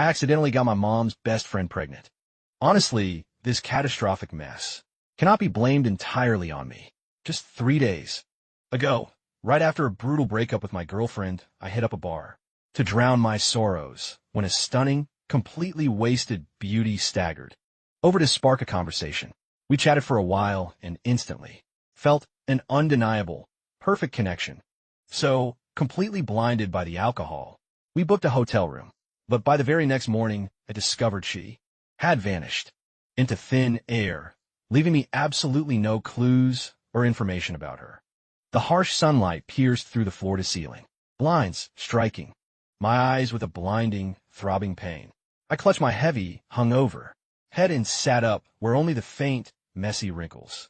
I accidentally got my mom's best friend pregnant. Honestly, this catastrophic mess cannot be blamed entirely on me. Just 3 days ago, right after a brutal breakup with my girlfriend, I hit up a bar to drown my sorrows when a stunning, completely wasted beauty staggered over to spark a conversation. We chatted for a while and instantly felt an undeniable, perfect connection. So, completely blinded by the alcohol, we booked a hotel room. But by the very next morning, I discovered she had vanished into thin air, leaving me absolutely no clues or information about her. The harsh sunlight pierced through the floor-to-ceiling blinds, striking my eyes with a blinding, throbbing pain. I clutched my heavy, hungover head and sat up where only the faint, messy wrinkles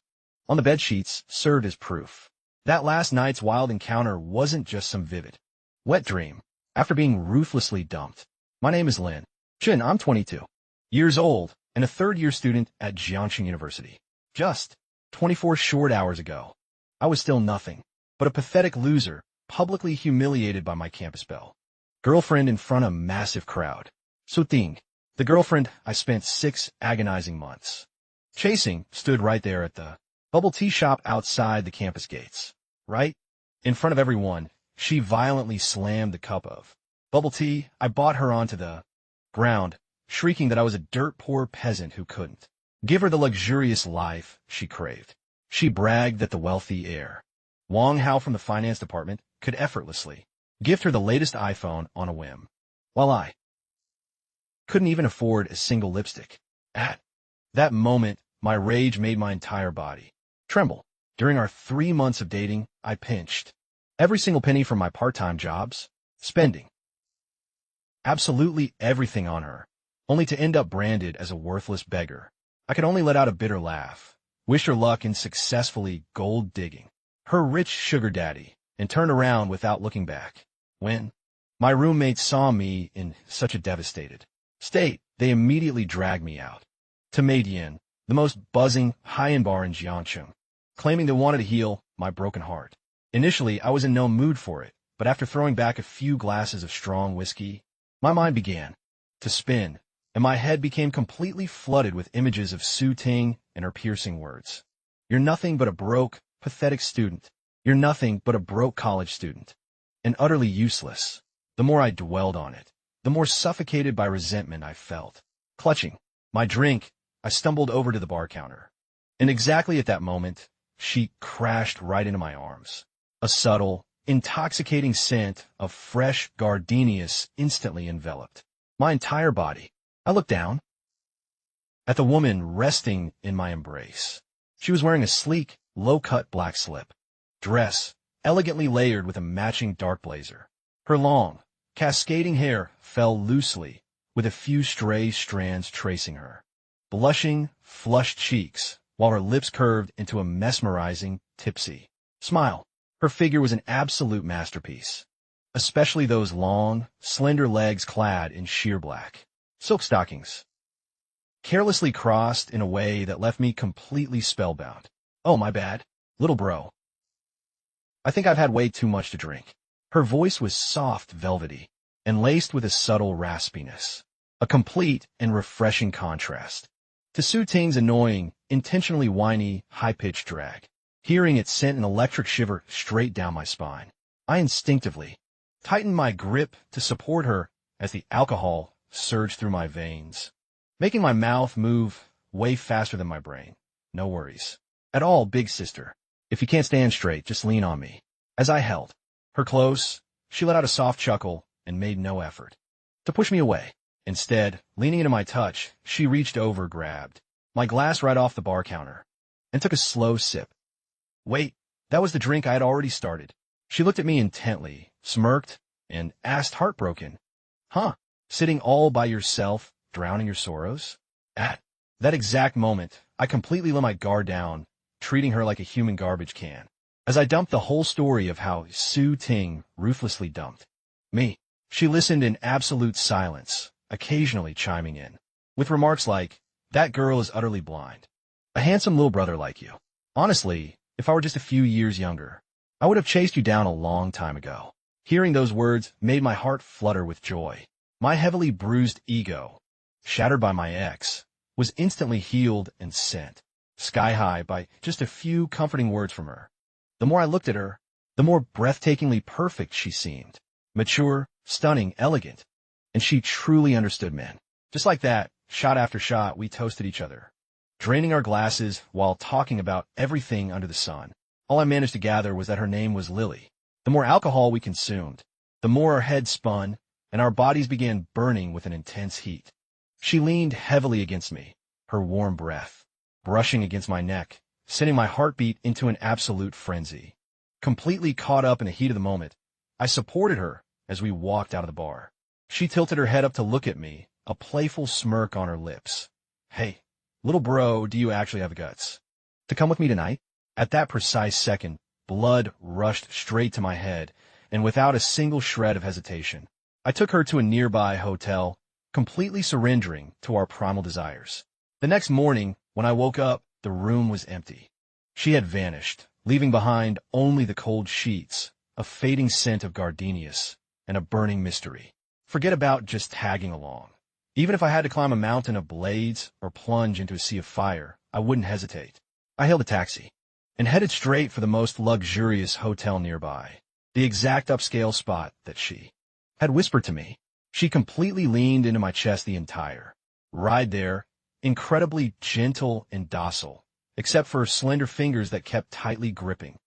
on the bedsheets served as proof that last night's wild encounter wasn't just some vivid, wet dream. After being ruthlessly dumped. My name is Lin Chin. I'm 22 years old and a third-year student at Jiangxing University. Just 24 short hours ago, I was still nothing but a pathetic loser, publicly humiliated by my campus belle girlfriend in front of a massive crowd. So Ting, the girlfriend I spent 6 agonizing months chasing, stood right there at the bubble tea shop outside the campus gates. Right in front of everyone, she violently slammed the cup of bubble tea I bought her onto the ground, shrieking that I was a dirt-poor peasant who couldn't give her the luxurious life she craved. She bragged that the wealthy heir, Wang Hao from the finance department, could effortlessly gift her the latest iPhone on a whim, while I couldn't even afford a single lipstick. At that moment, my rage made my entire body tremble. During our 3 months of dating, I pinched every single penny from my part-time jobs, spending absolutely everything on her, only to end up branded as a worthless beggar. I could only let out a bitter laugh, wish her luck in successfully gold-digging her rich sugar daddy, and turned around without looking back. When my roommates saw me in such a devastated state, they immediately dragged me out to Madian, the most buzzing high-end bar in Jiangxing, claiming they wanted to heal my broken heart. Initially, I was in no mood for it, but after throwing back a few glasses of strong whiskey, my mind began to spin, and my head became completely flooded with images of Su Ting and her piercing words. You're nothing but a broke, pathetic student. You're nothing but a broke college student. And utterly useless. The more I dwelled on it, the more suffocated by resentment I felt. Clutching my drink, I stumbled over to the bar counter. And exactly at that moment, she crashed right into my arms. A subtle, intoxicating scent of fresh gardenias instantly enveloped my entire body. I looked down at the woman resting in my embrace. She was wearing a sleek, low-cut black slip dress, elegantly layered with a matching dark blazer. Her long, cascading hair fell loosely, with a few stray strands tracing her blushing, flushed cheeks, while her lips curved into a mesmerizing, tipsy smile. Her figure was an absolute masterpiece, especially those long, slender legs clad in sheer black silk stockings, carelessly crossed in a way that left me completely spellbound. Oh, my bad, little bro. I think I've had way too much to drink. Her voice was soft, velvety, and laced with a subtle raspiness, a complete and refreshing contrast to Su Ting's annoying, intentionally whiny, high-pitched drag. Hearing it sent an electric shiver straight down my spine. I instinctively tightened my grip to support her as the alcohol surged through my veins, making my mouth move way faster than my brain. No worries at all, big sister. If you can't stand straight, just lean on me. As I held her close, she let out a soft chuckle and made no effort to push me away. Instead, leaning into my touch, she reached over, grabbed my glass right off the bar counter, and took a slow sip. Wait, that was the drink I had already started. She looked at me intently, smirked, and asked heartbroken, Huh, sitting all by yourself, drowning your sorrows? At that exact moment, I completely let my guard down, treating her like a human garbage can, as I dumped the whole story of how Su Ting ruthlessly dumped me. She listened in absolute silence, occasionally chiming in with remarks like, that girl is utterly blind. A handsome little brother like you. Honestly, if I were just a few years younger, I would have chased you down a long time ago. Hearing those words made my heart flutter with joy. My heavily bruised ego, shattered by my ex, was instantly healed and sent sky high by just a few comforting words from her. The more I looked at her, the more breathtakingly perfect she seemed. Mature, stunning, elegant. And she truly understood men. Just like that, shot after shot, we toasted each other, draining our glasses while talking about everything under the sun. All I managed to gather was that her name was Lily. The more alcohol we consumed, the more our heads spun, and our bodies began burning with an intense heat. She leaned heavily against me, her warm breath brushing against my neck, sending my heartbeat into an absolute frenzy. Completely caught up in the heat of the moment, I supported her as we walked out of the bar. She tilted her head up to look at me, a playful smirk on her lips. Hey, little bro, do you actually have guts to come with me tonight? At that precise second, blood rushed straight to my head, and without a single shred of hesitation, I took her to a nearby hotel, completely surrendering to our primal desires. The next morning, when I woke up, the room was empty. She had vanished, leaving behind only the cold sheets, a fading scent of gardenias, and a burning mystery. Forget about just tagging along. Even if I had to climb a mountain of blades or plunge into a sea of fire, I wouldn't hesitate. I hailed a taxi and headed straight for the most luxurious hotel nearby, the exact upscale spot that she had whispered to me. She completely leaned into my chest the entire ride there, incredibly gentle and docile, except for slender fingers that kept tightly gripping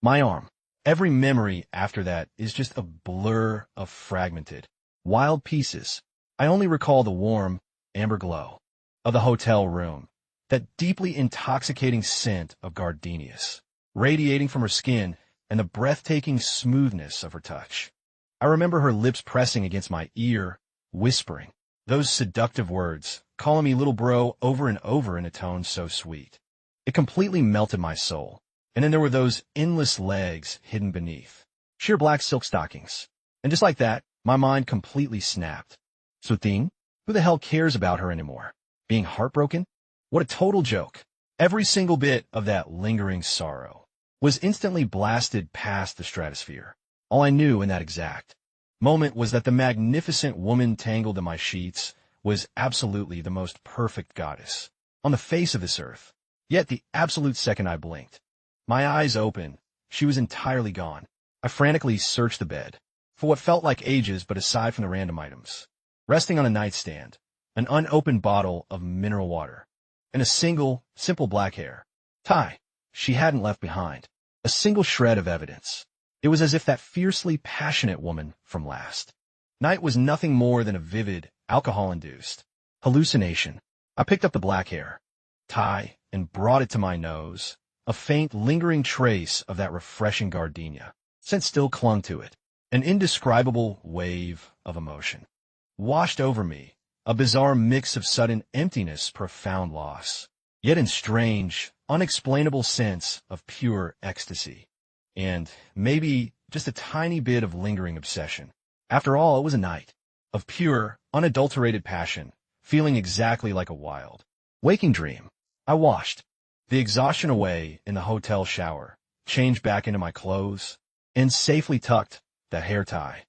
my arm. Every memory after that is just a blur of fragmented, wild pieces. I only recall the warm, amber glow of the hotel room, that deeply intoxicating scent of gardenias radiating from her skin, and the breathtaking smoothness of her touch. I remember her lips pressing against my ear, whispering those seductive words, calling me little bro over and over in a tone so sweet. It completely melted my soul. And then there were those endless legs hidden beneath sheer black silk stockings. And just like that, my mind completely snapped. So Thing, who the hell cares about her anymore? Being heartbroken? What a total joke. Every single bit of that lingering sorrow was instantly blasted past the stratosphere. All I knew in that exact moment was that the magnificent woman tangled in my sheets was absolutely the most perfect goddess on the face of this earth. Yet the absolute second I blinked, my eyes open, she was entirely gone. I frantically searched the bed for what felt like ages, but aside from the random items resting on a nightstand, an unopened bottle of mineral water, and a single, simple black hair tie she hadn't left behind, a single shred of evidence. It was as if that fiercely passionate woman from last night was nothing more than a vivid, alcohol-induced hallucination. I picked up the black hair tie and brought it to my nose. A faint, lingering trace of that refreshing gardenia scent still clung to it. An indescribable wave of emotion washed over me, a bizarre mix of sudden emptiness, profound loss, yet in strange, unexplainable sense of pure ecstasy, and maybe just a tiny bit of lingering obsession. After all, it was a night of pure, unadulterated passion, feeling exactly like a wild waking dream. I washed the exhaustion away in the hotel shower, changed back into my clothes, and safely tucked that hair tie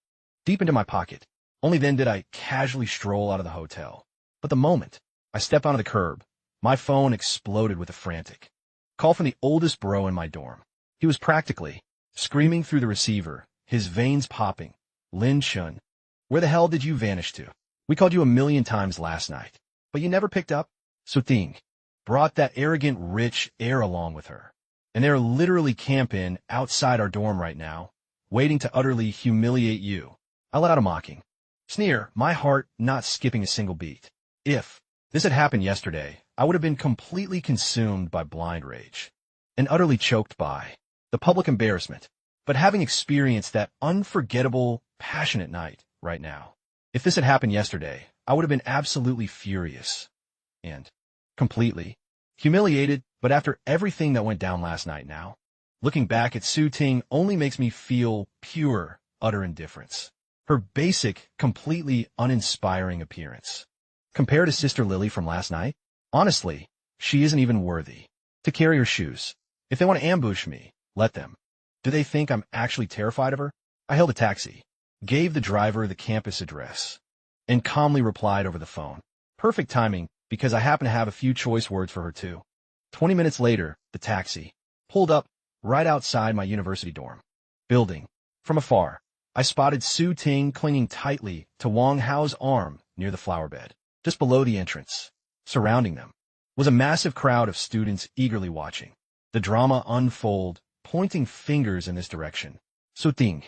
deep into my pocket. Only then did I casually stroll out of the hotel. But the moment I stepped onto the curb, my phone exploded with a frantic call from the oldest bro in my dorm. He was practically screaming through the receiver, his veins popping. Lin Chun, where the hell did you vanish to? We called you 1,000,000 times last night, but you never picked up. So Thing brought that arrogant, rich air along with her, and they're literally camping outside our dorm right now, waiting to utterly humiliate you. I let out a mocking sneer, my heart not skipping a single beat. If this had happened yesterday, I would have been completely consumed by blind rage and utterly choked by the public embarrassment. But having experienced that unforgettable, passionate night right now, if this had happened yesterday, I would have been absolutely furious and completely humiliated. But after everything that went down last night now, looking back at Su Ting only makes me feel pure, utter indifference. Her basic, completely uninspiring appearance, compared to Sister Lily from last night, honestly, she isn't even worthy to carry her shoes. If they want to ambush me, let them. Do they think I'm actually terrified of her? I hailed a taxi, gave the driver the campus address, and calmly replied over the phone. Perfect timing, because I happen to have a few choice words for her too. 20 minutes later, the taxi pulled up right outside my university dorm building. From afar, I spotted Su Ting clinging tightly to Wang Hao's arm near the flower bed. Just below the entrance, surrounding them, was a massive crowd of students eagerly watching the drama unfold, pointing fingers in this direction. Su Ting,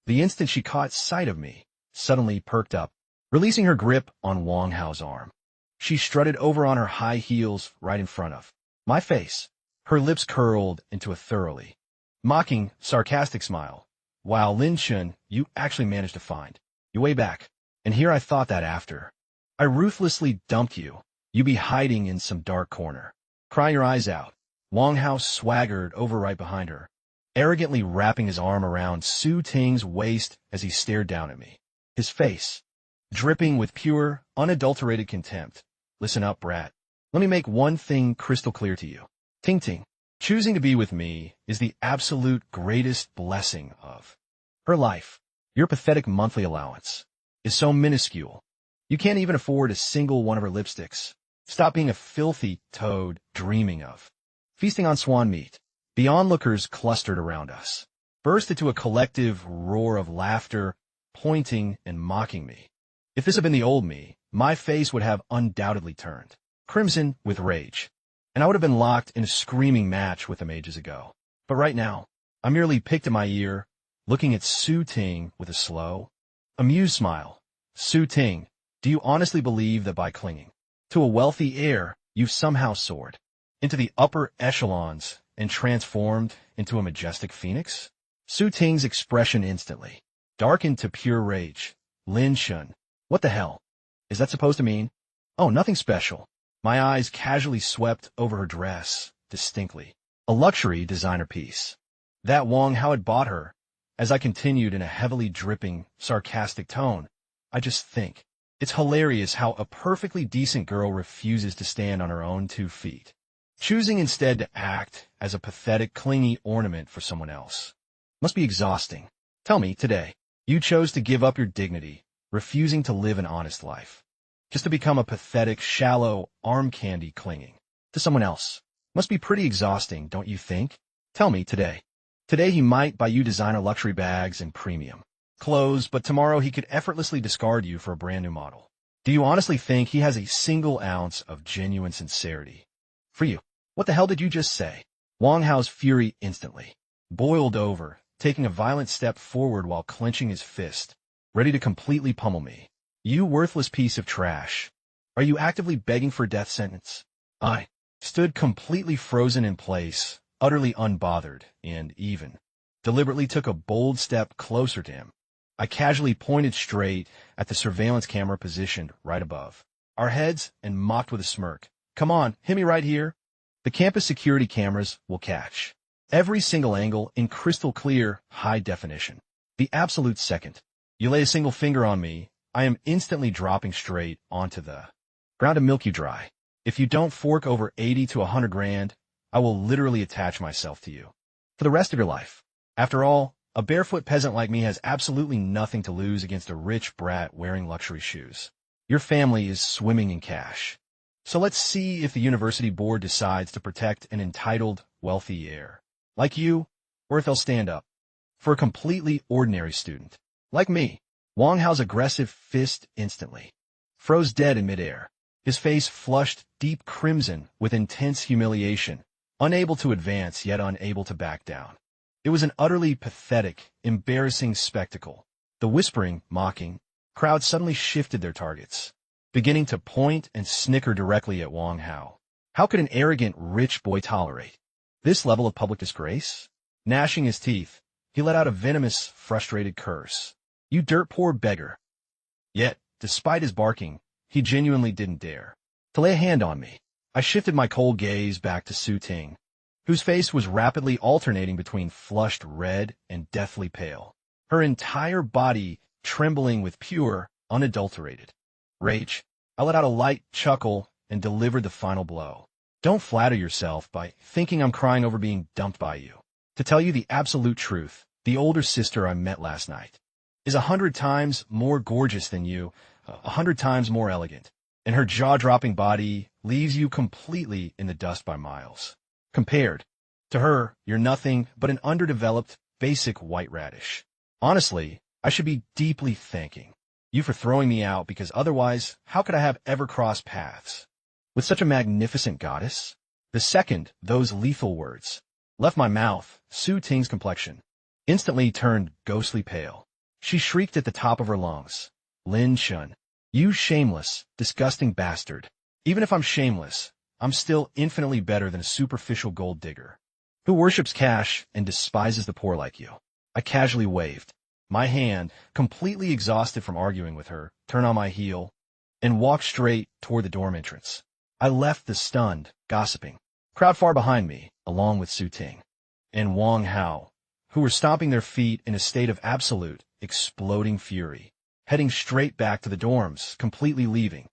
the instant she caught sight of me, suddenly perked up, releasing her grip on Wang Hao's arm. She strutted over on her high heels right in front of my face, her lips curled into a thoroughly mocking, sarcastic smile. Wow, Lin Shun, you actually managed to find your way back. And here I thought that after I ruthlessly dumped you, you'd be hiding in some dark corner, crying your eyes out. Wang Hao swaggered over right behind her, arrogantly wrapping his arm around Su Ting's waist as he stared down at me, his face dripping with pure, unadulterated contempt. Listen up, brat. Let me make one thing crystal clear to you. Ting Ting, choosing to be with me is the absolute greatest blessing of her life. Your pathetic monthly allowance is so minuscule. You can't even afford a single one of her lipsticks. Stop being a filthy toad dreaming of feasting on swan meat. The onlookers clustered around us, burst into a collective roar of laughter, pointing and mocking me. If this had been the old me, my face would have undoubtedly turned crimson with rage, and I would have been locked in a screaming match with them ages ago. But right now, I merely picked at my ear, looking at Su Ting with a slow, amused smile. Su Ting, do you honestly believe that by clinging to a wealthy heir, you've somehow soared into the upper echelons and transformed into a majestic phoenix? Su Ting's expression instantly darkened to pure rage. Lin Shun, what the hell is that supposed to mean? Oh, nothing special. My eyes casually swept over her dress, distinctly a luxury designer piece that Wang Hao had bought her. As I continued in a heavily dripping, sarcastic tone, I just think it's hilarious how a perfectly decent girl refuses to stand on her own 2 feet, choosing instead to act as a pathetic, clingy ornament for someone else. Must be exhausting. Tell me, today, you chose to give up your dignity, refusing to live an honest life, just to become a pathetic, shallow, arm candy clinging to someone else. Must be pretty exhausting, don't you think? Tell me, today. Today he might buy you designer luxury bags and premium clothes, but tomorrow he could effortlessly discard you for a brand new model. Do you honestly think he has a single ounce of genuine sincerity for you? What the hell did you just say? Wang Hao's fury instantly boiled over, taking a violent step forward while clenching his fist, ready to completely pummel me. You worthless piece of trash. Are you actively begging for a death sentence? I stood completely frozen in place, utterly unbothered, and even deliberately took a bold step closer to him. I casually pointed straight at the surveillance camera positioned right above our heads and mocked with a smirk. Come on, hit me right here. The campus security cameras will catch every single angle in crystal clear, high definition. The absolute second you lay a single finger on me, I am instantly dropping straight onto the ground to milk you dry. If you don't fork over 80 to 100 grand, I will literally attach myself to you for the rest of your life. After all, a barefoot peasant like me has absolutely nothing to lose against a rich brat wearing luxury shoes. Your family is swimming in cash. So let's see if the university board decides to protect an entitled, wealthy heir like you, or if they'll stand up for a completely ordinary student like me. Wang Hao's aggressive fist instantly froze dead in midair, his face flushed deep crimson with intense humiliation, unable to advance yet unable to back down. It was an utterly pathetic, embarrassing spectacle. The whispering, mocking crowd suddenly shifted their targets, beginning to point and snicker directly at Wang Hao. How could an arrogant, rich boy tolerate this level of public disgrace? Gnashing his teeth, he let out a venomous, frustrated curse. You dirt-poor beggar. Yet, despite his barking, he genuinely didn't dare to lay a hand on me. I shifted my cold gaze back to Su Ting, whose face was rapidly alternating between flushed red and deathly pale, her entire body trembling with pure, unadulterated rage. I let out a light chuckle and delivered the final blow. Don't flatter yourself by thinking I'm crying over being dumped by you. To tell you the absolute truth, the older sister I met last night is 100 times more gorgeous than you. 100 times more elegant, and her jaw-dropping body leaves you completely in the dust by miles. Compared to her, you're nothing but an underdeveloped, basic white radish. Honestly, I should be deeply thanking you for throwing me out, because otherwise, how could I have ever crossed paths with such a magnificent goddess? The second those lethal words left my mouth, Su Ting's complexion instantly turned ghostly pale. She shrieked at the top of her lungs, "Lin Chun, you shameless, disgusting bastard. Even if I'm shameless, I'm still infinitely better than a superficial gold digger who worships cash and despises the poor like you." I casually waved my hand, completely exhausted from arguing with her, turned on my heel, and walked straight toward the dorm entrance. I left the stunned, gossiping crowd far behind me, along with Su Ting and Wang Hao, who were stomping their feet in a state of absolute, exploding fury, heading straight back to the dorms, completely leaving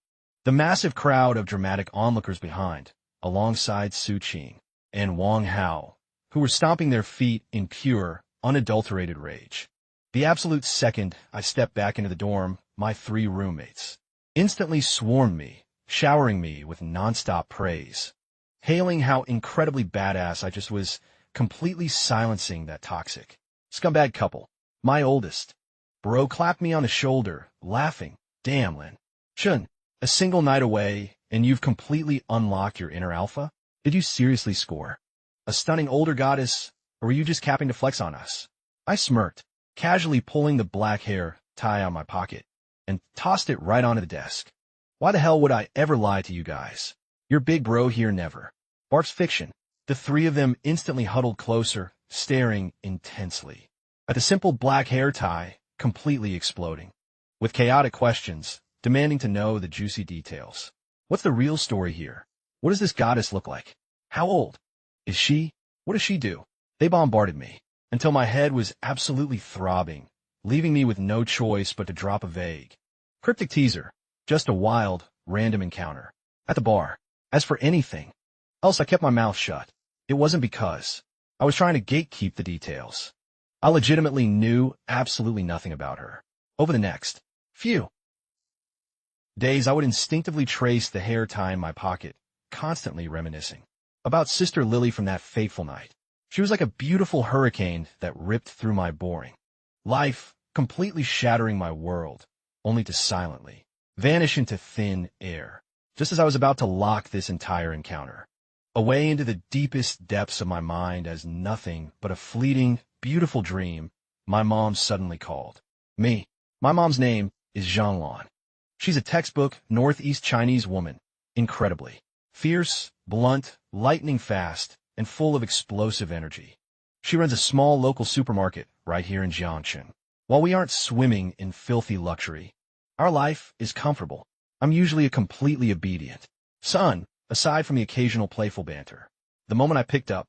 the massive crowd of dramatic onlookers behind, alongside Su Ting and Wang Hao, who were stomping their feet in pure, unadulterated rage. The absolute second I stepped back into the dorm, my 3 roommates instantly swarmed me, showering me with nonstop praise, hailing how incredibly badass I just was, completely silencing that toxic scumbag couple. My oldest bro clapped me on the shoulder, laughing, "Damn, Lin Chun, a single night away, and you've completely unlocked your inner alpha? Did you seriously score a stunning older goddess, or were you just capping to flex on us?" I smirked, casually pulling the black hair tie out of my pocket, and tossed it right onto the desk. "Why the hell would I ever lie to you guys? Your big bro here never barfs fiction." The 3 of them instantly huddled closer, staring intensely at the simple black hair tie, completely exploding with chaotic questions, demanding to know the juicy details. What's the real story here? What does this goddess look like? How old is she? What does she do? They bombarded me until my head was absolutely throbbing, leaving me with no choice but to drop a vague, cryptic teaser, just a wild, random encounter at the bar. As for anything else, I kept my mouth shut. It wasn't because I was trying to gatekeep the details. I legitimately knew absolutely nothing about her. Over the next few days, I would instinctively trace the hair tie in my pocket, constantly reminiscing about Sister Lily from that fateful night. She was like a beautiful hurricane that ripped through my boring life, completely shattering my world, only to silently vanish into thin air, just as I was about to lock this entire encounter away into the deepest depths of my mind as nothing but a fleeting, beautiful dream. My mom suddenly called me. My mom's name is Zhanglan. She's a textbook Northeast Chinese woman, incredibly fierce, blunt, lightning fast, and full of explosive energy. She runs a small local supermarket right here in Jiangchen. While we aren't swimming in filthy luxury, our life is comfortable. I'm usually a completely obedient son, aside from the occasional playful banter. The moment I picked up,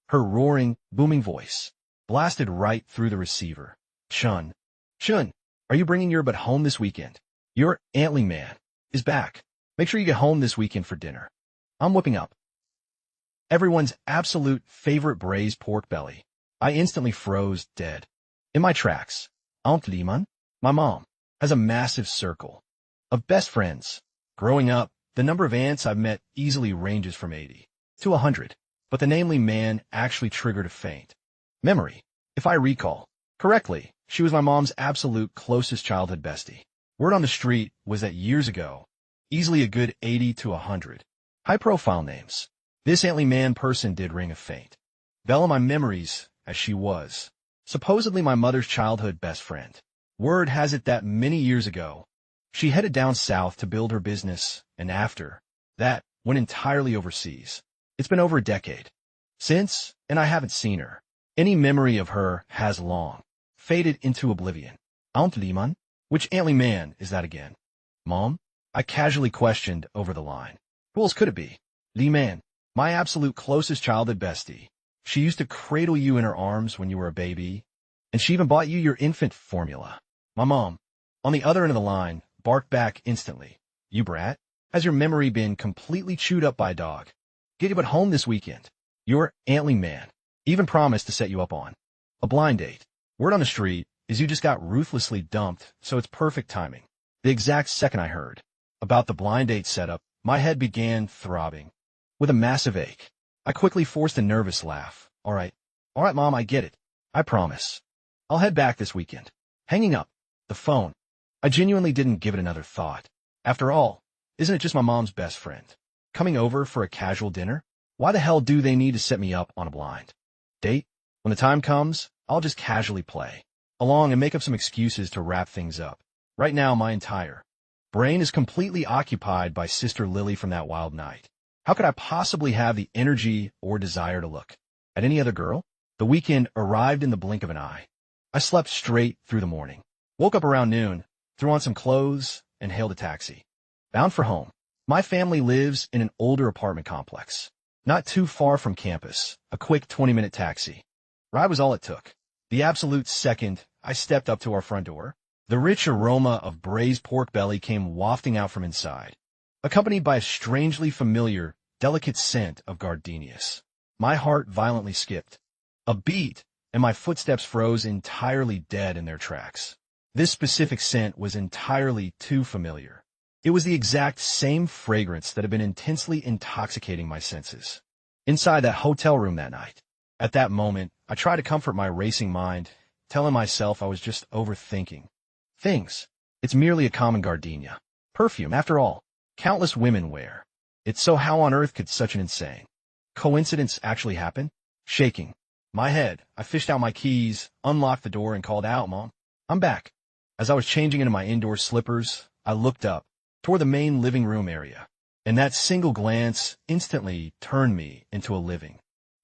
her roaring, booming voice blasted right through the receiver. Chun, are you bringing your butt home this weekend? Your antling man is back. Make sure you get home this weekend for dinner. I'm whipping up everyone's absolute favorite braised pork belly. I instantly froze dead in my tracks. Aunt Liman, my mom, has a massive circle of best friends. Growing up, the number of aunts I've met easily ranges from 80 to 100, but the namely man actually triggered a faint memory. If I recall correctly, she was my mom's absolute closest childhood bestie. Word on the street was that years ago, easily a good 80 to 100 high-profile names, this antly man person did ring a faint bell in my memories, as she was supposedly my mother's childhood best friend. Word has it that many years ago, she headed down south to build her business, and after that, went entirely overseas. It's been over a decade since, and I haven't seen her. Any memory of her has long faded into oblivion. Aunt Liman? Which antly man is that again? Mom? I casually questioned over the line. Who else could it be? Liman, my absolute closest childhood bestie. She used to cradle you in her arms when you were a baby, and she even bought you your infant formula. My mom, on the other end of the line, barked back instantly. You brat? Has your memory been completely chewed up by a dog? Get your butt home this weekend. Your antling man even promised to set you up on a blind date. Word on the street is you just got ruthlessly dumped, so it's perfect timing The exact second I heard about the blind date setup, my head began throbbing with a massive ache. I quickly forced a nervous laugh. All right, Mom, I get it. I promise. I'll head back this weekend. Hanging up the phone, I genuinely didn't give it another thought. After all, isn't it just my mom's best friend? Coming over for a casual dinner? Why the hell do they need to set me up on a blind date? When the time comes, I'll just casually play along and make up some excuses to wrap things up. Right now, my entire brain is completely occupied by Sister Lily from that wild night. How could I possibly have the energy or desire to look at any other girl? The weekend arrived in the blink of an eye. I slept straight through the morning, woke up around noon, threw on some clothes, and hailed a taxi. Bound for home. My family lives in an older apartment complex, not too far from campus. A quick 20-minute taxi ride was all it took. The absolute second I stepped up to our front door, the rich aroma of braised pork belly came wafting out from inside, accompanied by a strangely familiar, delicate scent of gardenias. My heart violently skipped a beat, and my footsteps froze entirely dead in their tracks. This specific scent was entirely too familiar. It was the exact same fragrance that had been intensely intoxicating my senses inside that hotel room that night. At that moment, I tried to comfort my racing mind, telling myself I was just overthinking things. It's merely a common gardenia perfume. After all, countless women wear it, so how on earth could such an insane coincidence actually happen? Shaking my head, I fished out my keys, unlocked the door, and called out, "Mom, I'm back." As I was changing into my indoor slippers, I looked up toward the main living room area, and that single glance instantly turned me into a living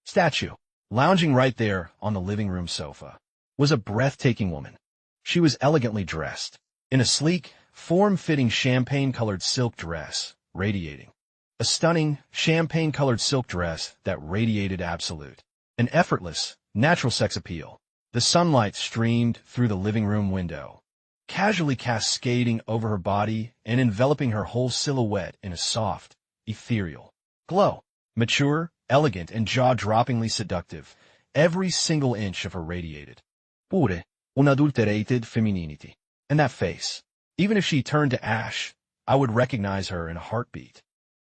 statue. Lounging right there on the living room sofa was a breathtaking woman. She was elegantly dressed in a sleek, form-fitting champagne-colored silk dress, radiating a stunning champagne-colored silk dress that radiated absolute an effortless, natural sex appeal. The sunlight streamed through the living room window, casually cascading over her body and enveloping her whole silhouette in a soft, ethereal glow. Mature, elegant, and jaw-droppingly seductive, every single inch of her radiated pure, unadulterated femininity. And that face, even if she turned to ash, I would recognize her in a heartbeat.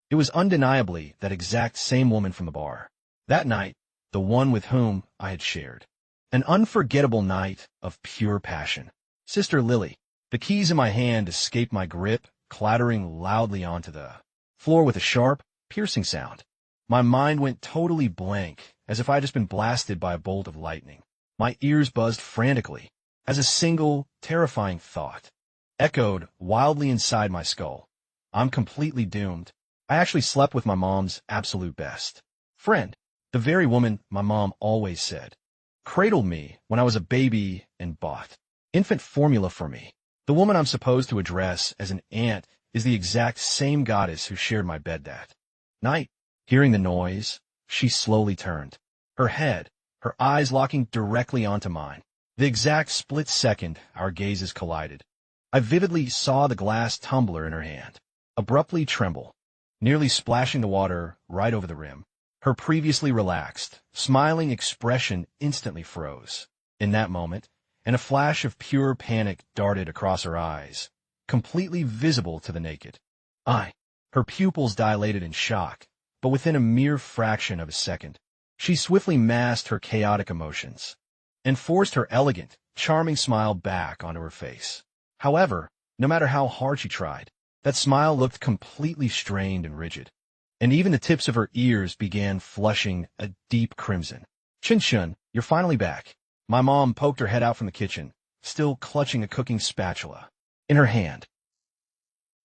It was undeniably that exact same woman from the bar. That night, the one with whom I had shared an unforgettable night of pure passion. Sister Lily. The keys in my hand escaped my grip, clattering loudly onto the floor with a sharp, piercing sound. My mind went totally blank, as if I had just been blasted by a bolt of lightning. My ears buzzed frantically, as a single, terrifying thought echoed wildly inside my skull. I'm completely doomed. I actually slept with my mom's absolute best friend. The very woman my mom always said cradled me when I was a baby and bought infant formula for me. The woman I'm supposed to address as an aunt is the exact same goddess who shared my bed that night. Hearing the noise, she slowly turned her head, her eyes locking directly onto mine. The exact split second our gazes collided, I vividly saw the glass tumbler in her hand abruptly tremble, nearly splashing the water right over the rim. Her previously relaxed, smiling expression instantly froze. In that moment, and a flash of pure panic darted across her eyes, completely visible to the naked eye. Her pupils dilated in shock, but within a mere fraction of a second, she swiftly masked her chaotic emotions and forced her elegant, charming smile back onto her face. However, no matter how hard she tried, that smile looked completely strained and rigid, and even the tips of her ears began flushing a deep crimson. "Chun-chun, you're finally back." My mom poked her head out from the kitchen, still clutching a cooking spatula in her hand.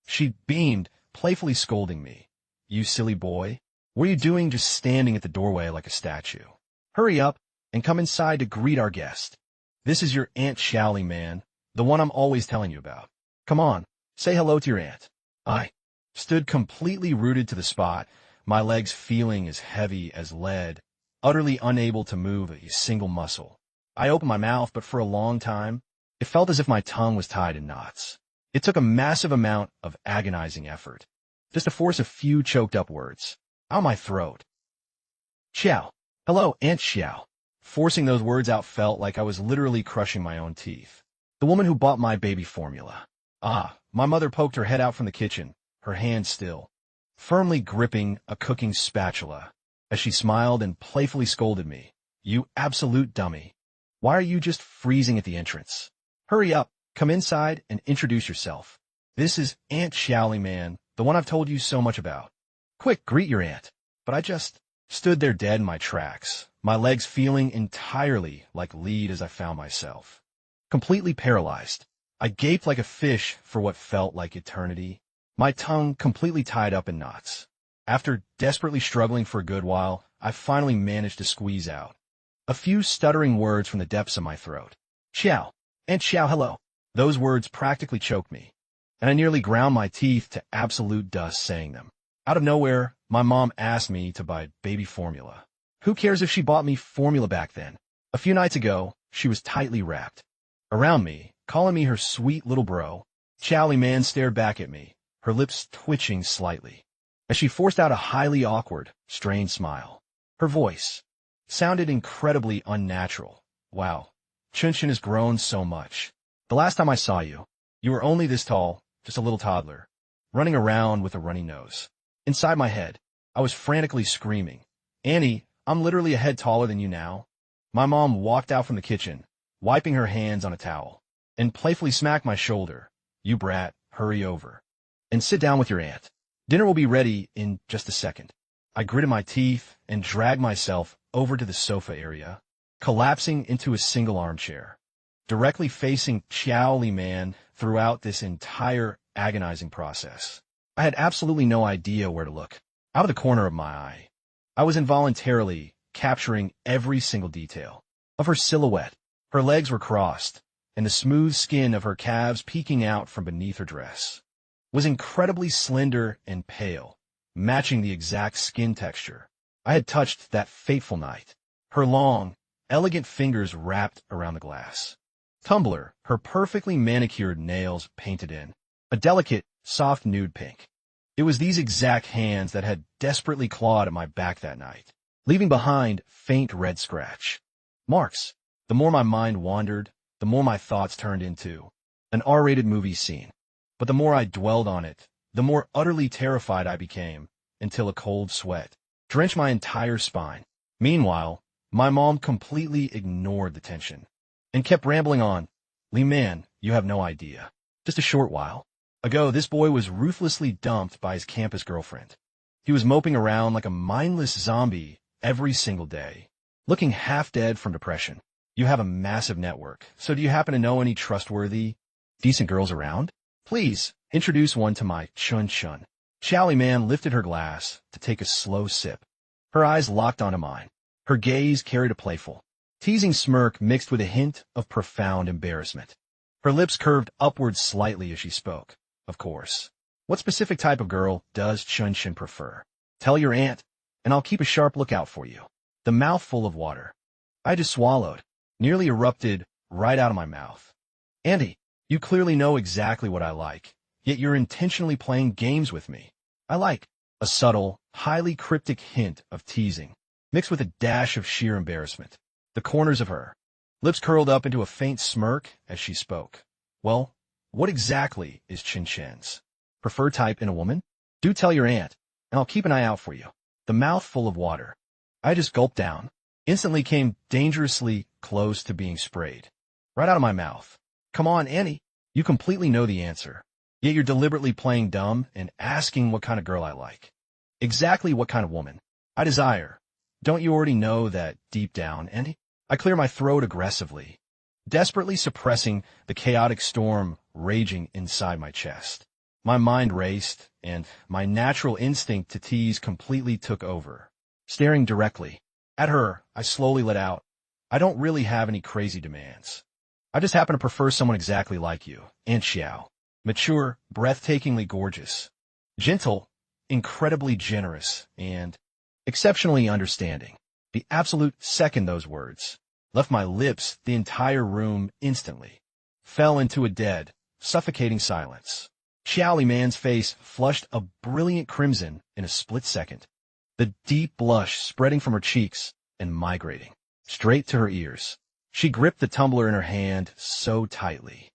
She beamed, playfully scolding me. "You silly boy, what are you doing just standing at the doorway like a statue? Hurry up and come inside to greet our guest. This is your Aunt Shally, man, the one I'm always telling you about. Come on, say hello to your aunt." I stood completely rooted to the spot, my legs feeling as heavy as lead, utterly unable to move a single muscle. I opened my mouth, but for a long time, it felt as if my tongue was tied in knots. It took a massive amount of agonizing effort just to force a few choked-up words out my throat. "Xiao. Hello, Aunt Xiao." Forcing those words out felt like I was literally crushing my own teeth. "The woman who bought my baby formula. My mother poked her head out from the kitchen, her hand still, firmly gripping a cooking spatula, as she smiled and playfully scolded me. You absolute dummy. Why are you just freezing at the entrance? Hurry up, come inside and introduce yourself. This is Aunt Xiaoli Man, the one I've told you so much about. Quick, greet your aunt. But I just stood there dead in my tracks, my legs feeling entirely like lead as I found myself. Completely paralyzed. I gaped like a fish for what felt like eternity, my tongue completely tied up in knots. After desperately struggling for a good while, I finally managed to squeeze out a few stuttering words from the depths of my throat. Xiao, and Xiao hello. Those words practically choked me, and I nearly ground my teeth to absolute dust saying them. Out of nowhere, my mom asked me to buy baby formula. Who cares if she bought me formula back then? A few nights ago, she was tightly wrapped around me, calling me her sweet little bro. Xiaoli Man stared back at me, her lips twitching slightly, as she forced out a highly awkward, strained smile. Her voice sounded incredibly unnatural. Wow, Chunshin has grown so much. The last time I saw you, you were only this tall, just a little toddler, running around with a runny nose. Inside my head, I was frantically screaming, Annie, I'm literally a head taller than you now. My mom walked out from the kitchen, wiping her hands on a towel, and playfully smacked my shoulder. You brat, hurry over and sit down with your aunt. Dinner will be ready in just a second. I gritted my teeth and dragged myself over to the sofa area, collapsing into a single armchair, directly facing Xiaoli Man throughout this entire agonizing process. I had absolutely no idea where to look. Out of the corner of my eye, I was involuntarily capturing every single detail of her silhouette. Her legs were crossed, and the smooth skin of her calves peeking out from beneath her dress was incredibly slender and pale, matching the exact skin texture I had touched that fateful night. Her long, elegant fingers wrapped around the glass tumbler, her perfectly manicured nails painted in a delicate, soft nude pink. It was these exact hands that had desperately clawed at my back that night, leaving behind faint red scratch marks. The more my mind wandered, the more my thoughts turned into an R-rated movie scene. But the more I dwelled on it, the more utterly terrified I became, until a cold sweat drenched my entire spine. Meanwhile, my mom completely ignored the tension and kept rambling on. Lee Man, you have no idea. Just a short while ago, this boy was ruthlessly dumped by his campus girlfriend. He was moping around like a mindless zombie every single day, looking half dead from depression. You have a massive network, so do you happen to know any trustworthy, decent girls around? Please, introduce one to my Chun-Chun. Xiaoli Man lifted her glass to take a slow sip. Her eyes locked onto mine. Her gaze carried a playful, teasing smirk mixed with a hint of profound embarrassment. Her lips curved upward slightly as she spoke. Of course. What specific type of girl does Chun-Chun prefer? Tell your aunt, and I'll keep a sharp lookout for you. The mouthful of water I just swallowed nearly erupted right out of my mouth. Andy, you clearly know exactly what I like, yet you're intentionally playing games with me. I like a subtle, highly cryptic hint of teasing, mixed with a dash of sheer embarrassment. The corners of her lips curled up into a faint smirk as she spoke. Well, what exactly is Chin-Chen's preferred type in a woman? Do tell your aunt, and I'll keep an eye out for you. The mouthful of water I just gulped down instantly came dangerously close to being sprayed right out of my mouth. Come on, Annie. You completely know the answer, yet you're deliberately playing dumb and asking what kind of girl I like. Exactly what kind of woman I desire. Don't you already know that deep down, Annie? I clear my throat aggressively, desperately suppressing the chaotic storm raging inside my chest. My mind raced, and my natural instinct to tease completely took over. Staring directly at her, I slowly let out, I don't really have any crazy demands. I just happen to prefer someone exactly like you, Aunt Xiao. Mature, breathtakingly gorgeous, gentle, incredibly generous, and exceptionally understanding. The absolute second those words left my lips, the entire room instantly fell into a dead, suffocating silence. Xiaoli Man's face flushed a brilliant crimson in a split second, the deep blush spreading from her cheeks and migrating straight to her ears. She gripped the tumbler in her hand so tightly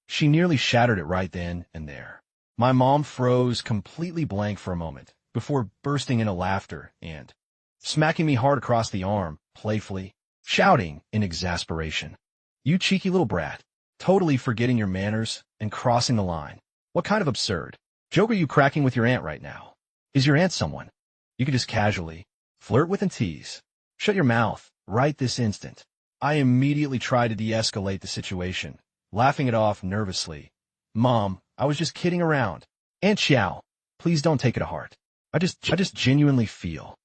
She nearly shattered it right then and there. My mom froze completely blank for a moment before bursting into laughter and smacking me hard across the arm, playfully, shouting in exasperation. "You cheeky little brat, totally forgetting your manners and crossing the line. What kind of absurd joke are you cracking with your aunt right now? Is your aunt someone you could just casually flirt with and tease? Shut your mouth right this instant." I immediately tried to de-escalate the situation, laughing it off nervously. "Mom, I was just kidding around. Aunt Xiao, please don't take it to heart. I just genuinely feel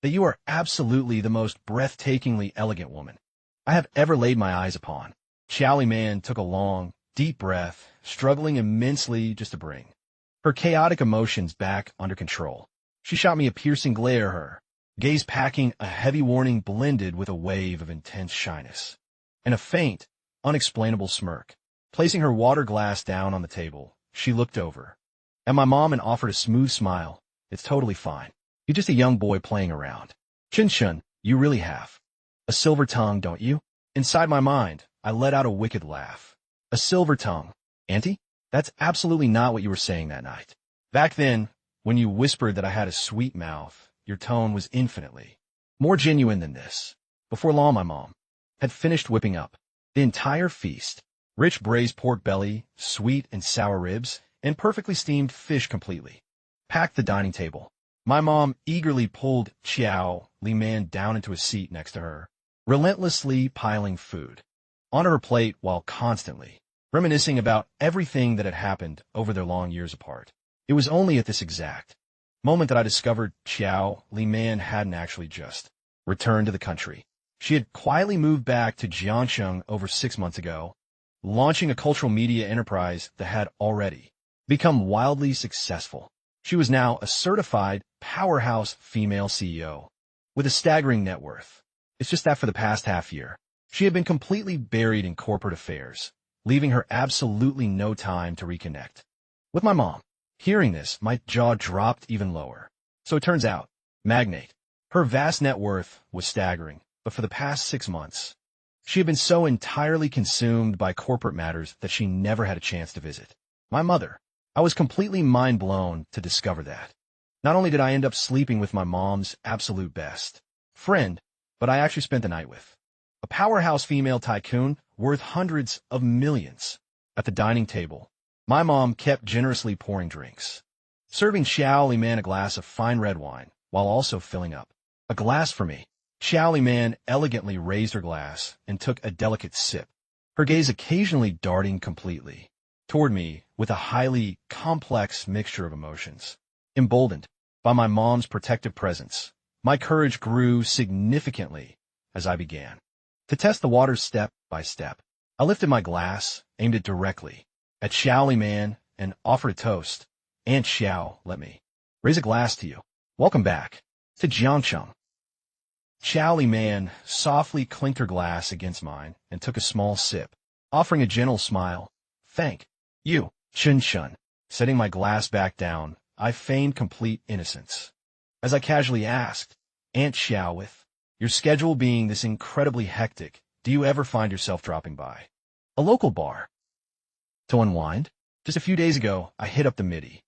that you are absolutely the most breathtakingly elegant woman I have ever laid my eyes upon." Xiao Man took a long, deep breath, struggling immensely just to bring her chaotic emotions back under control. She shot me a piercing glare, her gaze packing a heavy warning blended with a wave of intense shyness, and a faint, unexplainable smirk. Placing her water glass down on the table, she looked over at my mom and offered a smooth smile. "It's totally fine. You're just a young boy playing around. Chin Shun, you really have a silver tongue, don't you?" Inside my mind, I let out a wicked laugh. "A silver tongue, Auntie? That's absolutely not what you were saying that night. Back then, when you whispered that I had a sweet mouth, your tone was infinitely more genuine than this." Before long, my mom had finished whipping up the entire feast. Rich braised pork belly, sweet and sour ribs, and perfectly steamed fish completely packed the dining table. My mom eagerly pulled Xiao Li Man down into a seat next to her, relentlessly piling food onto her plate while constantly reminiscing about everything that had happened over their long years apart. It was only at this exact moment that I discovered Xiao Li Man hadn't actually just returned to the country. She had quietly moved back to Jiangsheng over 6 months ago, launching a cultural media enterprise that had already become wildly successful. She was now a certified powerhouse female CEO with a staggering net worth. It's just that for the past half year, she had been completely buried in corporate affairs, leaving her absolutely no time to reconnect with my mom. Hearing this, my jaw dropped even lower. So it turns out, magnate, her vast net worth was staggering, but for the past 6 months, she had been so entirely consumed by corporate matters that she never had a chance to visit my mother. I was completely mind-blown to discover that. Not only did I end up sleeping with my mom's absolute best friend, but I actually spent the night with a powerhouse female tycoon worth hundreds of millions. At the dining table, my mom kept generously pouring drinks, serving Xiao Li Man a glass of fine red wine, while also filling up a glass for me. Xiao Li Man elegantly raised her glass and took a delicate sip, her gaze occasionally darting completely toward me with a highly complex mixture of emotions. Emboldened by my mom's protective presence, my courage grew significantly as I began to test the water step by step. I lifted my glass, aimed it directly at Xiao Li Man, and offered a toast. "Aunt Xiao, let me raise a glass to you. Welcome back to Jiangcheng." Xiao Li Man softly clinked her glass against mine and took a small sip, offering a gentle smile. "Thank you, Chun Shun." Setting my glass back down, I feigned complete innocence as I casually asked, "Aunt Xiao, with your schedule being this incredibly hectic, do you ever find yourself dropping by a local bar to unwind?" Just a few days ago, I hit up the Midi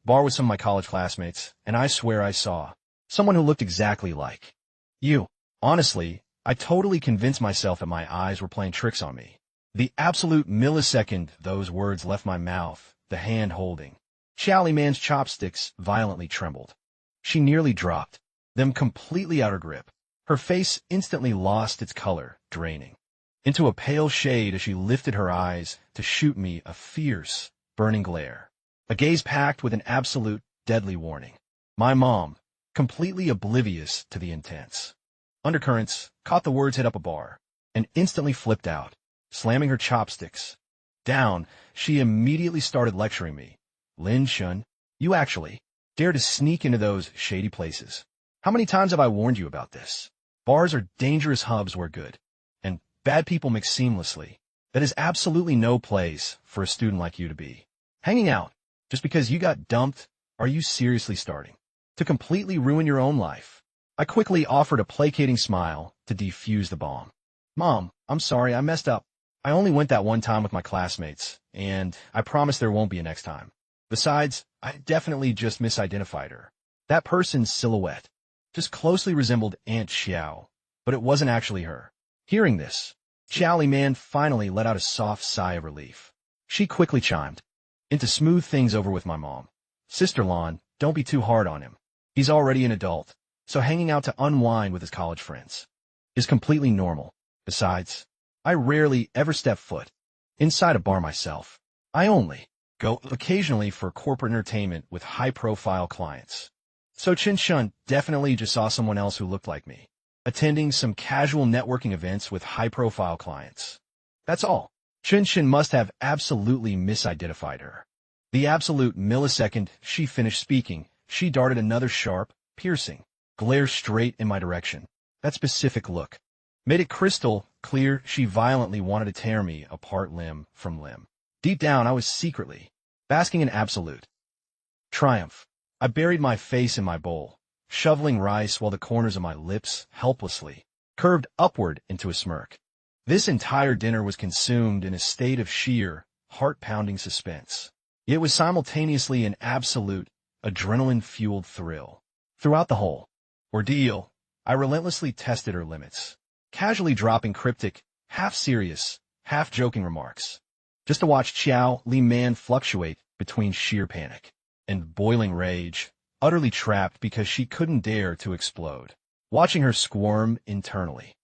bar with some of my college classmates, and I swear I saw someone who looked exactly like you. Honestly, I totally convinced myself that my eyes were playing tricks on me. The absolute millisecond those words left my mouth, the hand holding Xiao Li Man's chopsticks violently trembled. She nearly dropped them completely out of grip. Her face instantly lost its color, draining into a pale shade as she lifted her eyes to shoot me a fierce, burning glare, a gaze packed with an absolute, deadly warning. My mom, completely oblivious to the intense undercurrents, caught the words "hit up a bar," and instantly flipped out. Slamming her chopsticks down, she immediately started lecturing me. "Lin Shun, you actually dare to sneak into those shady places. How many times have I warned you about this? Bars are dangerous hubs where good and bad people mix seamlessly. That is absolutely no place for a student like you to be. Hanging out, just because you got dumped, are you seriously starting to completely ruin your own life? I quickly offered a placating smile to defuse the bomb. Mom, I'm sorry, I messed up. I only went that one time with my classmates, and I promise there won't be a next time. Besides, I definitely just misidentified her. That person's silhouette just closely resembled Aunt Xiao, but it wasn't actually her. Hearing this, Xiao Man finally let out a soft sigh of relief. She quickly chimed in to smooth things over with my mom. Sister Lon, don't be too hard on him. He's already an adult, so hanging out to unwind with his college friends is completely normal. Besides, I rarely ever step foot inside a bar myself. I only go occasionally for corporate entertainment with high-profile clients. So Chin Shun definitely just saw someone else who looked like me, attending some casual networking events with high-profile clients. That's all. Chin Shun must have absolutely misidentified her. The absolute millisecond she finished speaking, she darted another sharp, piercing glare straight in my direction. That specific look made it crystal clear she violently wanted to tear me apart limb from limb. Deep down, I was secretly basking in absolute triumph. I buried my face in my bowl, shoveling rice while the corners of my lips helplessly curved upward into a smirk. This entire dinner was consumed in a state of sheer, heart-pounding suspense. It was simultaneously an absolute, adrenaline-fueled thrill. Throughout the whole ordeal, I relentlessly tested her limits, casually dropping cryptic, half-serious, half-joking remarks, just to watch Xiao Li Man fluctuate between sheer panic and boiling rage, utterly trapped because she couldn't dare to explode. Watching her squirm internally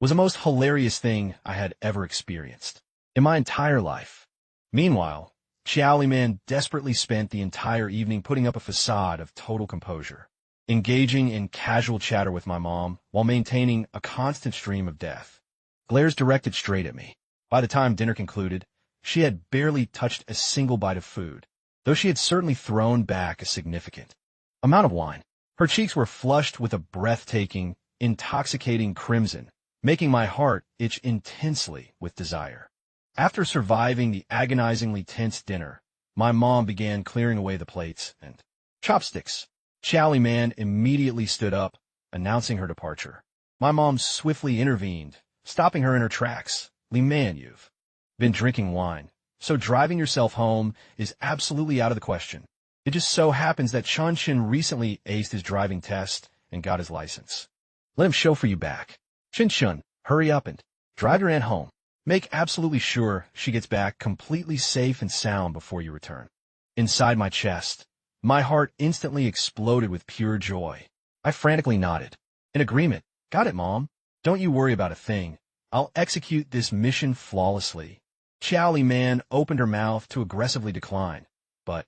was the most hilarious thing I had ever experienced in my entire life. Meanwhile, Xiao Li Man desperately spent the entire evening putting up a facade of total composure, engaging in casual chatter with my mom while maintaining a constant stream of death glares directed straight at me. By the time dinner concluded, she had barely touched a single bite of food, though she had certainly thrown back a significant amount of wine. Her cheeks were flushed with a breathtaking, intoxicating crimson, making my heart itch intensely with desire. After surviving the agonizingly tense dinner, my mom began clearing away the plates and chopsticks. Xiao Li Man immediately stood up, announcing her departure. My mom swiftly intervened, stopping her in her tracks. Li Man, you've been drinking wine, so driving yourself home is absolutely out of the question. It just so happens that Chun Shin recently aced his driving test and got his license. Let him chauffeur you back. Chin Shun, hurry up and drive your aunt home. Make absolutely sure she gets back completely safe and sound before you return. Inside my chest, my heart instantly exploded with pure joy. I frantically nodded. In agreement. Got it, Mom. Don't you worry about a thing. I'll execute this mission flawlessly. Xiao Li Man opened her mouth to aggressively decline, but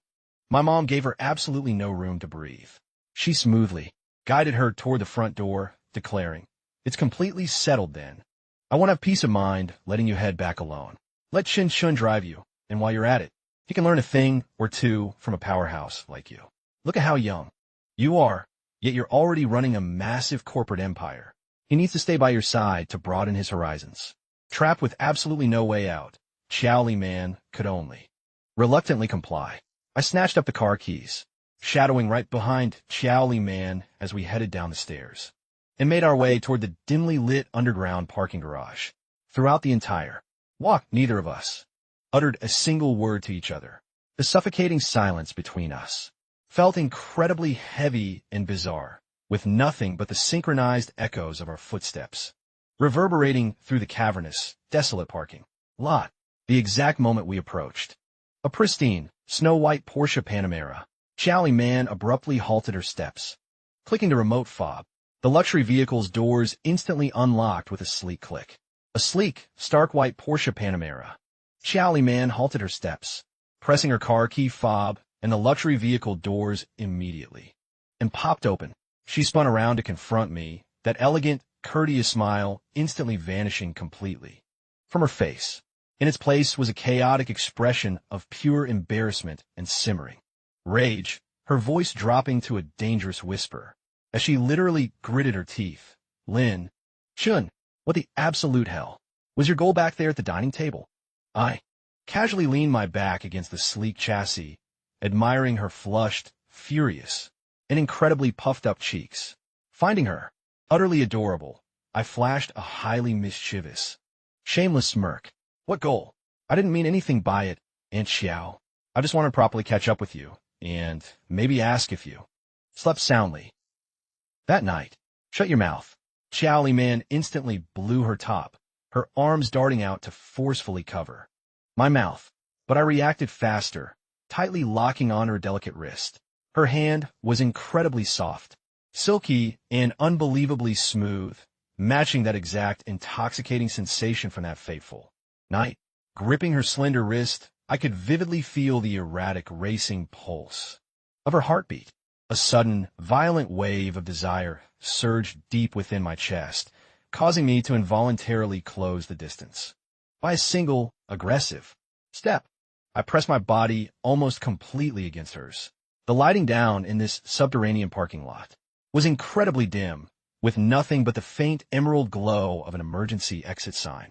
my mom gave her absolutely no room to breathe. She smoothly guided her toward the front door, declaring, "It's completely settled then. I want to have peace of mind letting you head back alone. Let Shin Shun drive you, and while you're at it, he can learn a thing or two from a powerhouse like you. Look at how young you are, yet you're already running a massive corporate empire. He needs to stay by your side to broaden his horizons." Trapped with absolutely no way out, Xiao Li Man could only reluctantly comply. I snatched up the car keys, shadowing right behind Xiao Li Man as we headed down the stairs, and made our way toward the dimly lit underground parking garage. Throughout the entire walk, neither of us uttered a single word to each other. The suffocating silence between us felt incredibly heavy and bizarre, with nothing but the synchronized echoes of our footsteps reverberating through the cavernous, desolate parking lot. The exact moment we approached a pristine, snow-white Porsche Panamera, Xiao Li Man abruptly halted her steps. Clicking the remote fob, the luxury vehicle's doors instantly unlocked with a sleek click. A sleek, stark white Porsche Panamera. Xiao Li Man halted her steps, pressing her car key fob, and the luxury vehicle doors immediately and popped open. She spun around to confront me, that elegant, courteous smile instantly vanishing completely from her face. In its place was a chaotic expression of pure embarrassment and simmering rage, her voice dropping to a dangerous whisper, as she literally gritted her teeth. "Lin Chun, what the absolute hell was your goal back there at the dining table? I casually leaned my back against the sleek chassis, admiring her flushed, furious, and incredibly puffed-up cheeks. Finding her utterly adorable, I flashed a highly mischievous, shameless smirk. What goal? I didn't mean anything by it, Aunt Xiao. I just wanted to properly catch up with you, and maybe ask if you slept soundly that night. Shut your mouth. Xiao Li Man instantly blew her top, her arms darting out to forcefully cover my mouth. But I reacted faster, tightly locking on her delicate wrist. Her hand was incredibly soft, silky, and unbelievably smooth, matching that exact intoxicating sensation from that fateful night. Gripping her slender wrist, I could vividly feel the erratic racing pulse of her heartbeat. A sudden, violent wave of desire surged deep within my chest, causing me to involuntarily close the distance. By a single, aggressive step, I pressed my body almost completely against hers. The lighting down in this subterranean parking lot was incredibly dim, with nothing but the faint emerald glow of an emergency exit sign,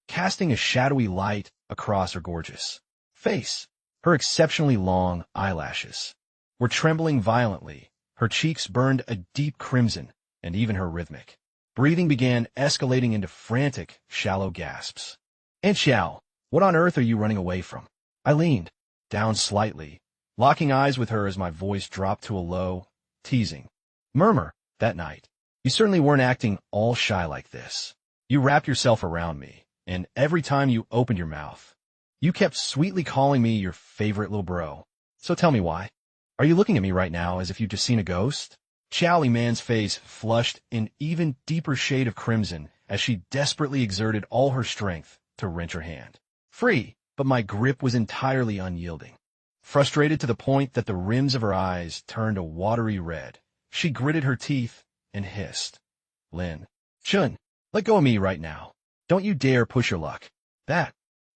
casting a shadowy light across her gorgeous face. Her exceptionally long eyelashes were trembling violently, her cheeks burned a deep crimson, and even her rhythmic breathing began escalating into frantic, shallow gasps. Aunt Xiao, what on earth are you running away from? I leaned down slightly, locking eyes with her as my voice dropped to a low, teasing murmur. That night, you certainly weren't acting all shy like this. You wrapped yourself around me, and every time you opened your mouth, you kept sweetly calling me your favorite little bro. So tell me why. Are you looking at me right now as if you'd just seen a ghost? Xiao Li Man's face flushed an even deeper shade of crimson as she desperately exerted all her strength to wrench her hand free, but my grip was entirely unyielding. Frustrated to the point that the rims of her eyes turned a watery red, she gritted her teeth and hissed, Lin Chun, let go of me right now. Don't you dare push your luck. That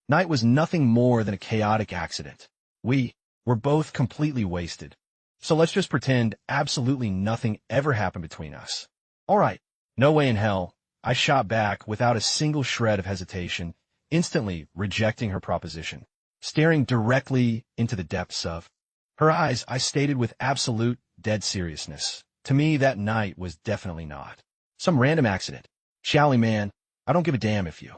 night was nothing more than a chaotic accident. We were both completely wasted. So let's just pretend absolutely nothing ever happened between us. All right. No way in hell. I shot back without a single shred of hesitation, instantly rejecting her proposition. Staring directly into the depths of her eyes, I stated with absolute, dead seriousness. To me, that night was definitely not some random accident. Xiao Li Man, I don't give a damn if you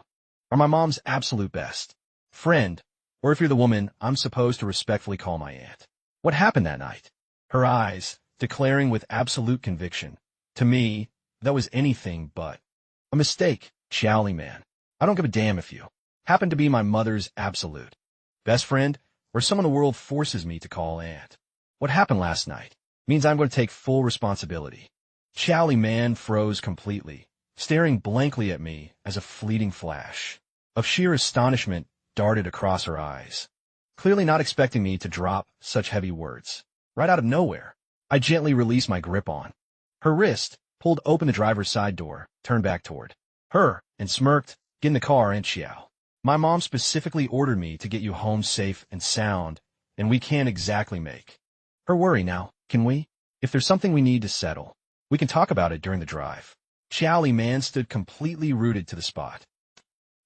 are my mom's absolute best friend, or if you're the woman I'm supposed to respectfully call my aunt. What happened that night? Her eyes, declaring with absolute conviction. To me, that was anything but a mistake, Xiao Li Man. I don't give a damn if you happen to be my mother's absolute best friend, or someone the world forces me to call aunt. What happened last night means I'm going to take full responsibility. Xiao Li Man froze completely, staring blankly at me as a fleeting flash of sheer astonishment darted across her eyes, clearly not expecting me to drop such heavy words. Right out of nowhere, I gently released my grip on her wrist, pulled open the driver's side door, turned back toward her, and smirked, Get in the car, Aunt Xiao. My mom specifically ordered me to get you home safe and sound, and we can't exactly make her worry now, can we? If there's something we need to settle, we can talk about it during the drive. Xiao Li Man stood completely rooted to the spot,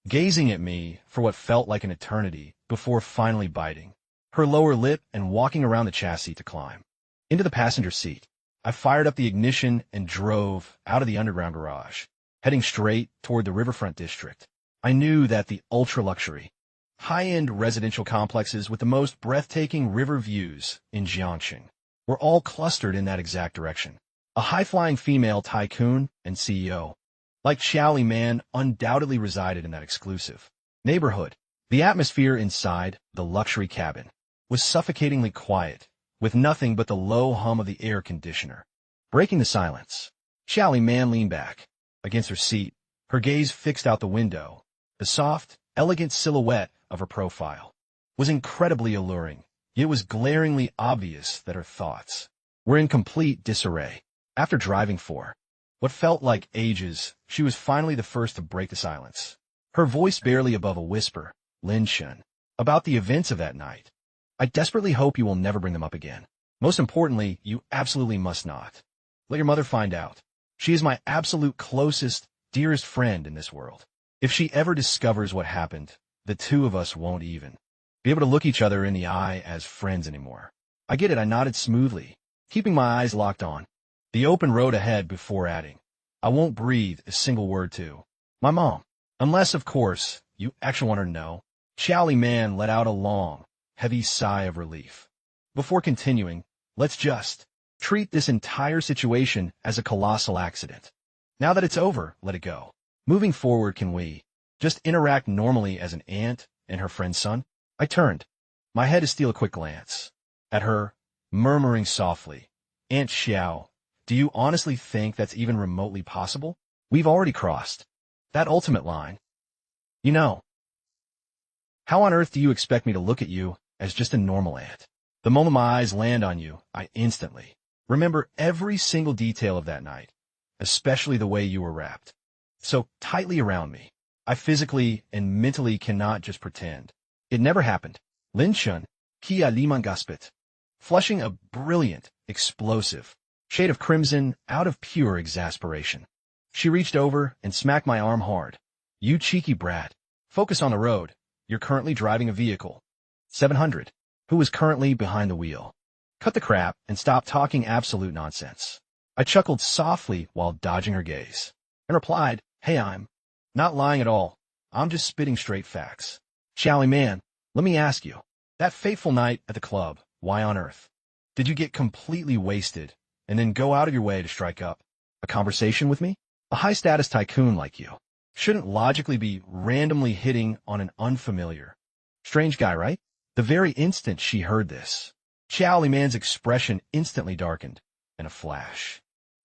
gazing at me for what felt like an eternity before finally biting her lower lip and walking around the chassis to climb into the passenger seat. I fired up the ignition and drove out of the underground garage, heading straight toward the riverfront district. I knew that the ultra-luxury, high-end residential complexes with the most breathtaking river views in Jiangxing were all clustered in that exact direction. A high-flying female tycoon and CEO like Xiao Li Man undoubtedly resided in that exclusive neighborhood. The atmosphere inside the luxury cabin was suffocatingly quiet, with nothing but the low hum of the air conditioner breaking the silence. Xiao Li Man leaned back against her seat, her gaze fixed out the window. The soft, elegant silhouette of her profile was incredibly alluring, yet it was glaringly obvious that her thoughts were in complete disarray. After driving for what felt like ages, she was finally the first to break the silence. Her voice barely above a whisper, Lin Chun, about the events of that night. I desperately hope you will never bring them up again. Most importantly, you absolutely must not let your mother find out. She is my absolute closest, dearest friend in this world. If she ever discovers what happened, the two of us won't even be able to look each other in the eye as friends anymore. I get it, I nodded smoothly, keeping my eyes locked on the open road ahead before adding, I won't breathe a single word to my mom. Unless, of course, you actually want her to know. Chowly Man let out a long, heavy sigh of relief. Before continuing, let's just treat this entire situation as a colossal accident. Now that it's over, let it go. Moving forward, can we just interact normally as an aunt and her friend's son? I turned my head to steal a quick glance at her, murmuring softly, Aunt Xiao, do you honestly think that's even remotely possible? We've already crossed that ultimate line. You know, how on earth do you expect me to look at you as just a normal aunt? The moment my eyes land on you, I instantly remember every single detail of that night, especially the way you were wrapped so tightly around me. I physically and mentally cannot just pretend it never happened. Lin Chun, Kia Liman Gaspit, flushing a brilliant, explosive shade of crimson out of pure exasperation. She reached over and smacked my arm hard. You cheeky brat. Focus on the road. You're currently driving a vehicle. 700. Who was currently behind the wheel. Cut the crap and stop talking absolute nonsense. I chuckled softly while dodging her gaze and replied, Hey, I'm not lying at all. I'm just spitting straight facts. Chowly Man, let me ask you, that fateful night at the club, why on earth did you get completely wasted and then go out of your way to strike up a conversation with me? A high-status tycoon like you shouldn't logically be randomly hitting on an unfamiliar, strange guy, right? The very instant she heard this, Chowly Man's expression instantly darkened, and a flash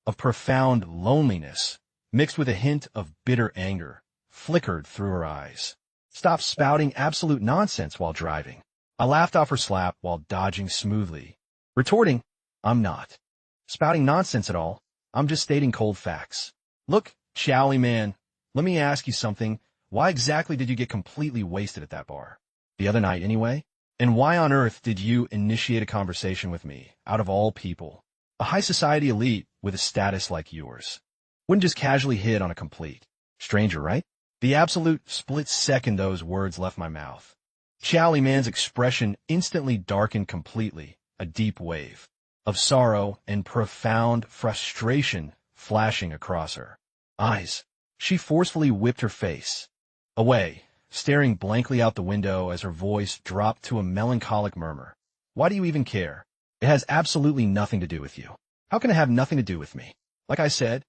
of profound loneliness mixed with a hint of bitter anger flickered through her eyes. Stop spouting absolute nonsense while driving. I laughed off her slap while dodging smoothly, retorting, I'm not spouting nonsense at all. I'm just stating cold facts. Look, Chowly Man, let me ask you something. Why exactly did you get completely wasted at that bar? The other night, anyway? And why on earth did you initiate a conversation with me, out of all people? A high society elite with a status like yours wouldn't just casually hit on a complete stranger, right? The absolute split second those words left my mouth, Chowly Man's expression instantly darkened completely, a deep wave of sorrow and profound frustration flashing across her eyes. She forcefully whipped her face away, staring blankly out the window as her voice dropped to a melancholic murmur. Why do you even care? It has absolutely nothing to do with you. How can it have nothing to do with me? Like I said,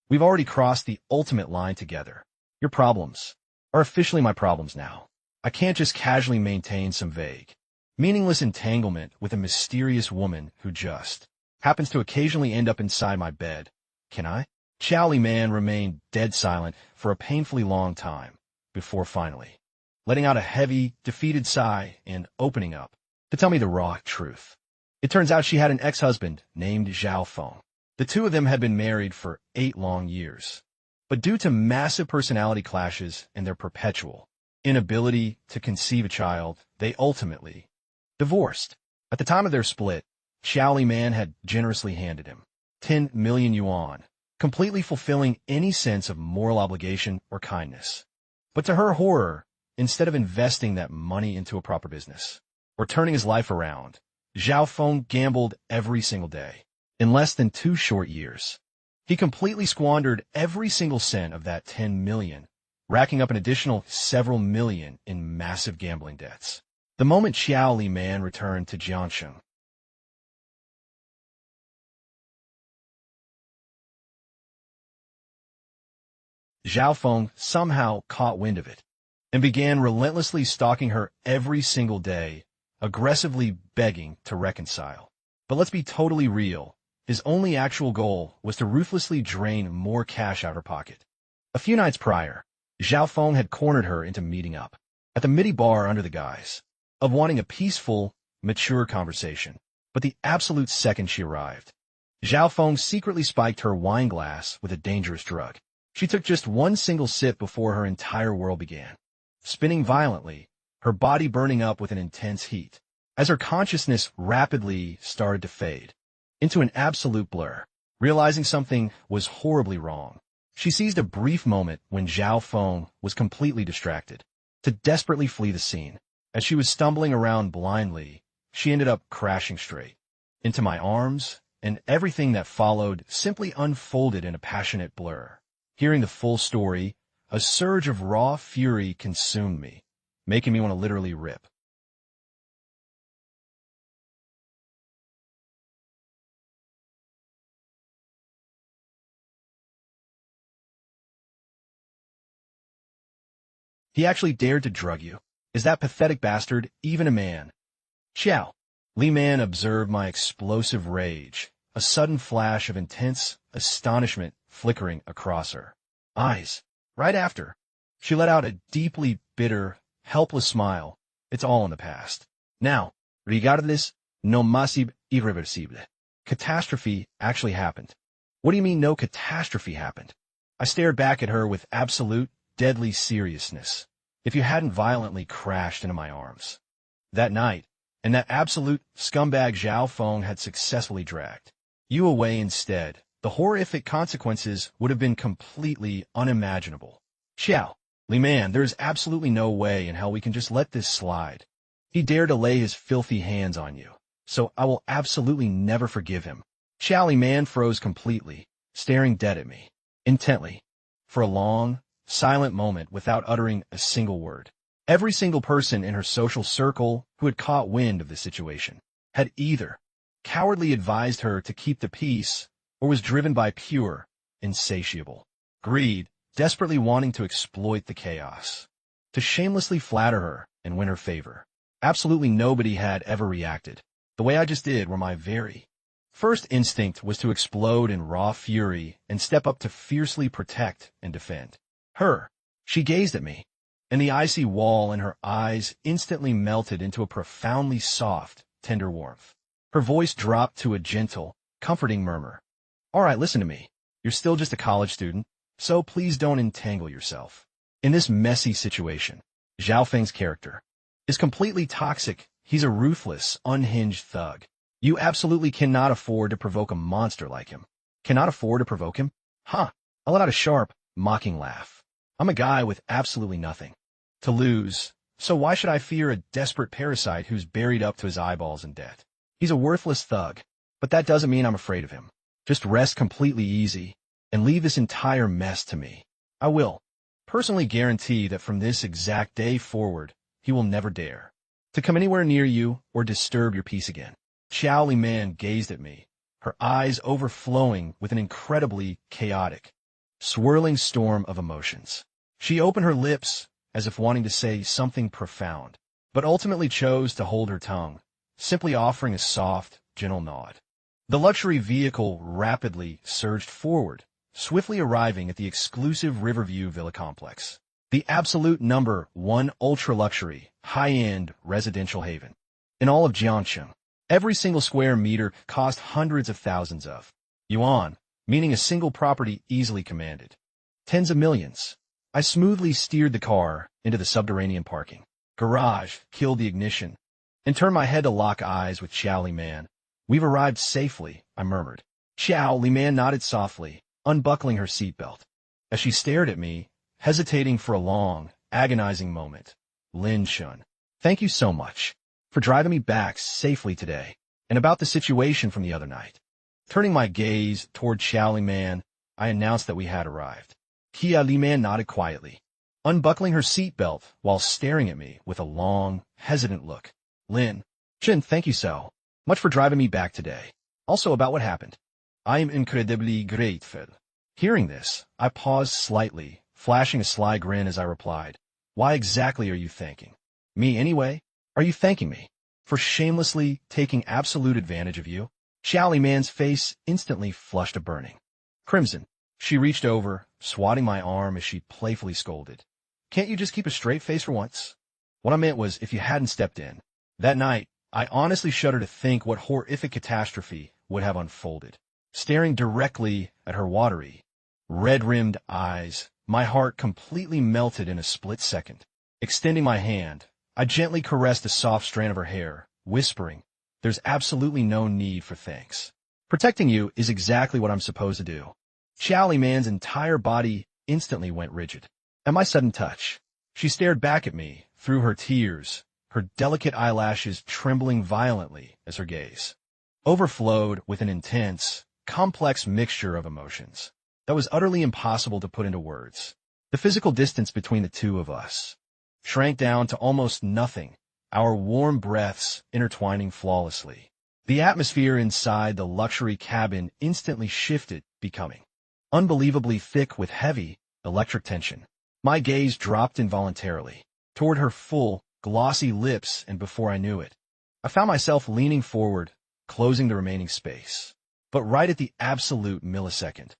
we've already crossed the ultimate line together. Your problems are officially my problems now. I can't just casually maintain some vague, meaningless entanglement with a mysterious woman who just happens to occasionally end up inside my bed. Can I? Chowly Man remained dead silent for a painfully long time before finally letting out a heavy, defeated sigh and opening up to tell me the raw truth. It turns out she had an ex-husband named Zhao Feng. The two of them had been married for 8 long years. But due to massive personality clashes and their perpetual inability to conceive a child, they ultimately divorced. At the time of their split, Chowly Man had generously handed him 10 million yuan, completely fulfilling any sense of moral obligation or kindness. But to her horror, instead of investing that money into a proper business or turning his life around, Zhao Feng gambled every single day. In less than 2 short years, he completely squandered every single cent of that 10 million, racking up an additional several million in massive gambling debts. The moment Chowly Man returned to Jianshan, Zhao Feng somehow caught wind of it and began relentlessly stalking her every single day, aggressively begging to reconcile. But let's be totally real. His only actual goal was to ruthlessly drain more cash out of her pocket. A few nights prior, Zhao Feng had cornered her into meeting up at the midi bar under the guise of wanting a peaceful, mature conversation. But the absolute second she arrived, Zhao Feng secretly spiked her wine glass with a dangerous drug. She took just one single sip before her entire world began spinning violently, her body burning up with an intense heat, as her consciousness rapidly started to fade into an absolute blur. Realizing something was horribly wrong, she seized a brief moment when Zhao Feng was completely distracted to desperately flee the scene. As she was stumbling around blindly, she ended up crashing straight into my arms, and everything that followed simply unfolded in a passionate blur. Hearing the full story, a surge of raw fury consumed me, making me want to literally rip. He actually dared to drug you. Is that pathetic bastard even a man? Chow. Li Man observed my explosive rage, a sudden flash of intense astonishment flickering across her eyes. Right after, she let out a deeply bitter, helpless smile. It's all in the past. Now, regardless, no más irreversible. Catastrophe actually happened. What do you mean no catastrophe happened? I stared back at her with absolute, deadly seriousness. If you hadn't violently crashed into my arms that night, and that absolute scumbag Zhao Feng had successfully dragged you away instead, the horrific consequences would have been completely unimaginable. Xiao, Li Man, there is absolutely no way in hell we can just let this slide. He dared to lay his filthy hands on you, so I will absolutely never forgive him. Xiao Li Man froze completely, staring dead at me, intently, for a long, silent moment without uttering a single word. Every single person in her social circle who had caught wind of the situation had either cowardly advised her to keep the peace or was driven by pure, insatiable greed, desperately wanting to exploit the chaos, to shamelessly flatter her and win her favor. Absolutely nobody had ever reacted the way I just did, where my very first instinct was to explode in raw fury and step up to fiercely protect and defend her. She gazed at me, and the icy wall in her eyes instantly melted into a profoundly soft, tender warmth. Her voice dropped to a gentle, comforting murmur. All right, listen to me. You're still just a college student, so please don't entangle yourself in this messy situation. Zhao Feng's character is completely toxic. He's a ruthless, unhinged thug. You absolutely cannot afford to provoke a monster like him. Cannot afford to provoke him? Huh. I let out a sharp, mocking laugh. I'm a guy with absolutely nothing to lose, so why should I fear a desperate parasite who's buried up to his eyeballs in debt? He's a worthless thug, but that doesn't mean I'm afraid of him. Just rest completely easy and leave this entire mess to me. I will personally guarantee that from this exact day forward, he will never dare to come anywhere near you or disturb your peace again. Xiao Li Man gazed at me, her eyes overflowing with an incredibly chaotic, swirling storm of emotions. She opened her lips as if wanting to say something profound, but ultimately chose to hold her tongue, simply offering a soft, gentle nod. The luxury vehicle rapidly surged forward, swiftly arriving at the exclusive Riverview Villa complex, the absolute #1 ultra-luxury, high-end residential haven in all of Jiangcheng. Every single square meter cost hundreds of thousands of yuan, meaning a single property easily commanded tens of millions. I smoothly steered the car into the subterranean parking garage, killed the ignition, and turned my head to lock eyes with Xiao Li Man. We've arrived safely, I murmured. Xiao Li Man nodded softly, unbuckling her seatbelt. As she stared at me, hesitating for a long, agonizing moment. Lin Shun, thank you so much for driving me back safely today, and about the situation from the other night. Turning my gaze toward Xiao Li Man, I announced that we had arrived. Xiao Li Man nodded quietly, unbuckling her seatbelt while staring at me with a long, hesitant look. Lin Shun, thank you so much for driving me back today. Also about what happened. I am incredibly grateful. Hearing this, I paused slightly, flashing a sly grin as I replied. Why exactly are you thanking me anyway? Are you thanking me for shamelessly taking absolute advantage of you? Xiao Li Man's face instantly flushed a burning crimson. She reached over, swatting my arm as she playfully scolded. Can't you just keep a straight face for once? What I meant was, if you hadn't stepped in that night, I honestly shudder to think what horrific catastrophe would have unfolded. Staring directly at her watery, red-rimmed eyes, my heart completely melted in a split second. Extending my hand, I gently caressed the soft strand of her hair, whispering, there's absolutely no need for thanks. Protecting you is exactly what I'm supposed to do. Xiao Li Man's entire body instantly went rigid at my sudden touch. She stared back at me through her tears, her delicate eyelashes trembling violently as her gaze overflowed with an intense, complex mixture of emotions that was utterly impossible to put into words. The physical distance between the two of us shrank down to almost nothing, our warm breaths intertwining flawlessly. The atmosphere inside the luxury cabin instantly shifted, becoming unbelievably thick with heavy, electric tension. My gaze dropped involuntarily toward her full, glossy lips, and before I knew it, I found myself leaning forward, closing the remaining space. But right at the absolute millisecond,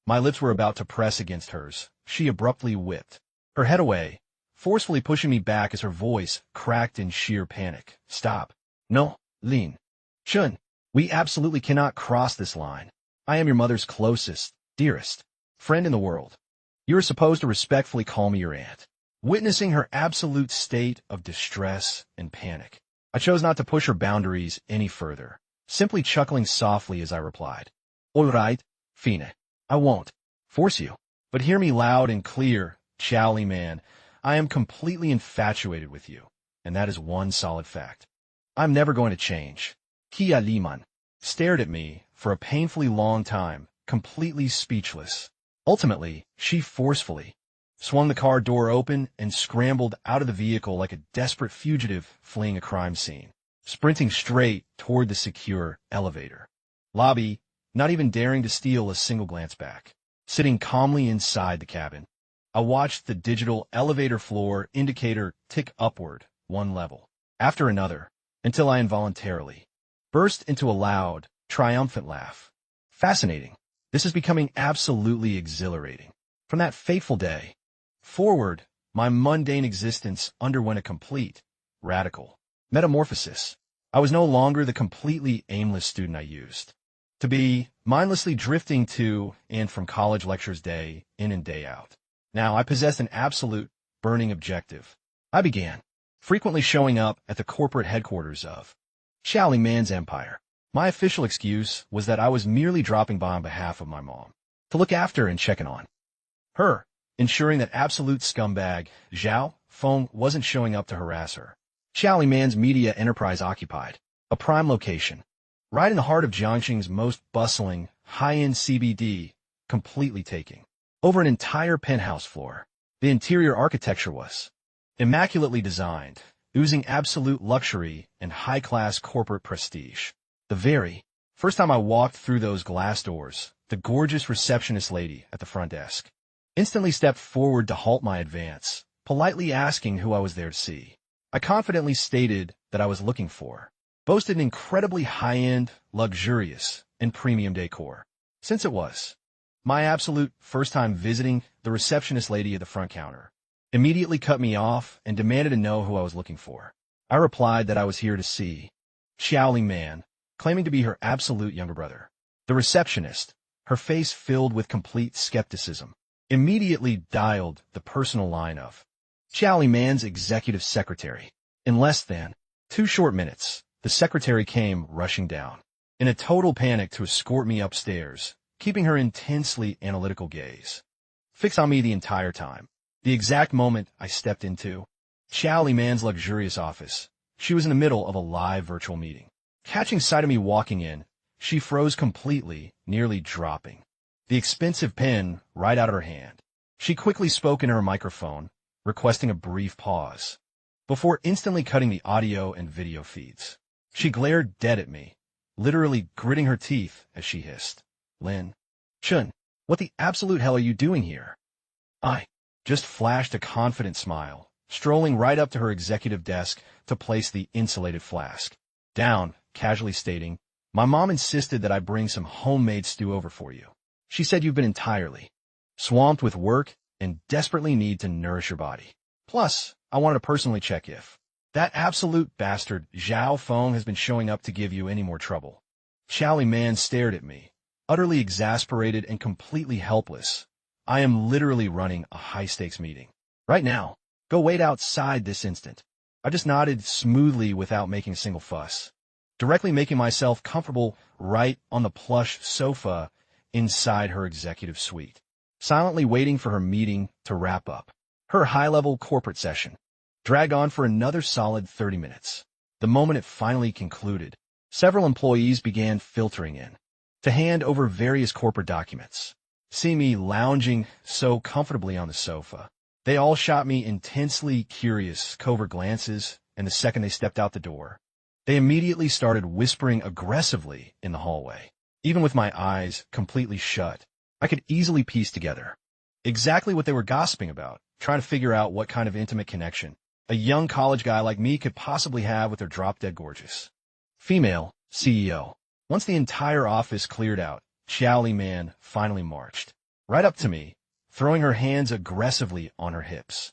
my lips were about to press against hers, she abruptly whipped her head away, forcefully pushing me back as her voice cracked in sheer panic. Stop. No, Lin. Chun, we absolutely cannot cross this line. I am your mother's closest, dearest friend in the world. You are supposed to respectfully call me your aunt. Witnessing her absolute state of distress and panic, I chose not to push her boundaries any further, simply chuckling softly as I replied, All right, Fine. I won't force you. But hear me loud and clear, Chowly man. I am completely infatuated with you, and that is one solid fact. I'm never going to change. Kia Liman stared at me for a painfully long time, completely speechless. Ultimately, she forcefully swung the car door open and scrambled out of the vehicle like a desperate fugitive fleeing a crime scene, sprinting straight toward the secure elevator lobby, not even daring to steal a single glance back. Sitting calmly inside the cabin, I watched the digital elevator floor indicator tick upward one level after another until I involuntarily burst into a loud, triumphant laugh. Fascinating. This is becoming absolutely exhilarating. From that fateful day forward, my mundane existence underwent a complete, radical metamorphosis. I was no longer the completely aimless student I used to be, mindlessly drifting to and from college lectures day in and day out. Now I possessed an absolute, burning objective. I began frequently showing up at the corporate headquarters of Shaoling Man's empire. My official excuse was that I was merely dropping by on behalf of my mom, to look after and check in on her, ensuring that absolute scumbag Zhao Feng wasn't showing up to harass her. Shaoling Man's media enterprise occupied a prime location, right in the heart of Jiangxing's most bustling, high-end CBD, completely taking over an entire penthouse floor. The interior architecture was immaculately designed, oozing absolute luxury and high-class corporate prestige. The very first time I walked through those glass doors, the gorgeous receptionist lady at the front desk instantly stepped forward to halt my advance, politely asking who I was there to see. I confidently stated that I was looking for boasted an incredibly high-end, luxurious, and premium decor. Since it was my absolute first time visiting, the receptionist lady at the front counter immediately cut me off and demanded to know who I was looking for. I replied that I was here to see Shaoling Man, claiming to be her absolute younger brother. The receptionist, her face filled with complete skepticism, immediately dialed the personal line of Shaoling Man's executive secretary. In less than 2 short minutes, the secretary came rushing down, in a total panic to escort me upstairs, keeping her intensely analytical gaze fixed on me the entire time. The exact moment I stepped into Shaoling Man's luxurious office, she was in the middle of a live virtual meeting. Catching sight of me walking in, she froze completely, nearly dropping the expensive pen right out of her hand. She quickly spoke into her microphone, requesting a brief pause, before instantly cutting the audio and video feeds. She glared dead at me, literally gritting her teeth as she hissed, Lin Chun, what the absolute hell are you doing here? I just flashed a confident smile, strolling right up to her executive desk to place the insulated flask down, casually stating, my mom insisted that I bring some homemade stew over for you. She said you've been entirely swamped with work and desperately need to nourish your body. Plus, I wanted to personally check if that absolute bastard Zhao Feng has been showing up to give you any more trouble. Shaoling Man stared at me, utterly exasperated and completely helpless. I am literally running a high-stakes meeting right now. Go wait outside this instant. I just nodded smoothly without making a single fuss, directly making myself comfortable right on the plush sofa inside her executive suite, silently waiting for her meeting to wrap up. Her high-level corporate session dragged on for another solid 30 minutes. The moment it finally concluded, several employees began filtering in to hand over various corporate documents. Seeing me lounging so comfortably on the sofa, they all shot me intensely curious, covert glances, and the second they stepped out the door, they immediately started whispering aggressively in the hallway. Even with my eyes completely shut, I could easily piece together exactly what they were gossiping about, trying to figure out what kind of intimate connection a young college guy like me could possibly have with their drop-dead gorgeous female CEO. Once the entire office cleared out, Xiaoli Man finally marched right up to me, throwing her hands aggressively on her hips.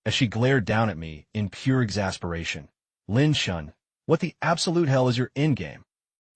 As she glared down at me in pure exasperation, Lin Shun, what the absolute hell is your endgame?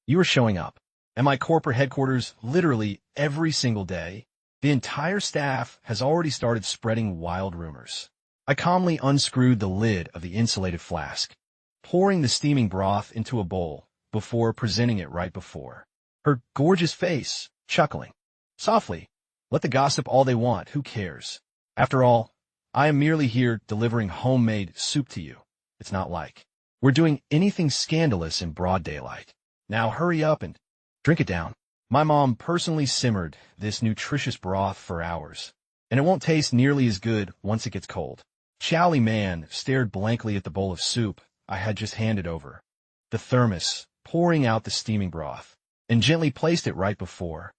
You are showing up at my corporate headquarters literally every single day. The entire staff has already started spreading wild rumors. I calmly unscrewed the lid of the insulated flask, pouring the steaming broth into a bowl before presenting it right before her gorgeous face, chuckling softly. Let the gossip all they want, who cares? After all, I am merely here delivering homemade soup to you. It's not like we're doing anything scandalous in broad daylight. Now hurry up and drink it down. My mom personally simmered this nutritious broth for hours, and it won't taste nearly as good once it gets cold. Xiaoli Man stared blankly at the bowl of soup I had just handed over the thermos, pouring out the steaming broth, and gently placed it right before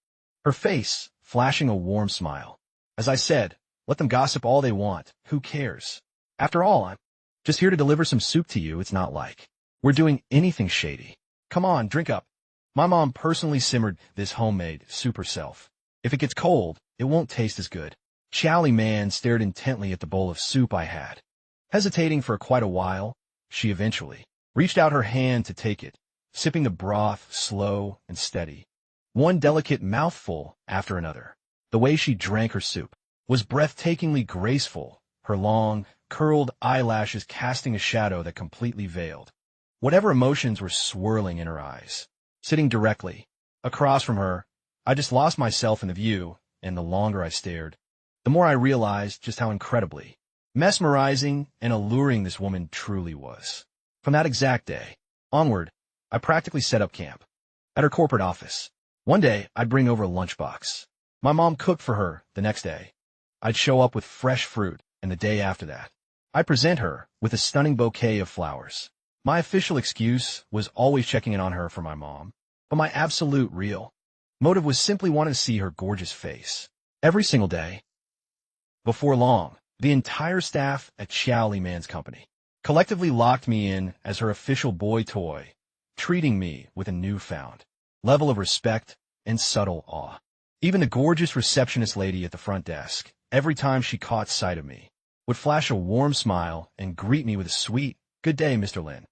her face, flashing a warm smile. As I said, let them gossip all they want, who cares? After all, I'm just here to deliver some soup to you. It's not like we're doing anything shady. Come on, drink up. My mom personally simmered this homemade soup herself. If it gets cold, it won't taste as good. Xiaoli Man stared intently at the bowl of soup I had. Hesitating for quite a while, she eventually reached out her hand to take it, sipping the broth slow and steady, one delicate mouthful after another. The way she drank her soup was breathtakingly graceful, her long, curled eyelashes casting a shadow that completely veiled whatever emotions were swirling in her eyes. Sitting directly across from her, I just lost myself in the view, and the longer I stared, the more I realized just how incredibly mesmerizing and alluring this woman truly was. From that exact day onward, I practically set up camp at her corporate office. One day, I'd bring over a lunchbox my mom cooked for her the next day. I'd show up with fresh fruit, and the day after that, I'd present her with a stunning bouquet of flowers. My official excuse was always checking in on her for my mom, but my absolute real motive was simply wanting to see her gorgeous face every single day. Before long, the entire staff at Xiaoli Man's company collectively locked me in as her official boy toy, treating me with a newfound level of respect and subtle awe. Even the gorgeous receptionist lady at the front desk, every time she caught sight of me, would flash a warm smile and greet me with a sweet, "Good day, Mr. Lin."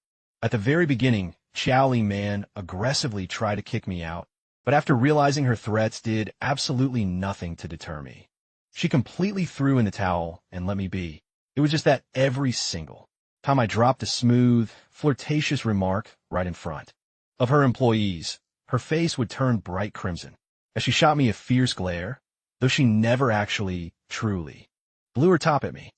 At the very beginning, Xiaoli Man aggressively tried to kick me out, but after realizing her threats did absolutely nothing to deter me. She completely threw in the towel and let me be. It was just that every single time I dropped a smooth, flirtatious remark right in front of her employees, her face would turn bright crimson as she shot me a fierce glare, though she never actually, truly blew her top at me.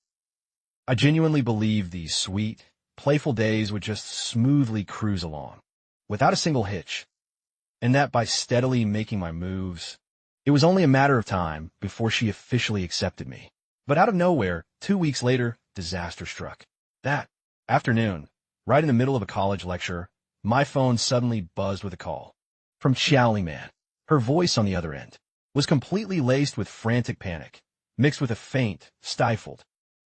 I genuinely believed these sweet, playful days would just smoothly cruise along, without a single hitch, and that by steadily making my moves, it was only a matter of time before she officially accepted me. But out of nowhere, 2 weeks later, disaster struck. That afternoon, right in the middle of a college lecture, my phone suddenly buzzed with a call from Xiaoli Man. Her voice on the other end was completely laced with frantic panic, mixed with a faint, stifled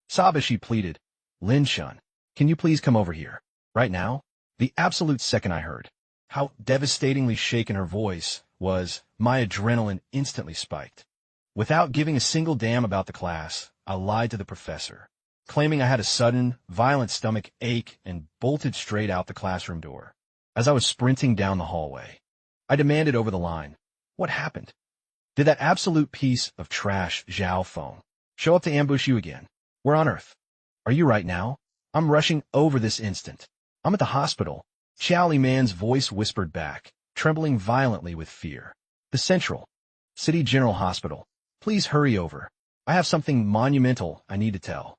sob as she pleaded, "Lin Shun, can you please come over here right now?" The absolute second I heard how devastatingly shaken her voice was, my adrenaline instantly spiked. Without giving a single damn about the class, I lied to the professor, claiming I had a sudden, violent stomach ache and bolted straight out the classroom door. As I was sprinting down the hallway, I demanded over the line, "What happened? Did that absolute piece of trash Zhao phone show up to ambush you again? Where on earth are you right now? I'm rushing over this instant. I'm at the hospital." Xiaoli Man's voice whispered back, trembling violently with fear. "The Central City General Hospital. Please hurry over. I have something monumental I need to tell."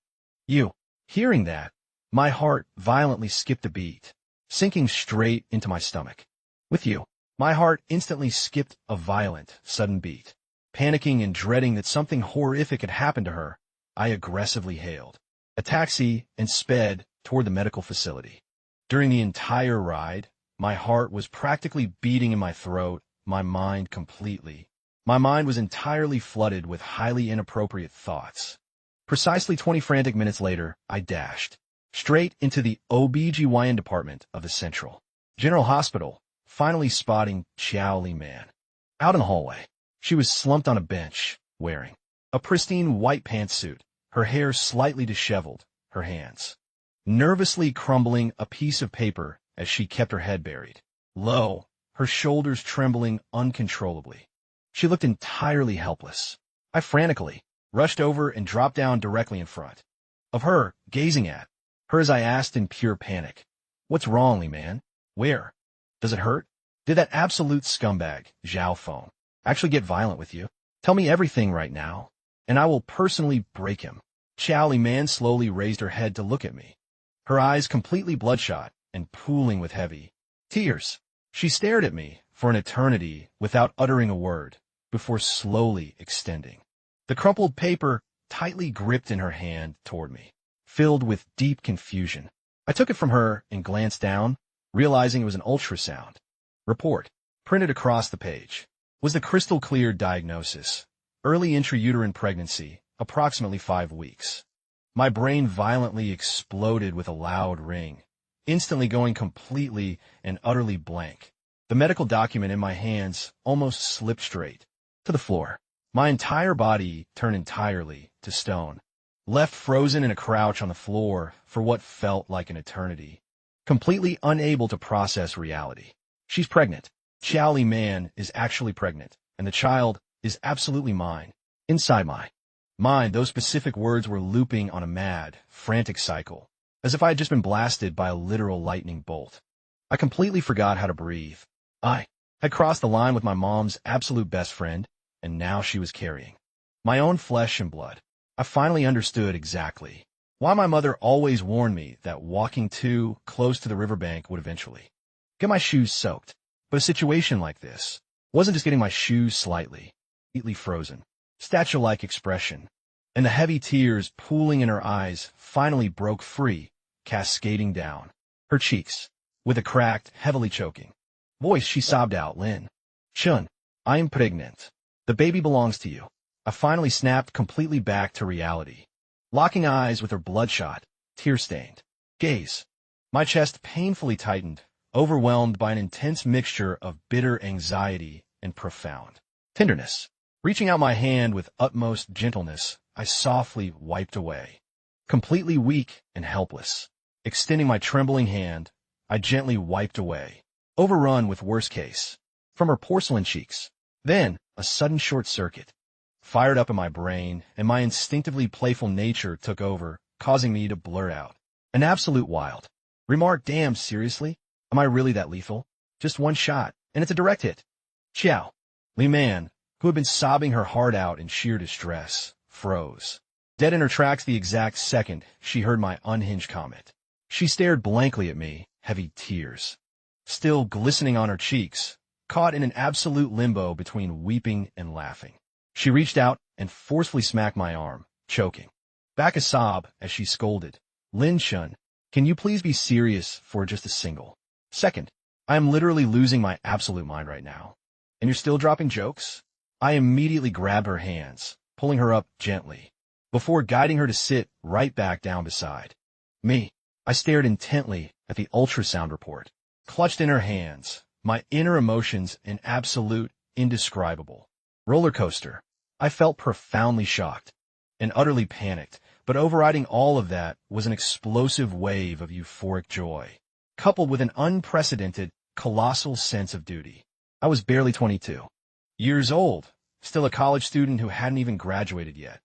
You. Hearing that, my heart violently skipped a beat, sinking straight into my stomach. With you. My heart instantly skipped a violent, sudden beat. Panicking and dreading that something horrific had happened to her, I aggressively hailed a taxi and sped toward the medical facility. During the entire ride, my heart was practically beating in my throat, my mind was entirely flooded with highly inappropriate thoughts. Precisely 20 frantic minutes later, I dashed straight into the OBGYN department of the Central General Hospital, finally spotting Xiao Li Man. Out in the hallway, she was slumped on a bench, wearing a pristine white pantsuit, her hair slightly disheveled, her hands nervously crumbling a piece of paper as she kept her head buried low, her shoulders trembling uncontrollably. She looked entirely helpless. I frantically rushed over and dropped down directly in front of her, gazing at her as I asked in pure panic, "What's wrong, Li Man? Where? Does it hurt? Did that absolute scumbag, Zhao Feng, actually get violent with you? Tell me everything right now, and I will personally break him." Xiao Li Man slowly raised her head to look at me, her eyes completely bloodshot and pooling with heavy tears. She stared at me for an eternity without uttering a word, before slowly extending the crumpled paper tightly gripped in her hand toward me, filled with deep confusion. I took it from her and glanced down, realizing it was an ultrasound report. Printed across the page was the crystal-clear diagnosis: early intrauterine pregnancy, approximately 5 weeks. My brain violently exploded with a loud ring, instantly going completely and utterly blank. The medical document in my hands almost slipped straight to the floor. My entire body turned entirely to stone, left frozen in a crouch on the floor for what felt like an eternity, completely unable to process reality. She's pregnant. Xiao Li Man is actually pregnant, and the child is absolutely mine. Inside my mind, those specific words were looping on a mad, frantic cycle, as if I had just been blasted by a literal lightning bolt. I completely forgot how to breathe. I had crossed the line with my mom's absolute best friend, and now she was carrying my own flesh and blood. I finally understood exactly why my mother always warned me that walking too close to the riverbank would eventually get my shoes soaked. But a situation like this wasn't just getting my shoes slightly, completely frozen. Statue-like expression, and the heavy tears pooling in her eyes finally broke free, cascading down her cheeks. With a cracked, heavily choking voice, she sobbed out, "Lin Chun, I am pregnant. The baby belongs to you." I finally snapped completely back to reality, locking eyes with her bloodshot, tear-stained gaze. My chest painfully tightened, overwhelmed by an intense mixture of bitter anxiety and profound tenderness. Reaching out my hand with utmost gentleness, I softly wiped away. Completely weak and helpless, extending my trembling hand, I gently wiped away, overrun with worst case, from her porcelain cheeks. Then, a sudden short circuit fired up in my brain, and my instinctively playful nature took over, causing me to blurt out an absolute wild remark. "Damn, seriously? Am I really that lethal? Just one shot, and it's a direct hit." Xiao Li Man, who had been sobbing her heart out in sheer distress, froze dead in her tracks the exact second she heard my unhinged comment. She stared blankly at me, heavy tears still glistening on her cheeks, caught in an absolute limbo between weeping and laughing. She reached out and forcefully smacked my arm, choking back a sob as she scolded, "Lin Chun, can you please be serious for just a single second? I am literally losing my absolute mind right now. And you're still dropping jokes?" I immediately grabbed her hands, pulling her up gently, before guiding her to sit right back down beside me. I stared intently at the ultrasound report, clutched in her hands, my inner emotions an absolute, indescribable roller coaster. I felt profoundly shocked and utterly panicked, but overriding all of that was an explosive wave of euphoric joy, coupled with an unprecedented, colossal sense of duty. I was barely 22 years old, still a college student who hadn't even graduated yet,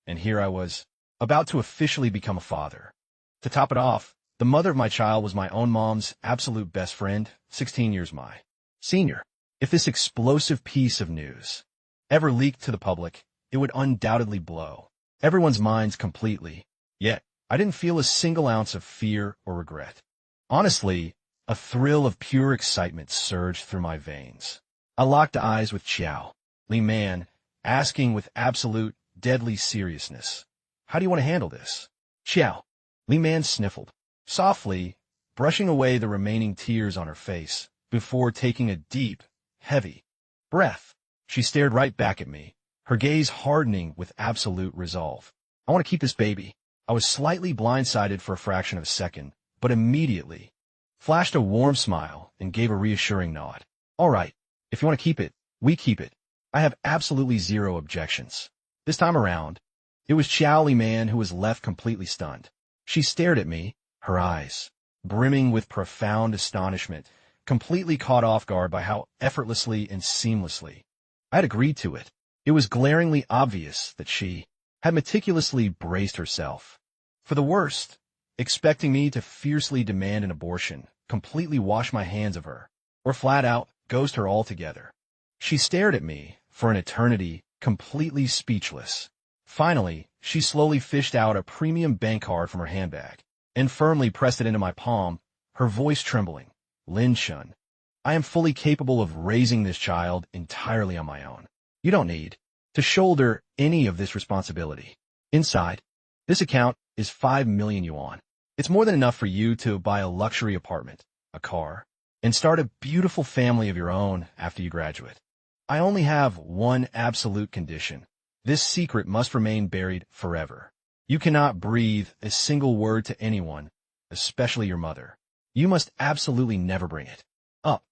and here I was, about to officially become a father. To top it off, the mother of my child was my own mom's absolute best friend, 16 years my senior. If this explosive piece of news ever leaked to the public, it would undoubtedly blow everyone's minds completely. Yet, I didn't feel a single ounce of fear or regret. Honestly, a thrill of pure excitement surged through my veins. I locked eyes with Xiao Li Man, asking with absolute, deadly seriousness, "How do you want to handle this?" Xiao Li Man sniffled, softly, brushing away the remaining tears on her face, before taking a deep, heavy breath. She stared right back at me, her gaze hardening with absolute resolve. "I want to keep this baby." I was slightly blindsided for a fraction of a second, but immediately flashed a warm smile and gave a reassuring nod. "All right, if you want to keep it, we keep it. I have absolutely zero objections." This time around, it was Xiao Li Man who was left completely stunned. She stared at me, her eyes brimming with profound astonishment, completely caught off guard by how effortlessly and seamlessly I had agreed to it. It was glaringly obvious that she had meticulously braced herself for the worst, expecting me to fiercely demand an abortion, completely wash my hands of her, or flat out ghost her altogether. She stared at me for an eternity, completely speechless. Finally, she slowly fished out a premium bank card from her handbag and firmly pressed it into my palm, her voice trembling. "Lin Shun, I am fully capable of raising this child entirely on my own. You don't need to shoulder any of this responsibility. Inside, this account is 5 million yuan. It's more than enough for you to buy a luxury apartment, a car, and start a beautiful family of your own after you graduate. I only have one absolute condition. This secret must remain buried forever. You cannot breathe a single word to anyone, especially your mother. You must absolutely never bring it up.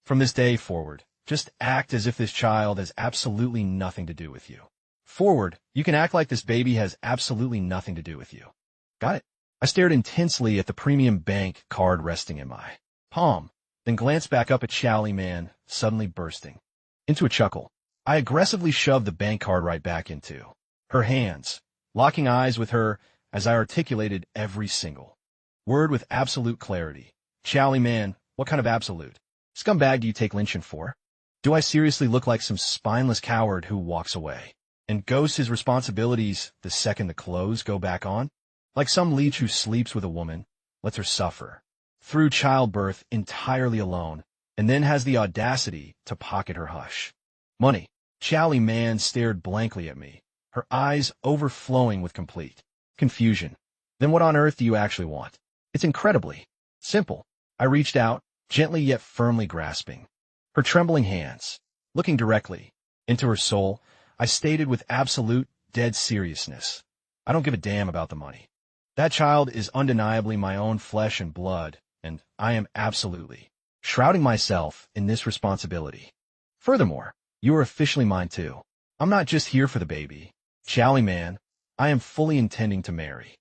From this day forward, just act as if this child has absolutely nothing to do with you. Forward, you can act like this baby has absolutely nothing to do with you. Got it?" I stared intensely at the premium bank card resting in my palm, then glanced back up at Xiao Li Man, suddenly bursting into a chuckle. I aggressively shoved the bank card right back into her hands, locking eyes with her as I articulated every single word with absolute clarity. "Xiao Li Man, what kind of absolute scumbag do you take Lin Chen for? Do I seriously look like some spineless coward who walks away and ghosts his responsibilities the second the clothes go back on? Like some leech who sleeps with a woman, lets her suffer through childbirth entirely alone, and then has the audacity to pocket her hush money?" Xiao Li Man stared blankly at me, her eyes overflowing with complete confusion. "Then what on earth do you actually want?" "It's incredibly simple." I reached out, gently yet firmly grasping her trembling hands. Looking directly into her soul, I stated with absolute, dead seriousness, "I don't give a damn about the money. That child is undeniably my own flesh and blood, and I am absolutely shrouding myself in this responsibility. Furthermore, you are officially mine too. I'm not just here for the baby. Xiao Li Man, I am fully intending to marry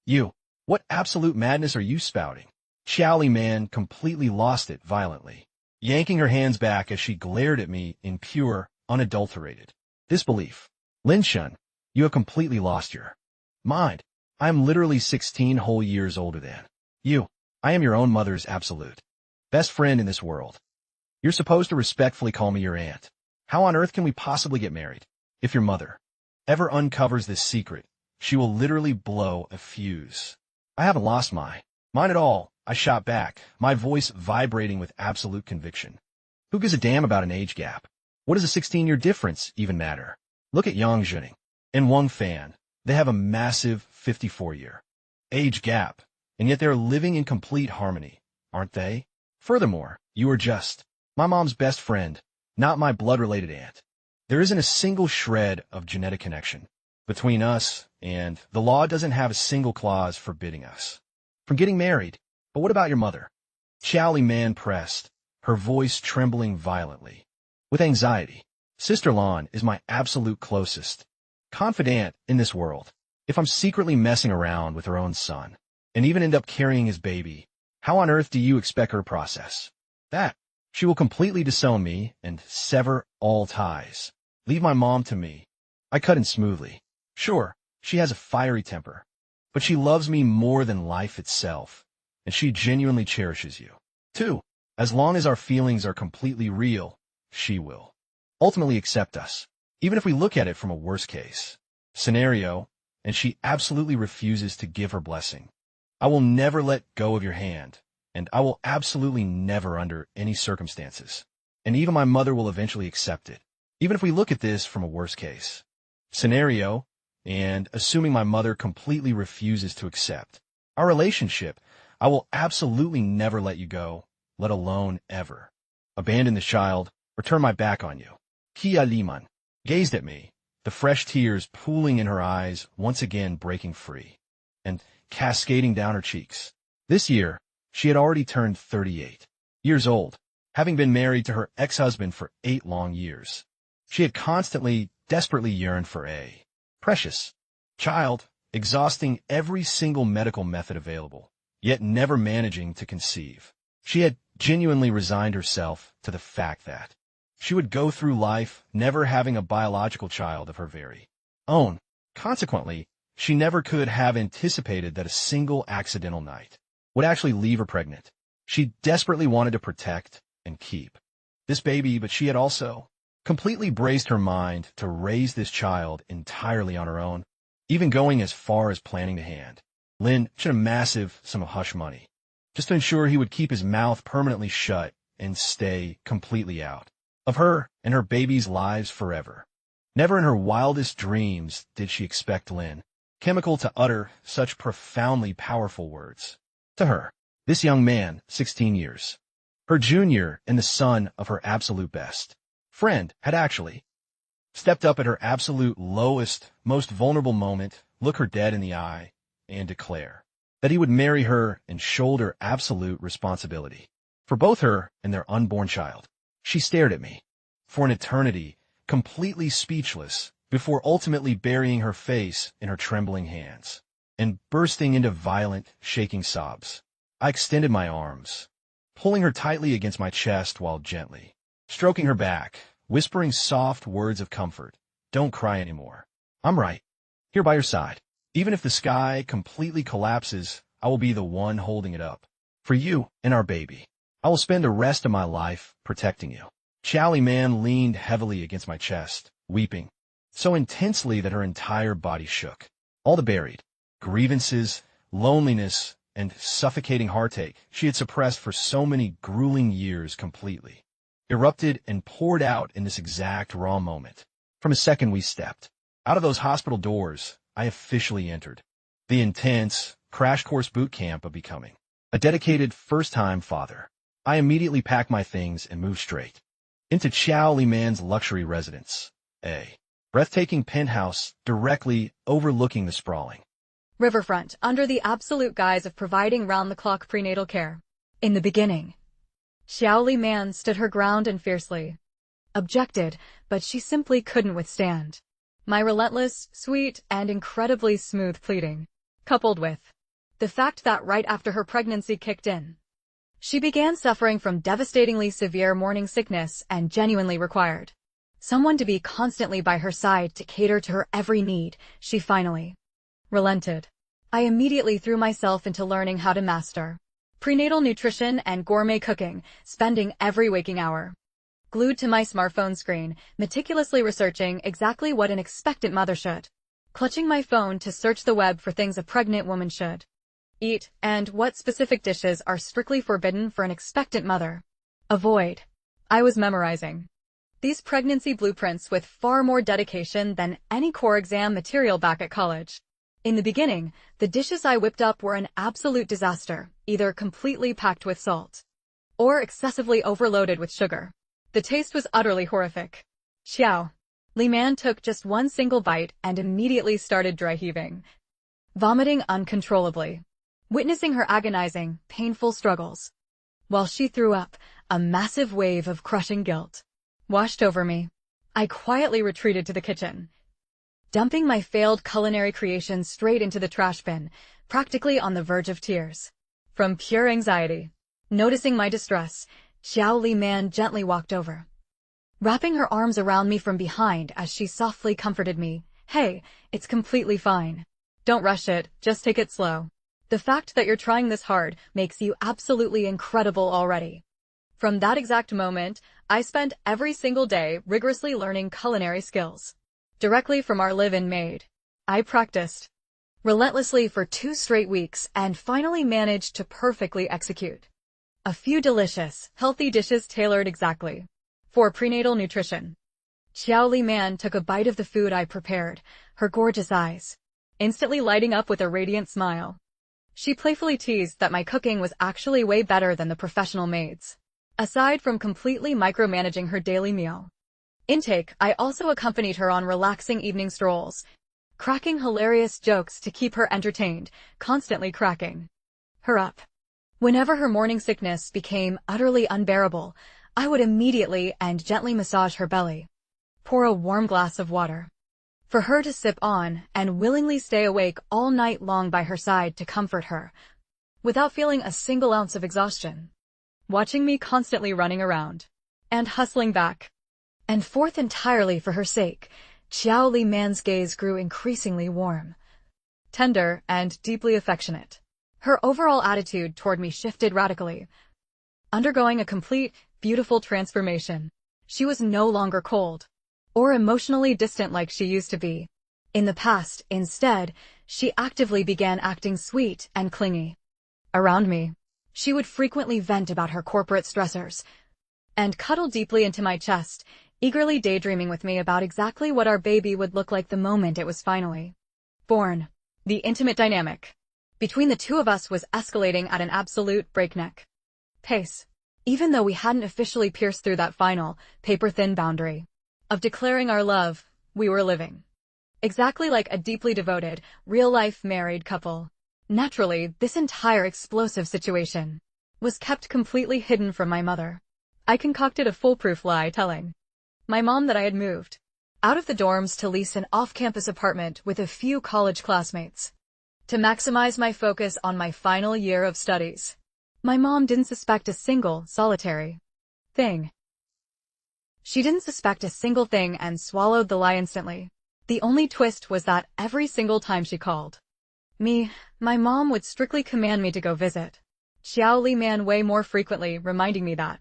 you." "What absolute madness are you spouting?" Xiao Li Man completely lost it violently, yanking her hands back as she glared at me in pure, unadulterated disbelief. "Lin Shun, you have completely lost your mind. I am literally 16 whole years older than you. I am your own mother's absolute best friend in this world. You're supposed to respectfully call me your aunt. How on earth can we possibly get married? If your mother ever uncovers this secret, she will literally blow a fuse." "I haven't lost my mind at all," I shot back, my voice vibrating with absolute conviction. "Who gives a damn about an age gap? What does a 16-year difference even matter? Look at Yang Zhening and Wang Fan. They have a massive 54-year age gap, and yet they're living in complete harmony, aren't they? Furthermore, you are just my mom's best friend, not my blood-related aunt. There isn't a single shred of genetic connection between us, and the law doesn't have a single clause forbidding us from getting married. But what about your mother?" Xiao Li Man pressed, her voice trembling violently with anxiety. "Sister Lan is my absolute closest confidant in this world. If I'm secretly messing around with her own son, and even end up carrying his baby, how on earth do you expect her to process that? She will completely disown me and sever all ties. Leave my mom to me." I cut in smoothly. "Sure, she has a fiery temper, but she loves me more than life itself, and she genuinely cherishes you, too. As long as our feelings are completely real, she will ultimately accept us. Even if we look at it from a worst-case scenario, and she absolutely refuses to give her blessing. I will never let go of your hand, and I will absolutely never under any circumstances. And even my mother will eventually accept it. Even if we look at this from a worst case scenario, and assuming my mother completely refuses to accept our relationship, I will absolutely never let you go, let alone ever abandon this child or turn my back on you. Kia Liman gazed at me, the fresh tears pooling in her eyes, once again breaking free and cascading down her cheeks. This year, she had already turned 38 years old, having been married to her ex-husband for 8 long years. She had constantly, desperately yearned for a precious child, exhausting every single medical method available, yet never managing to conceive. She had genuinely resigned herself to the fact that she would go through life never having a biological child of her very own. Consequently, she never could have anticipated that a single accidental night would actually leave her pregnant. She desperately wanted to protect and keep this baby, but she had also completely braced her mind to raise this child entirely on her own, even going as far as planning to hand Lin a massive sum of hush money, just to ensure he would keep his mouth permanently shut and stay completely out of her and her baby's lives forever. Never in her wildest dreams did she expect Lin Chemical to utter such profoundly powerful words to her. This young man, 16 years, her junior and the son of her absolute best friend, had actually stepped up at her absolute lowest, most vulnerable moment, look her dead in the eye, and declare that he would marry her and shoulder absolute responsibility for both her and their unborn child. She stared at me for an eternity, completely speechless, before ultimately burying her face in her trembling hands and bursting into violent, shaking sobs. I extended my arms, pulling her tightly against my chest while gently stroking her back, whispering soft words of comfort. Don't cry anymore. I'm right here by your side. Even if the sky completely collapses, I will be the one holding it up for you and our baby. I will spend the rest of my life protecting you. Chally Man leaned heavily against my chest, weeping so intensely that her entire body shook. All the buried grievances, loneliness, and suffocating heartache she had suppressed for so many grueling years completely erupted and poured out in this exact raw moment. From the second we stepped out of those hospital doors, I officially entered the intense, crash course boot camp of becoming a dedicated first-time father. I immediately packed my things and moved straight into Chow Li Man's luxury residence, a breathtaking penthouse directly overlooking the sprawling riverfront, under the absolute guise of providing round-the-clock prenatal care. In the beginning, Xiao Li Man stood her ground and fiercely objected, but she simply couldn't withstand my relentless, sweet, and incredibly smooth pleading, coupled with the fact that right after her pregnancy kicked in, she began suffering from devastatingly severe morning sickness and genuinely required someone to be constantly by her side to cater to her every need. She finally relented. I immediately threw myself into learning how to master prenatal nutrition and gourmet cooking, spending every waking hour glued to my smartphone screen, meticulously researching exactly what an expectant mother should, clutching my phone to search the web for things a pregnant woman should eat, and what specific dishes are strictly forbidden for an expectant mother. Avoid. I was memorizing these pregnancy blueprints with far more dedication than any core exam material back at college. In the beginning, the dishes I whipped up were an absolute disaster, either completely packed with salt or excessively overloaded with sugar. The taste was utterly horrific. Xiao Li Man took just one single bite and immediately started dry heaving, vomiting uncontrollably. Witnessing her agonizing, painful struggles, while she threw up, a massive wave of crushing guilt washed over me. I quietly retreated to the kitchen, dumping my failed culinary creations straight into the trash bin, practically on the verge of tears from pure anxiety. Noticing my distress, Xiao Li Man gently walked over, wrapping her arms around me from behind as she softly comforted me. Hey, it's completely fine. Don't rush it, just take it slow. The fact that you're trying this hard makes you absolutely incredible already. From that exact moment, I spent every single day rigorously learning culinary skills directly from our live-in maid. I practiced relentlessly for 2 straight weeks, and finally managed to perfectly execute a few delicious, healthy dishes tailored exactly for prenatal nutrition. Xiao Li Man took a bite of the food I prepared, her gorgeous eyes instantly lighting up with a radiant smile. She playfully teased that my cooking was actually way better than the professional maids. Aside from completely micromanaging her daily meal intake, I also accompanied her on relaxing evening strolls, cracking hilarious jokes to keep her entertained, constantly cracking her up. Whenever her morning sickness became utterly unbearable, I would immediately and gently massage her belly, pour a warm glass of water for her to sip on, and willingly stay awake all night long by her side to comfort her, without feeling a single ounce of exhaustion. Watching me constantly running around and hustling back and forth entirely for her sake, Xiao Li Man's gaze grew increasingly warm, tender, and deeply affectionate. Her overall attitude toward me shifted radically, undergoing a complete, beautiful transformation. She was no longer cold or emotionally distant like she used to be. In the past, instead, she actively began acting sweet and clingy around me. She would frequently vent about her corporate stressors and cuddle deeply into my chest, eagerly daydreaming with me about exactly what our baby would look like the moment it was finally born. The intimate dynamic between the two of us was escalating at an absolute breakneck pace, even though we hadn't officially pierced through that final, paper-thin boundary of declaring our love. We were living exactly like a deeply devoted, real-life married couple. Naturally, this entire explosive situation was kept completely hidden from my mother. I concocted a foolproof lie telling my mom that I had moved out of the dorms to lease an off-campus apartment with a few college classmates to maximize my focus on my final year of studies. My mom didn't suspect a single, solitary thing. She didn't suspect a single thing and swallowed the lie instantly. The only twist was that every single time she called me, my mom would strictly command me to go visit Xiao Li Man way more frequently, reminding me that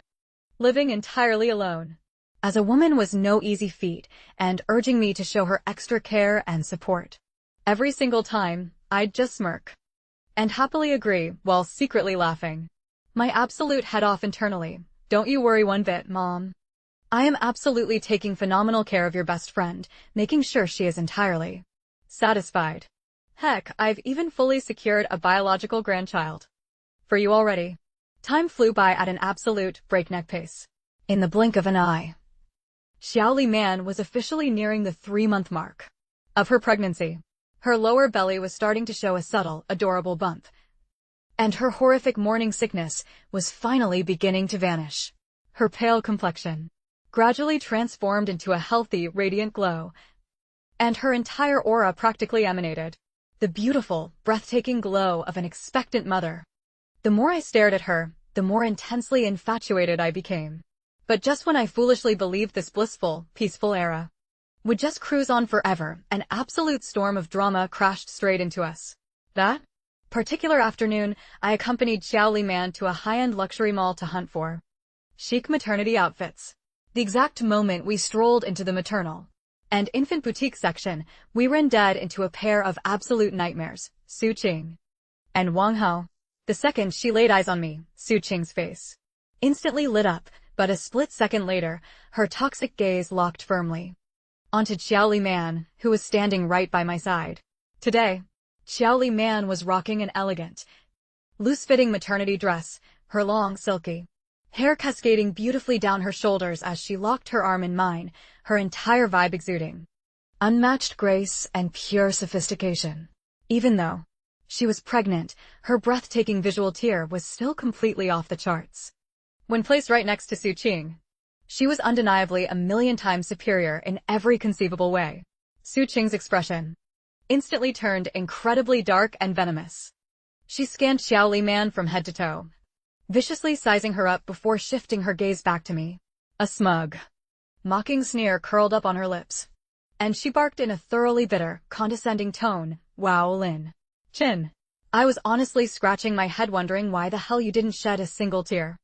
living entirely alone as a woman was no easy feat, and urging me to show her extra care and support. Every single time, I'd just smirk and happily agree while secretly laughing my absolute head off internally. Don't you worry one bit, Mom. I am absolutely taking phenomenal care of your best friend, making sure she is entirely satisfied. Heck, I've even fully secured a biological grandchild for you already. Time flew by at an absolute breakneck pace. In the blink of an eye, Xiao Li Man was officially nearing the 3-month mark of her pregnancy. Her lower belly was starting to show a subtle, adorable bump, and her horrific morning sickness was finally beginning to vanish. Her pale complexion gradually transformed into a healthy, radiant glow, and her entire aura practically emanated the beautiful, breathtaking glow of an expectant mother. The more I stared at her, the more intensely infatuated I became. But just when I foolishly believed this blissful, peaceful era would just cruise on forever, an absolute storm of drama crashed straight into us. That particular afternoon, I accompanied Xiao Li Man to a high-end luxury mall to hunt for chic maternity outfits. The exact moment we strolled into the maternal and infant boutique section, we ran dead into a pair of absolute nightmares, Su Qing and Wang Hao. The second she laid eyes on me, Su Qing's face instantly lit up, but a split second later, her toxic gaze locked firmly onto Xiao Li Man, who was standing right by my side. Today, Xiao Li Man was rocking an elegant, loose-fitting maternity dress, her long, silky hair cascading beautifully down her shoulders as she locked her arm in mine, her entire vibe exuding unmatched grace and pure sophistication. Even though she was pregnant, her breathtaking visual tier was still completely off the charts. When placed right next to Su Qing, she was undeniably a million times superior in every conceivable way. Su Qing's expression instantly turned incredibly dark and venomous. She scanned Xiao Li Man from head to toe, viciously sizing her up before shifting her gaze back to me. A smug, mocking sneer curled up on her lips, and she barked in a thoroughly bitter, condescending tone, "Wow, Lin Chin." I was honestly scratching my head wondering why the hell you didn't shed a single tear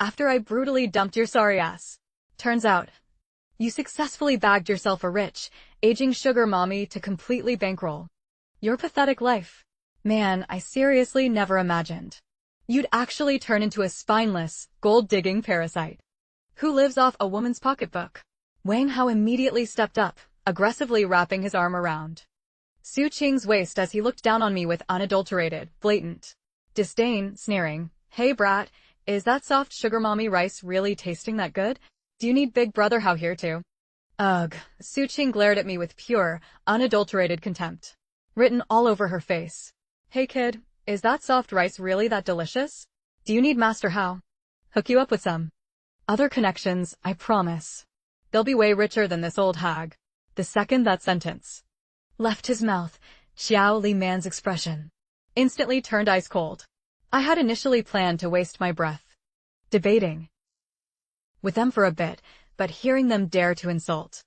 after I brutally dumped your sorry ass. Turns out, you successfully bagged yourself a rich, aging sugar mommy to completely bankroll Your pathetic life. Man, I seriously never imagined you'd actually turn into a spineless, gold-digging parasite who lives off a woman's pocketbook. Wang Hao immediately stepped up, aggressively wrapping his arm around Su Qing's waist as he looked down on me with unadulterated, blatant disdain, sneering. Hey brat, is that soft sugar mommy rice really tasting that good? Do you need Big Brother Hao here too? Ugh, Su Qing glared at me with pure, unadulterated contempt written all over her face. Hey kid, is that soft rice really that delicious? Do you need Master Hao? Hook you up with some other connections, I promise. They'll be way richer than this old hag. The second that sentence left his mouth, Xiao Li Man's expression instantly turned ice cold. I had initially planned to waste my breath debating with them for a bit, but hearing them dare to insult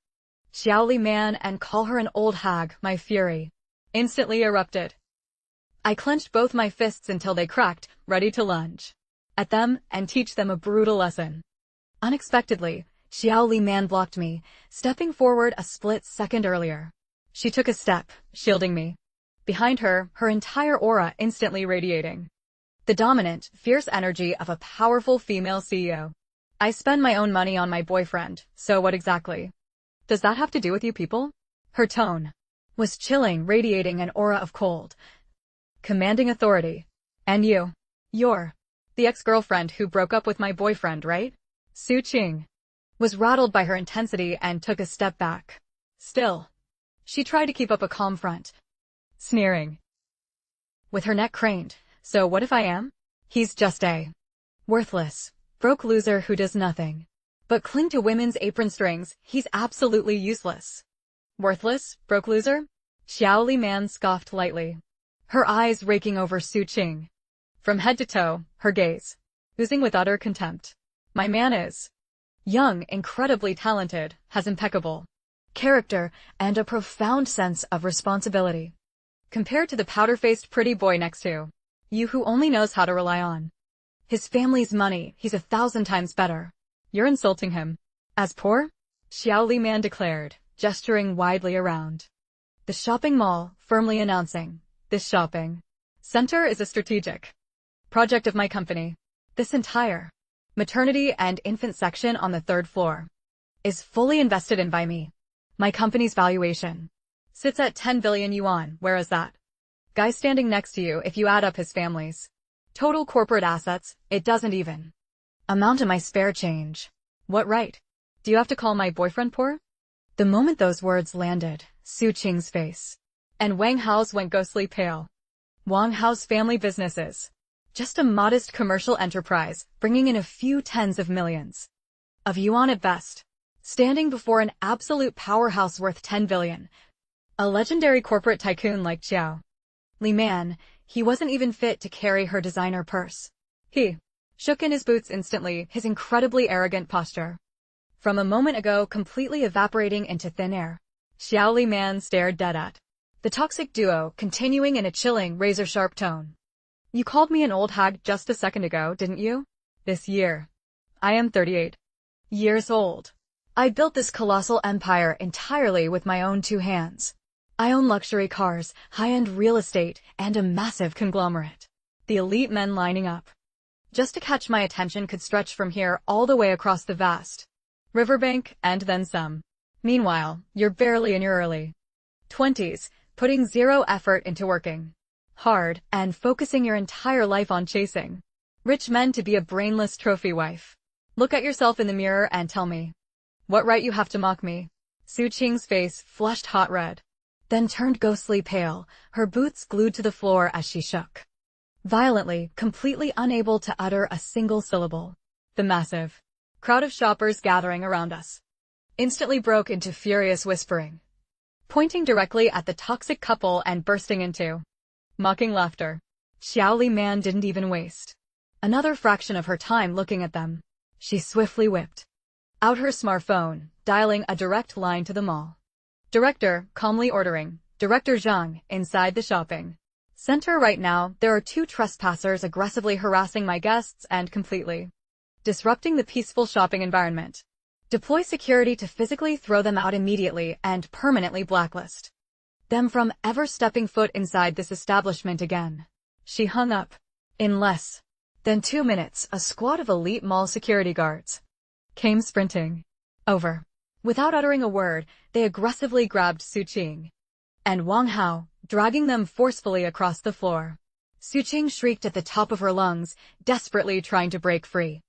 Xiao Li Man and call her an old hag, my fury instantly erupted. I clenched both my fists until they cracked, ready to lunge at them and teach them a brutal lesson. Unexpectedly, Xiao Li Man blocked me, stepping forward a split second earlier. She took a step, shielding me. Behind her, her entire aura instantly radiating the dominant, fierce energy of a powerful female CEO. I spend my own money on my boyfriend, so what exactly does that have to do with you people? Her tone was chilling, radiating an aura of cold, commanding authority. And you're the ex-girlfriend who broke up with my boyfriend, right? Su Qing was rattled by her intensity and took a step back. Still, she tried to keep up a calm front, sneering with her neck craned. So what if I am? He's just a worthless, broke loser who does nothing but cling to women's apron strings. He's absolutely useless. Worthless, broke loser? Xiao Li Man scoffed lightly, her eyes raking over Su Qing. From head to toe, her gaze oozing with utter contempt. My man is young, incredibly talented, has impeccable character, and a profound sense of responsibility. Compared to the powder-faced pretty boy next to you who only knows how to rely on his family's money, he's 1,000 times better. You're insulting him. As poor? Xiao Li Man declared, gesturing widely around the shopping mall, firmly announcing, this shopping center is a strategic project of my company. This entire maternity and infant section on the 3rd floor is fully invested in by me. My company's valuation sits at 10 billion yuan, whereas that guy standing next to you, if you add up his family's total corporate assets, it doesn't even amount to my spare change. What right do you have to call my boyfriend poor? The moment those words landed, Su Qing's face and Wang Hao's went ghostly pale. Wang Hao's family business is just a modest commercial enterprise, bringing in a few tens of millions of yuan at best, standing before an absolute powerhouse worth 10 billion. A legendary corporate tycoon like Xiao Li Man, he wasn't even fit to carry her designer purse. He shook in his boots instantly, his incredibly arrogant posture from a moment ago completely evaporating into thin air. Xiao Li Man stared dead at the toxic duo, continuing in a chilling, razor-sharp tone. You called me an old hag just a second ago, didn't you? This year, I am 38 years old. I built this colossal empire entirely with my own 2 hands. I own luxury cars, high-end real estate, and a massive conglomerate. The elite men lining up just to catch my attention could stretch from here all the way across the vast riverbank, and then some. Meanwhile, you're barely in your early 20s, putting zero effort into working hard and focusing your entire life on chasing rich men to be a brainless trophy wife. Look at yourself in the mirror and tell me what right you have to mock me. Su Qing's face flushed hot red, then turned ghostly pale, her boots glued to the floor as she shook violently, completely unable to utter a single syllable. The massive crowd of shoppers gathering around us instantly broke into furious whispering, pointing directly at the toxic couple and bursting into mocking laughter. Xiao Li Man didn't even waste another fraction of her time looking at them. She swiftly whipped out her smartphone, dialing a direct line to the mall director, calmly ordering, Director Zhang, inside the shopping center right now, there are 2 trespassers aggressively harassing my guests and completely disrupting the peaceful shopping environment. Deploy security to physically throw them out immediately and permanently blacklist them from ever stepping foot inside this establishment again. She hung up. In less than 2 minutes, a squad of elite mall security guards came sprinting over. Without uttering a word, they aggressively grabbed Su Qing and Wang Hao, dragging them forcefully across the floor. Su Qing shrieked at the top of her lungs, desperately trying to break free.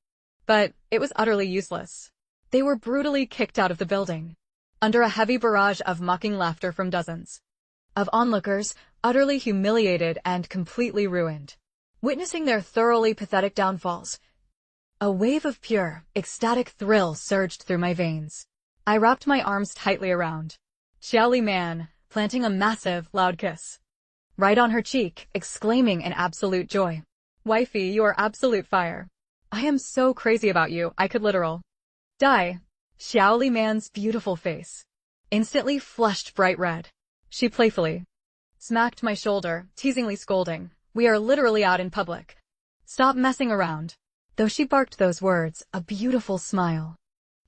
But it was utterly useless. They were brutally kicked out of the building, under a heavy barrage of mocking laughter from dozens of onlookers, utterly humiliated and completely ruined. Witnessing their thoroughly pathetic downfalls, a wave of pure, ecstatic thrill surged through my veins. I wrapped my arms tightly around Xiaoli Man, planting a massive, loud kiss right on her cheek, exclaiming in absolute joy, "Wifey, you are absolute fire. I am so crazy about you, I could literal die." Xiaoli Man's beautiful face instantly flushed bright red. She playfully smacked my shoulder, teasingly scolding, "We are literally out in public. Stop messing around." Though she barked those words, a beautiful smile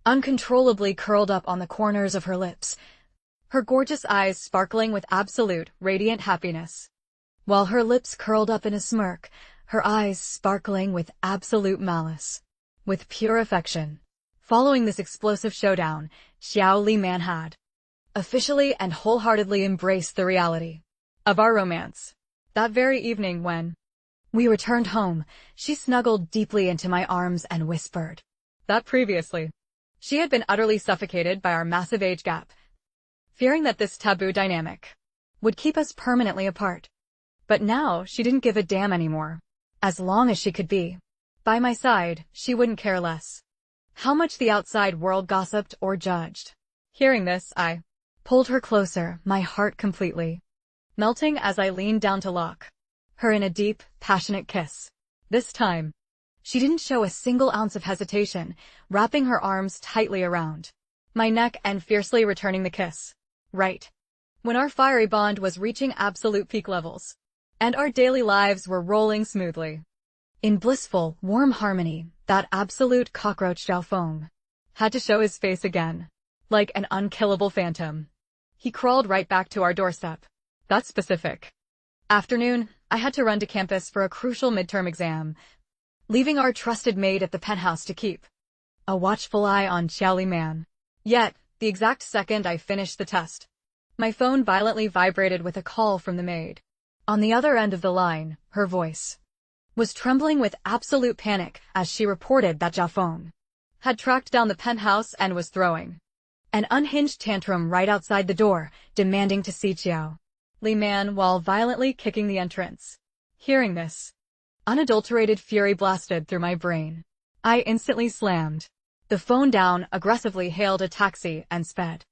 uncontrollably curled up on the corners of her lips, her gorgeous eyes sparkling with absolute, radiant happiness, while her lips curled up in a smirk, her eyes sparkling with absolute malice, with pure affection. Following this explosive showdown, Xiaoli Man had officially and wholeheartedly embraced the reality of our romance. That very evening when we returned home, she snuggled deeply into my arms and whispered that previously she had been utterly suffocated by our massive age gap, fearing that this taboo dynamic would keep us permanently apart. But now she didn't give a damn anymore. As long as she could be by my side, she wouldn't care less how much the outside world gossiped or judged. Hearing this, I pulled her closer, my heart completely melting as I leaned down to lock her in a deep, passionate kiss. This time, she didn't show a single ounce of hesitation, wrapping her arms tightly around my neck and fiercely returning the kiss. Right when our fiery bond was reaching absolute peak levels, and our daily lives were rolling smoothly in blissful, warm harmony, that absolute cockroach Zhao Feng had to show his face again. Like an unkillable phantom, he crawled right back to our doorstep. That specific afternoon, I had to run to campus for a crucial midterm exam, leaving our trusted maid at the penthouse to keep a watchful eye on Xiaoli Man. Yet, the exact second I finished the test, my phone violently vibrated with a call from the maid. On the other end of the line, her voice was trembling with absolute panic as she reported that Zhao Feng had tracked down the penthouse and was throwing an unhinged tantrum right outside the door, demanding to see Xiaoli Man while violently kicking the entrance. Hearing this, unadulterated fury blasted through my brain. I instantly slammed the phone down, aggressively hailed a taxi, and sped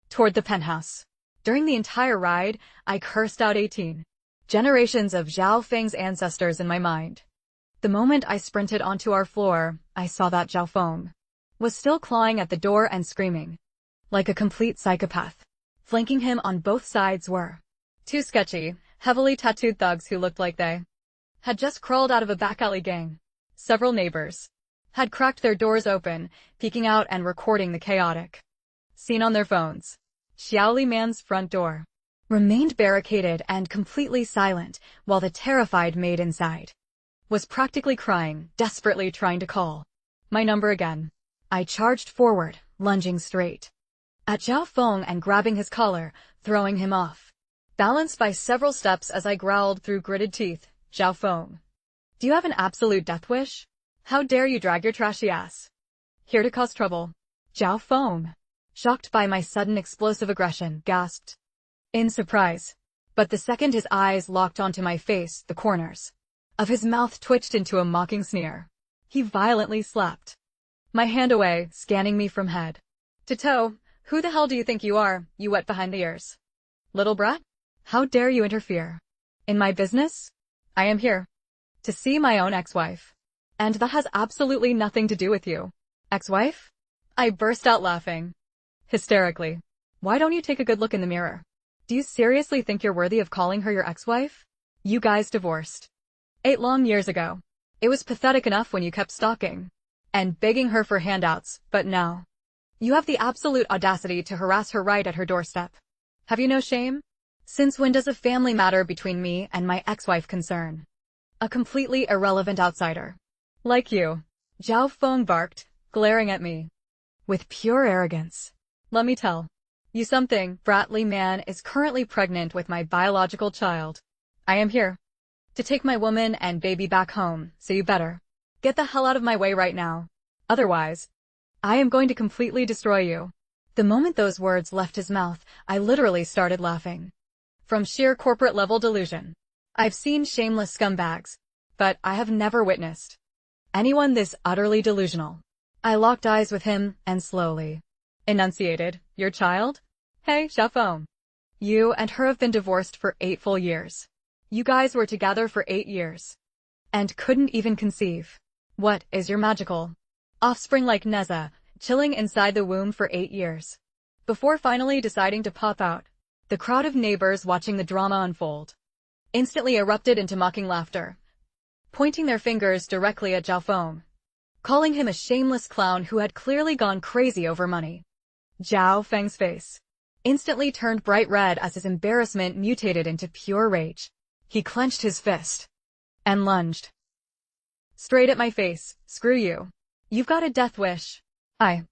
toward the penthouse. During the entire ride, I cursed out 18 generations of Zhao Feng's ancestors in my mind. The moment I sprinted onto our floor, I saw that Zhao Feng was still clawing at the door and screaming like a complete psychopath. Flanking him on both sides were two sketchy, heavily tattooed thugs who looked like they had just crawled out of a back alley gang. Several neighbors had cracked their doors open, peeking out and recording the chaotic scene on their phones. Xiaoli Man's front door remained barricaded and completely silent, while the terrified maid inside was practically crying, desperately trying to call my number again. I charged forward, lunging straight at Zhao Feng and grabbing his collar, throwing him off balance by several steps as I growled through gritted teeth, "Zhao Feng, do you have an absolute death wish? How dare you drag your trashy ass here to cause trouble?" Zhao Feng, shocked by my sudden explosive aggression, gasped in surprise. But the second his eyes locked onto my face, the corners of his mouth twitched into a mocking sneer. He violently slapped my hand away, scanning me from head to toe. "Who the hell do you think you are, you wet behind the ears little brat? How dare you interfere in my business? I am here to see my own ex-wife, and that has absolutely nothing to do with you." "Ex-wife?" I burst out laughing hysterically. "Why don't you take a good look in the mirror? Do you seriously think you're worthy of calling her your ex-wife? You guys divorced 8 long years ago. It was pathetic enough when you kept stalking and begging her for handouts, but now you have the absolute audacity to harass her right at her doorstep. Have you no shame? Since when does a family matter between me and my ex-wife concern? A completely irrelevant outsider. Like you. Zhao Feng barked, glaring at me. With pure arrogance. Let me tell you something, Bratly Man is currently pregnant with my biological child. I am here to take my woman and baby back home, so you better get the hell out of my way right now. Otherwise, I am going to completely destroy you. The moment those words left his mouth, I literally started laughing. From sheer corporate-level delusion. I've seen shameless scumbags, but I have never witnessed anyone this utterly delusional. I locked eyes with him and slowly enunciated, your child? Hey, Xiaofeng. You and her have been divorced for 8 full years. You guys were together for 8 years. And couldn't even conceive. What is your magical offspring like Neza, chilling inside the womb for 8 years? Before finally deciding to pop out, the crowd of neighbors watching the drama unfold instantly erupted into mocking laughter, pointing their fingers directly at Zhao Feng, calling him a shameless clown who had clearly gone crazy over money. Zhao Feng's face instantly turned bright red as his embarrassment mutated into pure rage. He clenched his fist and lunged straight at my face. Screw you. You've got a death wish. I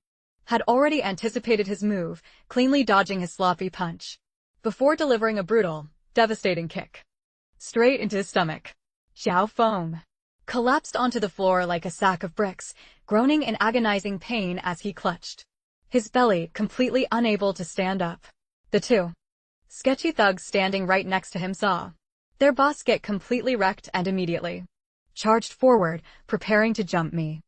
had already anticipated his move, cleanly dodging his sloppy punch, before delivering a brutal, devastating kick straight into his stomach. Zhao Feng collapsed onto the floor like a sack of bricks, groaning in agonizing pain as he clutched his belly, completely unable to stand up. The 2 sketchy thugs standing right next to him saw their boss get completely wrecked and immediately charged forward, preparing to jump me.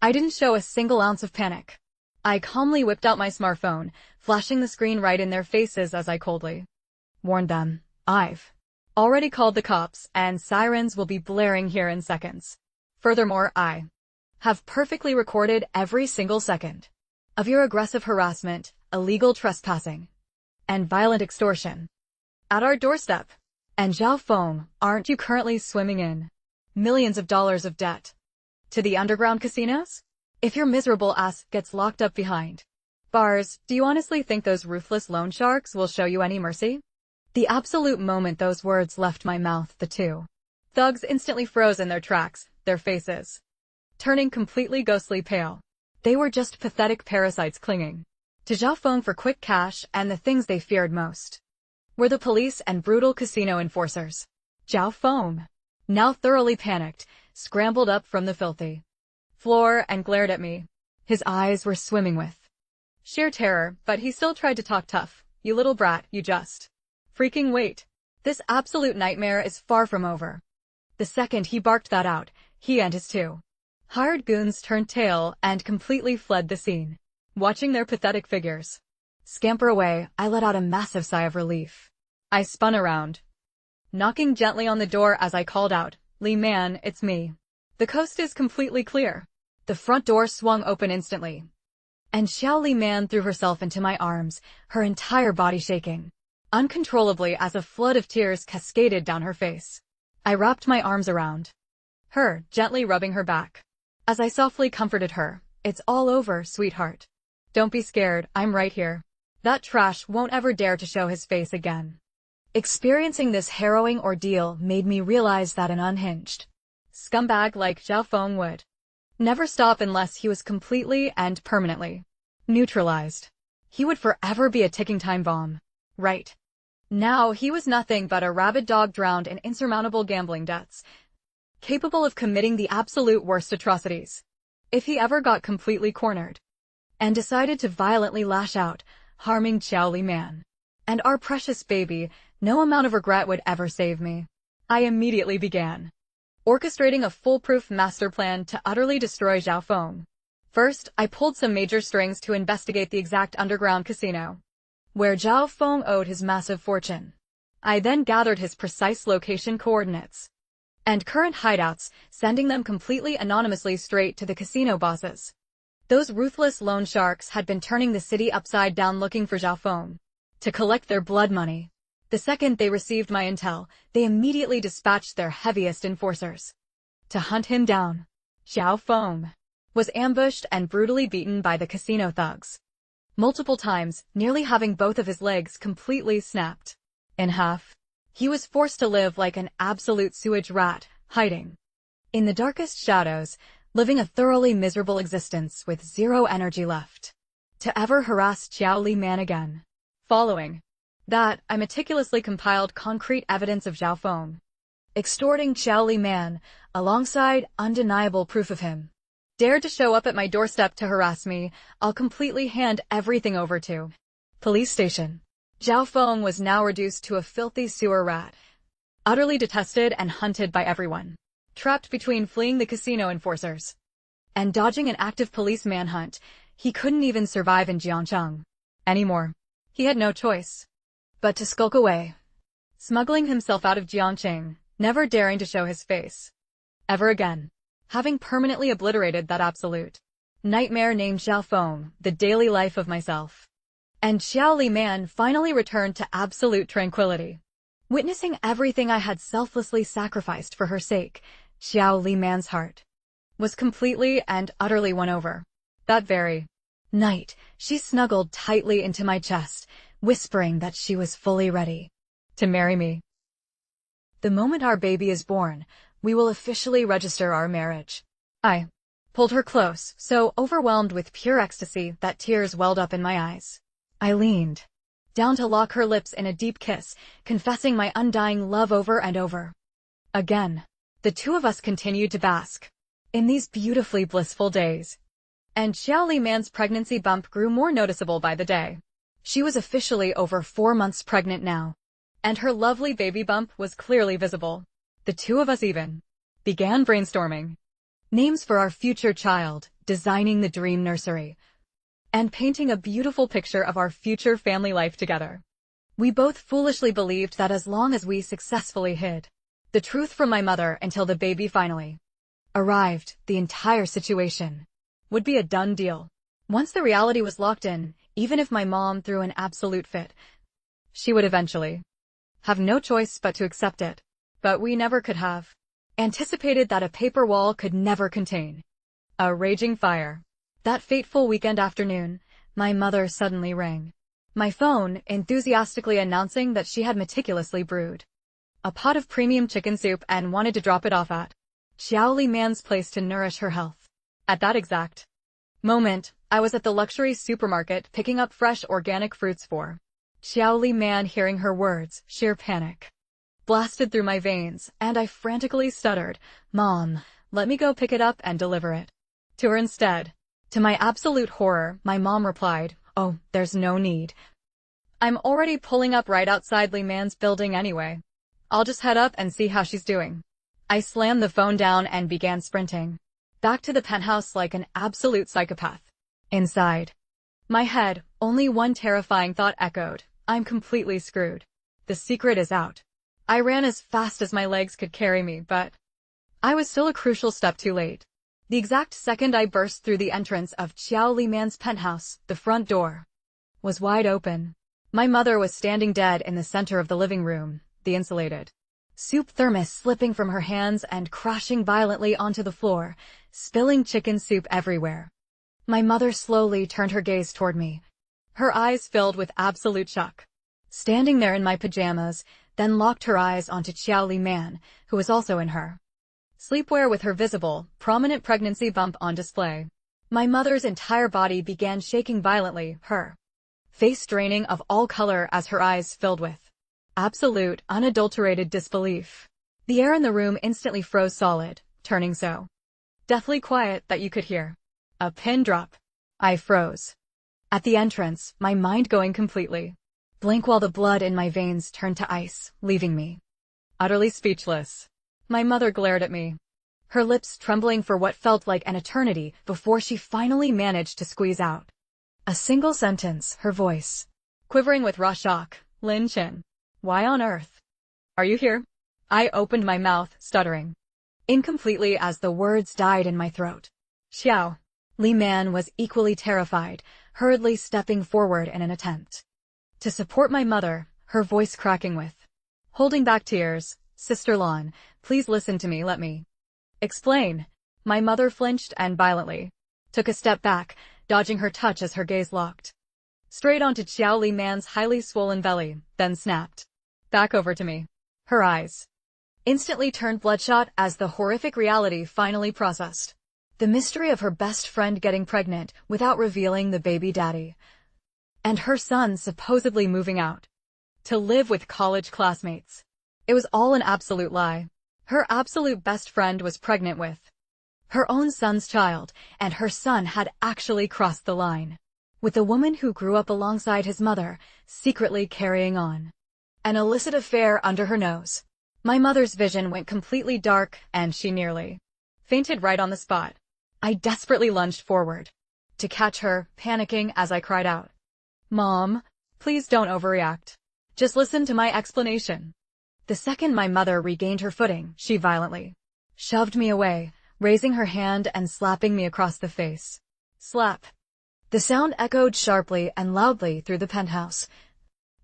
I didn't show a single ounce of panic. I calmly whipped out my smartphone, flashing the screen right in their faces as I coldly warned them, I've already called the cops, and sirens will be blaring here in seconds. Furthermore, I have perfectly recorded every single second of your aggressive harassment, illegal trespassing, and violent extortion at our doorstep. And Zhao Feng, aren't you currently swimming in millions of dollars of debt to the underground casinos? If your miserable ass gets locked up behind bars, do you honestly think those ruthless loan sharks will show you any mercy? The absolute moment those words left my mouth, the 2 thugs instantly froze in their tracks, their faces turning completely ghostly pale. They were just pathetic parasites clinging to Zhao Feng for quick cash, and the things they feared most were the police and brutal casino enforcers. Zhao Feng, now thoroughly panicked, scrambled up from the filthy floor and glared at me. His eyes were swimming with sheer terror, but he still tried to talk tough. You little brat, you just freaking wait. This absolute nightmare is far from over. The second he barked that out, he and his 2 hired goons turned tail and completely fled the scene. Watching their pathetic figures scamper away, I let out a massive sigh of relief. I spun around, knocking gently on the door as I called out, Li Man, it's me. The coast is completely clear. The front door swung open instantly, and Xiao Li Man threw herself into my arms, her entire body shaking uncontrollably as a flood of tears cascaded down her face. I wrapped my arms around her, gently rubbing her back, as I softly comforted her. It's all over, sweetheart. Don't be scared, I'm right here. That trash won't ever dare to show his face again. Experiencing this harrowing ordeal made me realize that an unhinged scumbag like Zhao Feng would never stop unless he was completely and permanently neutralized. He would forever be a ticking time bomb. Right now, he was nothing but a rabid dog drowned in insurmountable gambling debts, capable of committing the absolute worst atrocities if he ever got completely cornered and decided to violently lash out, harming Xiao Li Man and our precious baby. No amount of regret would ever save me. I immediately began orchestrating a foolproof master plan to utterly destroy Zhao Feng. First, I pulled some major strings to investigate the exact underground casino where Zhao Feng owed his massive fortune. I then gathered his precise location coordinates and current hideouts, sending them completely anonymously straight to the casino bosses. Those ruthless loan sharks had been turning the city upside down looking for Zhao Feng to collect their blood money. The second they received my intel, they immediately dispatched their heaviest enforcers to hunt him down. Zhao Feng was ambushed and brutally beaten by the casino thugs multiple times, nearly having both of his legs completely snapped. In half. He was forced to live like an absolute sewage rat, hiding in the darkest shadows, living a thoroughly miserable existence with zero energy left to ever harass Xiao Li Man again. Following that, I meticulously compiled concrete evidence of Zhao Feng extorting Xiao Li Man, alongside undeniable proof of him dared to show up at my doorstep to harass me. I'll completely hand everything over to police station. Zhao Feng was now reduced to a filthy sewer rat, utterly detested and hunted by everyone, trapped between fleeing the casino enforcers and dodging an active police manhunt. He couldn't even survive in Jiangcheng anymore. He had no choice but to skulk away, smuggling himself out of Jiangcheng, never daring to show his face ever again, having permanently obliterated that absolute nightmare named Zhao Feng, the daily life of myself and Xiao Li Man finally returned to absolute tranquility. Witnessing everything I had selflessly sacrificed for her sake, Xiao Li Man's heart was completely and utterly won over. That very night, she snuggled tightly into my chest, whispering that she was fully ready to marry me. The moment our baby is born, we will officially register our marriage. I pulled her close, so overwhelmed with pure ecstasy that tears welled up in my eyes. I leaned down to lock her lips in a deep kiss, confessing my undying love over and over again. The two of us continued to bask in these beautifully blissful days, and Xiao Li Man's pregnancy bump grew more noticeable by the day. She was officially over 4 months pregnant now, and her lovely baby bump was clearly visible. The two of us even began brainstorming names for our future child, designing the dream nursery, and painting a beautiful picture of our future family life together. We both foolishly believed that as long as we successfully hid the truth from my mother until the baby finally arrived, the entire situation would be a done deal. Once the reality was locked in, even if my mom threw an absolute fit, she would eventually have no choice but to accept it. But we never could have anticipated that a paper wall could never contain a raging fire. That fateful weekend afternoon, my mother suddenly rang my phone, enthusiastically announcing that she had meticulously brewed a pot of premium chicken soup and wanted to drop it off at Xiao Li Man's place to nourish her health. At that exact moment, I was at the luxury supermarket picking up fresh organic fruits for Xiao Li Man. Hearing her words, sheer panic blasted through my veins, and I frantically stuttered, "Mom, let me go pick it up and deliver it to her instead." To my absolute horror, my mom replied, "Oh, there's no need. I'm already pulling up right outside Li Man's building anyway. I'll just head up and see how she's doing." I slammed the phone down and began sprinting back to the penthouse like an absolute psychopath. Inside my head, only one terrifying thought echoed: I'm completely screwed. The secret is out. I ran as fast as my legs could carry me, but I was still a crucial step too late. The exact second I burst through the entrance of Xiao Li Man's penthouse, the front door was wide open. My mother was standing dead in the center of the living room, the insulated soup thermos slipping from her hands and crashing violently onto the floor, spilling chicken soup everywhere. My mother slowly turned her gaze toward me, her eyes filled with absolute shock. Standing there in my pajamas, then locked her eyes onto Xiao Li Man, who was also in her sleepwear with her visible, prominent pregnancy bump on display. My mother's entire body began shaking violently, her face draining of all color as her eyes filled with absolute, unadulterated disbelief. The air in the room instantly froze solid, turning so deathly quiet that you could hear a pin drop. I froze at the entrance, my mind going completely blank while the blood in my veins turned to ice, leaving me utterly speechless. My mother glared at me, her lips trembling for what felt like an eternity before she finally managed to squeeze out a single sentence, her voice quivering with raw shock. "Lin Chin, why on earth are you here?" I opened my mouth, stuttering incompletely as the words died in my throat. Xiao Li Man was equally terrified, hurriedly stepping forward in an attempt to support my mother, her voice cracking with holding back tears. "Sister Lan, please listen to me, let me explain." My mother flinched and violently took a step back, dodging her touch as her gaze locked straight onto Xiao Li Man's highly swollen belly, then snapped back over to me. Her eyes instantly turned bloodshot as the horrific reality finally processed. The mystery of her best friend getting pregnant without revealing the baby daddy. And her son supposedly moving out to live with college classmates. It was all an absolute lie. Her absolute best friend was pregnant with her own son's child, and her son had actually crossed the line with the woman who grew up alongside his mother, secretly carrying on an illicit affair under her nose. My mother's vision went completely dark, and she nearly fainted right on the spot. I desperately lunged forward to catch her, panicking as I cried out, "Mom, please don't overreact. Just listen to my explanation." The second my mother regained her footing, she violently shoved me away, raising her hand and slapping me across the face. Slap. The sound echoed sharply and loudly through the penthouse,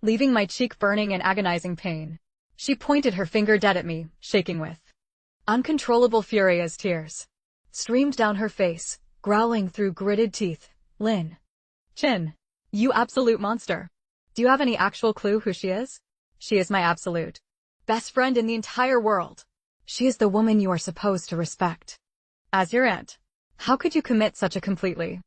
leaving my cheek burning in agonizing pain. She pointed her finger dead at me, shaking with uncontrollable fury as tears streamed down her face, growling through gritted teeth. "Lin Chin, you absolute monster. Do you have any actual clue who she is? She is my absolute best friend in the entire world. She is the woman you are supposed to respect. As your aunt, how could you commit such a completely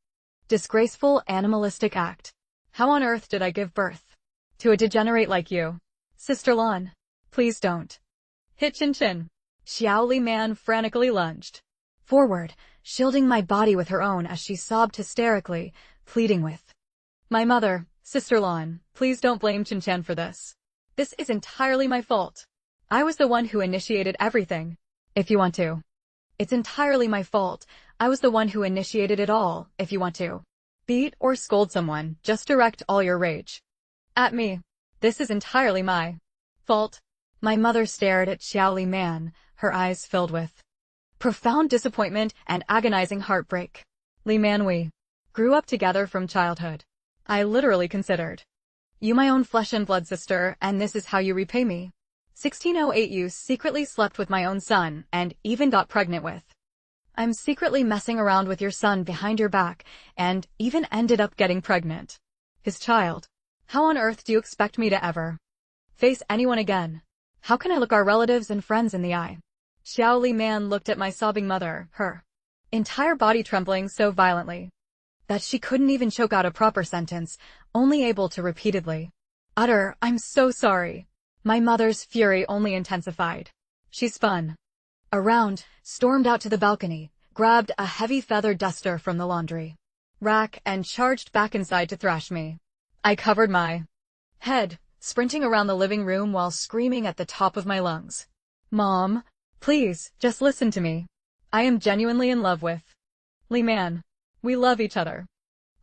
disgraceful, animalistic act? How on earth did I give birth to a degenerate like you? Sister Lan, please don't hit Chin Chin." Xiaoli Man frantically lunged forward, shielding my body with her own as she sobbed hysterically, pleading with my mother, "Sister Lan, please don't blame Chin Chan for this. This is entirely my fault. I was the one who initiated everything. If you want to. It's entirely my fault. I was the one who initiated it all. If you want to beat or scold someone, just direct all your rage at me. This is entirely my fault." My mother stared at Xiaoli Man, her eyes filled with profound disappointment and agonizing heartbreak. "Li Man, we grew up together from childhood. I literally considered you my own flesh and blood sister, and this is how you repay me. 1608 you secretly slept with my own son and even got pregnant with. I'm secretly messing around with your son behind your back and even ended up getting pregnant. His child. How on earth do you expect me to ever face anyone again? How can I look our relatives and friends in the eye?" Xiaoli Man looked at my sobbing mother, her entire body trembling so violently that she couldn't even choke out a proper sentence, only able to repeatedly utter, "I'm so sorry." My mother's fury only intensified. She spun around, stormed out to the balcony, grabbed a heavy feather duster from the laundry rack, and charged back inside to thrash me. I covered my head, sprinting around the living room while screaming at the top of my lungs, "Mom, please, just listen to me. I am genuinely in love with Li Man. We love each other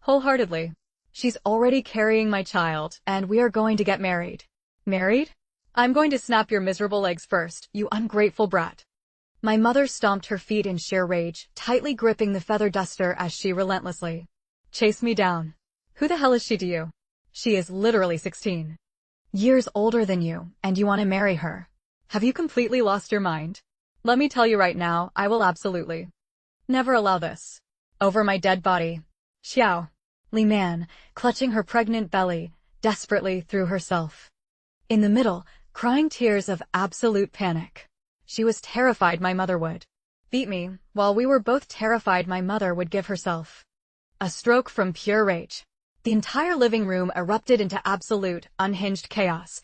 wholeheartedly. She's already carrying my child, and we are going to get married." "Married? I'm going to snap your miserable legs first, you ungrateful brat." My mother stomped her feet in sheer rage, tightly gripping the feather duster as she relentlessly chased me down. "Who the hell is she to you? She is literally 16 years older than you, and you want to marry her? Have you completely lost your mind? Let me tell you right now, I will absolutely never allow this over my dead body." Xiao Li Man, clutching her pregnant belly, desperately threw herself in the middle, crying tears of absolute panic. She was terrified my mother would beat me, while we were both terrified my mother would give herself a stroke from pure rage. The entire living room erupted into absolute, unhinged chaos,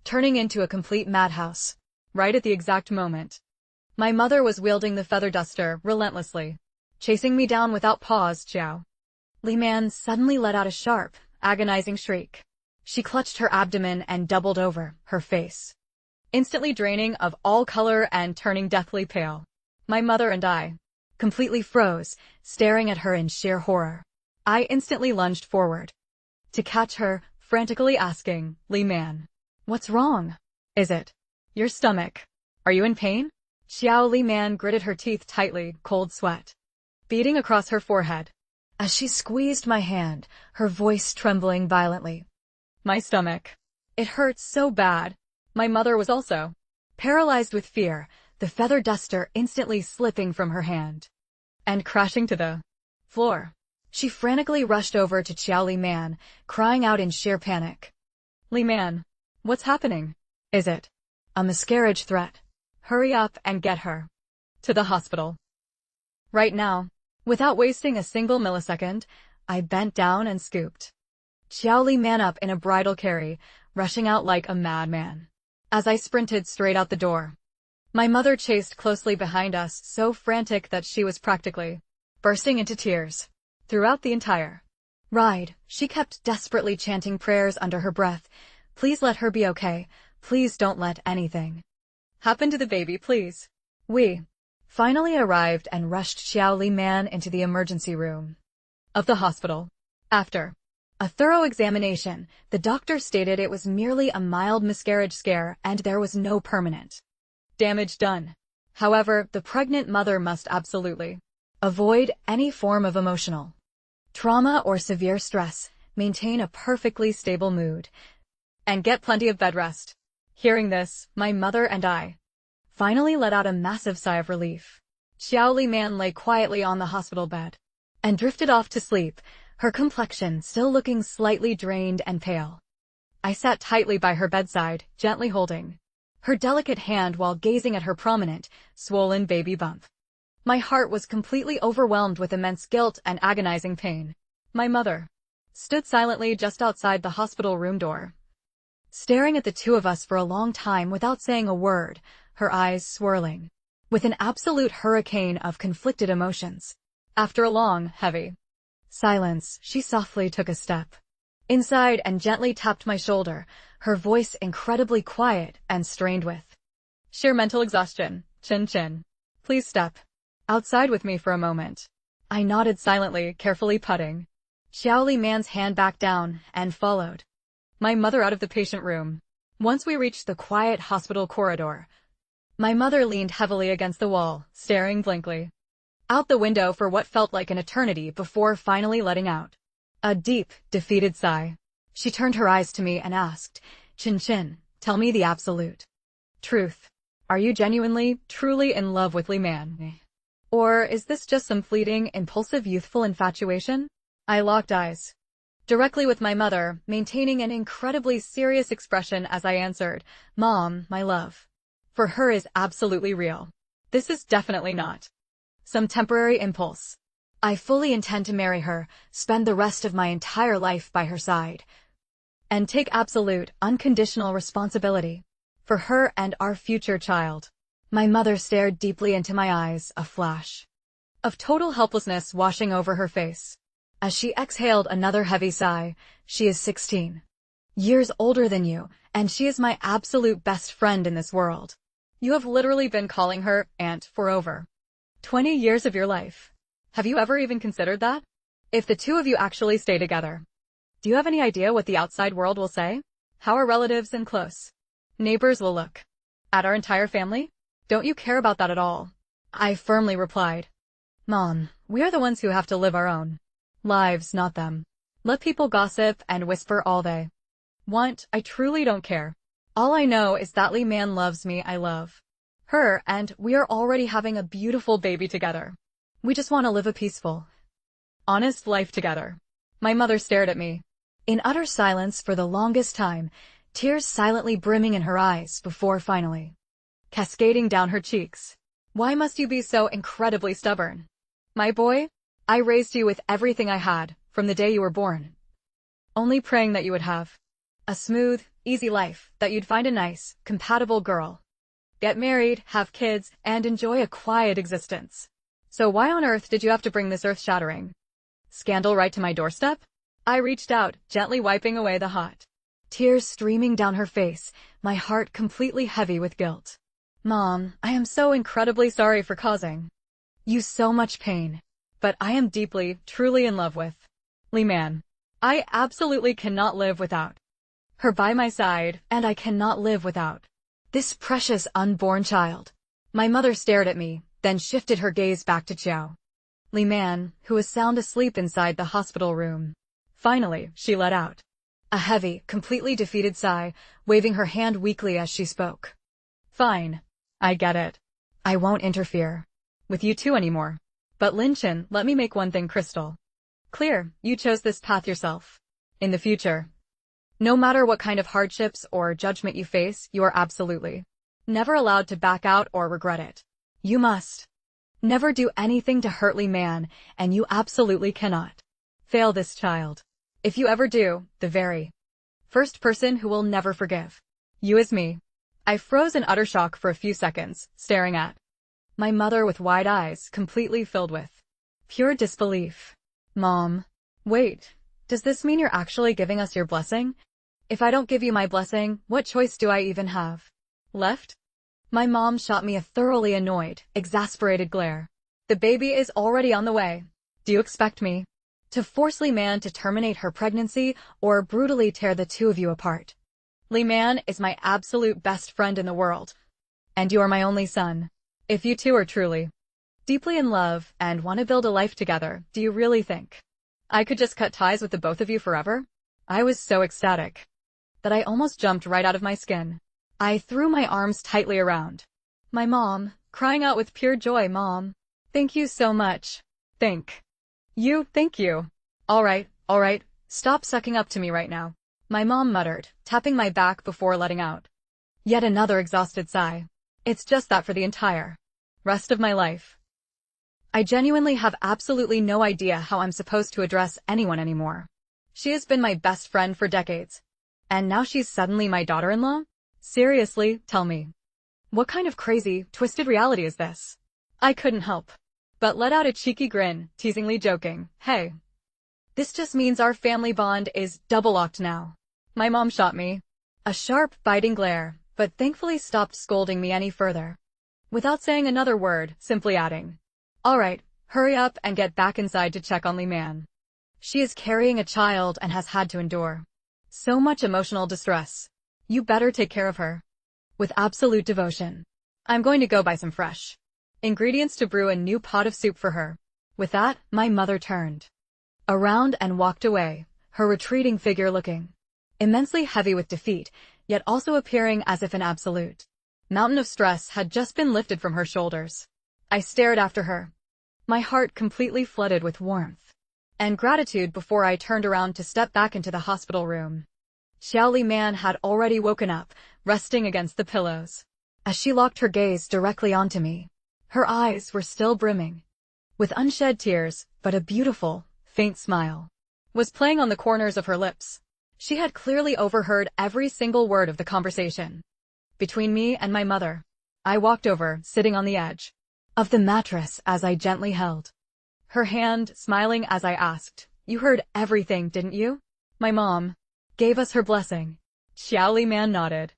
turning into a complete madhouse. Right at the exact moment my mother was wielding the feather duster relentlessly, chasing me down without pause, Xiao Li Man suddenly let out a sharp, agonizing shriek. She clutched her abdomen and doubled over, her face instantly draining of all color and turning deathly pale. My mother and I completely froze, staring at her in sheer horror. I instantly lunged forward to catch her, frantically asking, "Li Man, what's wrong? Is it your stomach? Are you in pain?" Xiao Li Man gritted her teeth tightly, cold sweat beating across her forehead as she squeezed my hand, her voice trembling violently. "My stomach. It hurts so bad." My mother was also paralyzed with fear, the feather duster instantly slipping from her hand and crashing to the floor. She frantically rushed over to Xiao Li Man, crying out in sheer panic, "Li Man, what's happening? Is it a miscarriage threat? Hurry up and get her to the hospital right now. Without wasting a single millisecond, I bent down and scooped Xiaoli Man up in a bridal carry, rushing out like a madman. As I sprinted straight out the door, my mother chased closely behind us, so frantic that she was practically bursting into tears. Throughout the entire ride, she kept desperately chanting prayers under her breath. Please let her be okay. Please don't let anything happen to the baby, please. We finally arrived and rushed Xiaoli Man into the emergency room of the hospital. After a thorough examination, the doctor stated it was merely a mild miscarriage scare and there was no permanent damage done. However, the pregnant mother must absolutely avoid any form of emotional trauma or severe stress, maintain a perfectly stable mood, and get plenty of bed rest. Hearing this, my mother and I finally let out a massive sigh of relief. Xiaoli Man lay quietly on the hospital bed and drifted off to sleep, her complexion still looking slightly drained and pale. I sat tightly by her bedside, gently holding her delicate hand while gazing at her prominent, swollen baby bump. My heart was completely overwhelmed with immense guilt and agonizing pain. My mother stood silently just outside the hospital room door, staring at the two of us for a long time without saying a word, her eyes swirling with an absolute hurricane of conflicted emotions. After a long, heavy silence, she softly took a step inside and gently tapped my shoulder, her voice incredibly quiet and strained with sheer mental exhaustion. Chin Chin, please step outside with me for a moment. I nodded silently, carefully putting Xiaoli Man's hand back down, and followed my mother out of the patient room. Once we reached the quiet hospital corridor, my mother leaned heavily against the wall, staring blankly out the window for what felt like an eternity before finally letting out a deep, defeated sigh. She turned her eyes to me and asked, Chin Chin, tell me the absolute truth. Are you genuinely, truly in love with Li Man? Or is this just some fleeting, impulsive, youthful infatuation? I locked eyes directly with my mother, maintaining an incredibly serious expression as I answered, Mom, my love for her is absolutely real. This is definitely not some temporary impulse. I fully intend to marry her, spend the rest of my entire life by her side, and take absolute, unconditional responsibility for her and our future child. My mother stared deeply into my eyes, a flash of total helplessness washing over her face. As she exhaled another heavy sigh, she is 16 years older than you, and she is my absolute best friend in this world. You have literally been calling her aunt for over 20 years of your life. Have you ever even considered that? If the two of you actually stay together, do you have any idea what the outside world will say? How our relatives and close neighbors will look at our entire family? Don't you care about that at all? I firmly replied, Mom, we are the ones who have to live our own lives, not them. Let people gossip and whisper all they want. I truly don't care. All I know is that Li Man loves me, I love her, and we are already having a beautiful baby together. We just want to live a peaceful, honest life together. My mother stared at me in utter silence for the longest time, tears silently brimming in her eyes before finally cascading down her cheeks. Why must you be so incredibly stubborn? My boy, I raised you with everything I had from the day you were born, only praying that you would have a smooth, easy life, that you'd find a nice, compatible girl, get married, have kids, and enjoy a quiet existence. So why on earth did you have to bring this earth-shattering scandal right to my doorstep? I reached out, gently wiping away the hot tears streaming down her face, my heart completely heavy with guilt. Mom, I am so incredibly sorry for causing you so much pain, but I am deeply, truly in love with Li Man. I absolutely cannot live without her by my side, and I cannot live without this precious unborn child. My mother stared at me, then shifted her gaze back to Xiao Li Man, who was sound asleep inside the hospital room. Finally, she let out a heavy, completely defeated sigh, waving her hand weakly as she spoke. Fine. I get it. I won't interfere with you two anymore. But Lin Chen, let me make one thing crystal clear. You chose this path yourself. In the future, No matter what kind of hardships or judgment you face, you are absolutely never allowed to back out or regret it. You must never do anything to hurt Li Man, and you absolutely cannot fail this child. If you ever do, the very first person who will never forgive you is me. I froze in utter shock for a few seconds, staring at my mother with wide eyes completely filled with pure disbelief. Mom, wait, does this mean you're actually giving us your blessing? If I don't give you my blessing, what choice do I even have left? My mom shot me a thoroughly annoyed, exasperated glare. The baby is already on the way. Do you expect me to force Li Man to terminate her pregnancy or brutally tear the two of you apart? Li Man is my absolute best friend in the world, and you are my only son. If you two are truly deeply in love and want to build a life together, do you really think I could just cut ties with the both of you forever? I was so ecstatic that I almost jumped right out of my skin. I threw my arms tightly around my mom, crying out with pure joy, Mom, thank you so much. Thank you. All right, stop sucking up to me right now, my mom muttered, tapping my back before letting out yet another exhausted sigh. It's just that for the entire rest of my life, I genuinely have absolutely no idea how I'm supposed to address anyone anymore. She has been my best friend for decades, and now she's suddenly my daughter-in-law? Seriously, tell me, what kind of crazy, twisted reality is this? I couldn't help but let out a cheeky grin, teasingly joking, hey, this just means our family bond is double-locked now. My mom shot me a sharp, biting glare, but thankfully stopped scolding me any further. Without saying another word, simply adding, all right, hurry up and get back inside to check on Li Man. She is carrying a child and has had to endure so much emotional distress. You better take care of her with absolute devotion. I'm going to go buy some fresh ingredients to brew a new pot of soup for her. With that, my mother turned around and walked away, her retreating figure looking immensely heavy with defeat, yet also appearing as if an absolute mountain of stress had just been lifted from her shoulders. I stared after her, my heart completely flooded with warmth and gratitude before I turned around to step back into the hospital room. Xiao Li Man had already woken up, resting against the pillows. As she locked her gaze directly onto me, her eyes were still brimming with unshed tears, but a beautiful, faint smile was playing on the corners of her lips. She had clearly overheard every single word of the conversation between me and my mother. I walked over, sitting on the edge of the mattress as I gently held her hand, smiling as I asked, you heard everything, didn't you? My mom gave us her blessing. Xiao Li Man nodded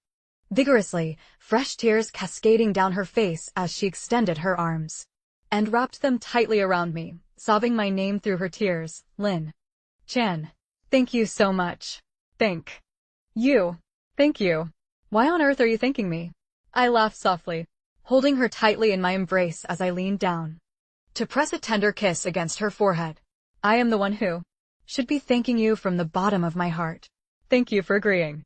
vigorously, fresh tears cascading down her face as she extended her arms and wrapped them tightly around me, sobbing my name through her tears, Lin Chan. Thank you so much. Thank you. Why on earth are you thanking me? I laughed softly, holding her tightly in my embrace as I leaned down to press a tender kiss against her forehead. I am the one who should be thanking you from the bottom of my heart. Thank you for agreeing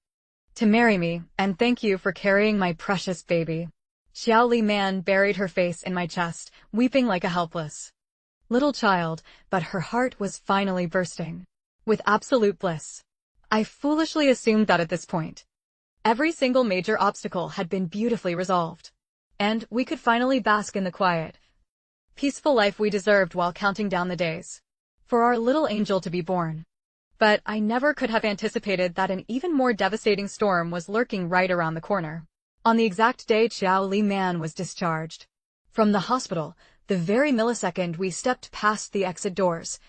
to marry me, and thank you for carrying my precious baby. Xiao Li Man buried her face in my chest, weeping like a helpless little child, but her heart was finally bursting with absolute bliss. I foolishly assumed that at this point, every single major obstacle had been beautifully resolved, and we could finally bask in the quiet, peaceful life we deserved while counting down the days for our little angel to be born. But I never could have anticipated that an even more devastating storm was lurking right around the corner. On the exact day Xiao Li Man was discharged from the hospital, the very millisecond we stepped past the exit doors,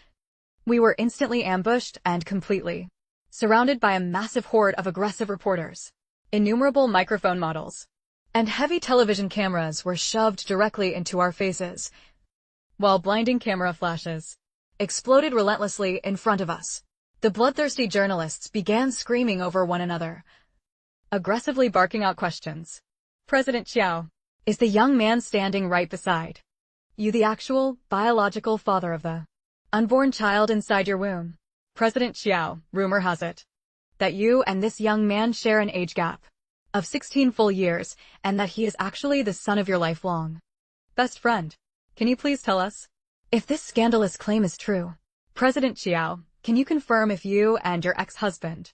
we were instantly ambushed and completely surrounded by a massive horde of aggressive reporters. Innumerable microphone models and heavy television cameras were shoved directly into our faces, while blinding camera flashes exploded relentlessly in front of us. The bloodthirsty journalists began screaming over one another, aggressively barking out questions. President Xiao, is the young man standing right beside you the actual, biological father of the unborn child inside your womb? President Xiao, rumor has it that you and this young man share an age gap of 16 full years, and that he is actually the son of your lifelong best friend. Can you please tell us if this scandalous claim is true? President Xiao, can you confirm if you and your ex-husband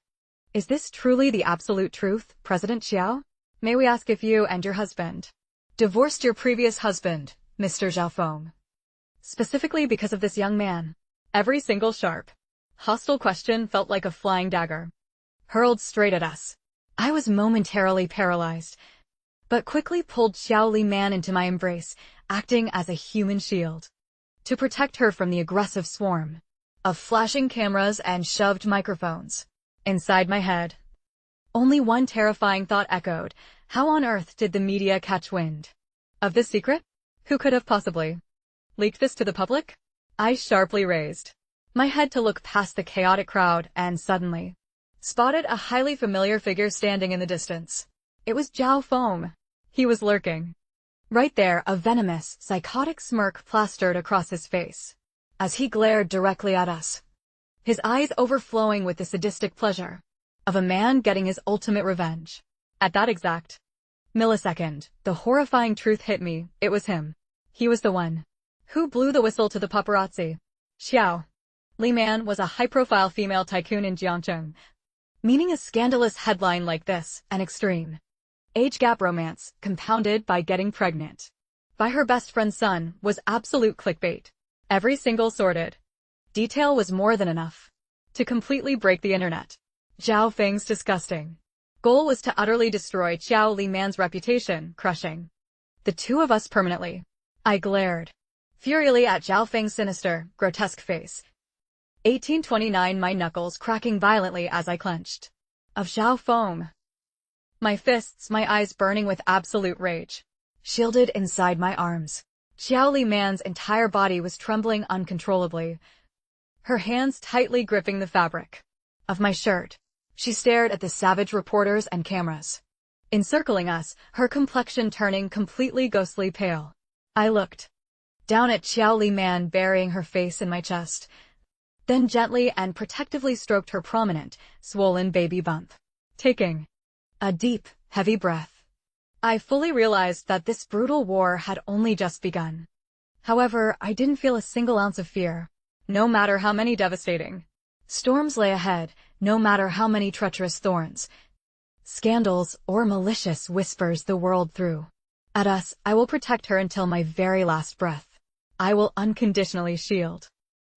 Is this truly the absolute truth, President Xiao? May we ask if you and your husband divorced your previous husband, Mr. Zhao Feng? Specifically because of this young man. Every single sharp, hostile question felt like a flying dagger, hurled straight at us. I was momentarily paralyzed, but quickly pulled Xiao Li Man into my embrace, acting as a human shield, to protect her from the aggressive swarm of flashing cameras and shoved microphones. Inside my head, only one terrifying thought echoed. How on earth did the media catch wind of this secret? Who could have possibly leaked this to the public? I sharply raised my head to look past the chaotic crowd and suddenly spotted a highly familiar figure standing in the distance. It was Zhao Feng. He was lurking right there, a venomous, psychotic smirk plastered across his face as he glared directly at us, his eyes overflowing with the sadistic pleasure of a man getting his ultimate revenge. At that exact millisecond, the horrifying truth hit me. It was him. He was the one who blew the whistle to the paparazzi. Xiao Li Man was a high-profile female tycoon in Jiangcheng, meaning a scandalous headline like this, an extreme age gap romance compounded by getting pregnant by her best friend's son, was absolute clickbait. Every single sordid detail was more than enough to completely break the internet. Zhao Feng's disgusting goal was to utterly destroy Xiao Li Man's reputation, crushing the two of us permanently. I glared furiously at Zhao Feng's sinister, grotesque face. 1829, my knuckles cracking violently as I clenched of Zhao Feng, my fists, my eyes burning with absolute rage, shielded inside my arms. Xiao Li Man's entire body was trembling uncontrollably, her hands tightly gripping the fabric of my shirt. She stared at the savage reporters and cameras encircling us, her complexion turning completely ghostly pale. I looked down at Xiao Li Man, burying her face in my chest, then gently and protectively stroked her prominent, swollen baby bump. Taking a deep, heavy breath, I fully realized that this brutal war had only just begun. However, I didn't feel a single ounce of fear. No matter how many devastating storms lay ahead, no matter how many treacherous thorns, scandals, or malicious whispers the world threw at us, I will protect her until my very last breath. I will unconditionally shield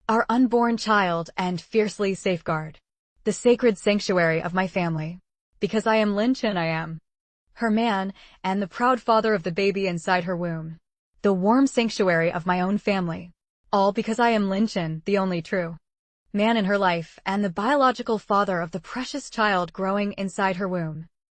our unborn child and fiercely safeguard the sacred sanctuary of my family. Because I am Lin Chen, I am her man, and the proud father of the baby inside her womb, the warm sanctuary of my own family. All because I am Lin Chen, the only true man in her life, and the biological father of the precious child growing inside her womb.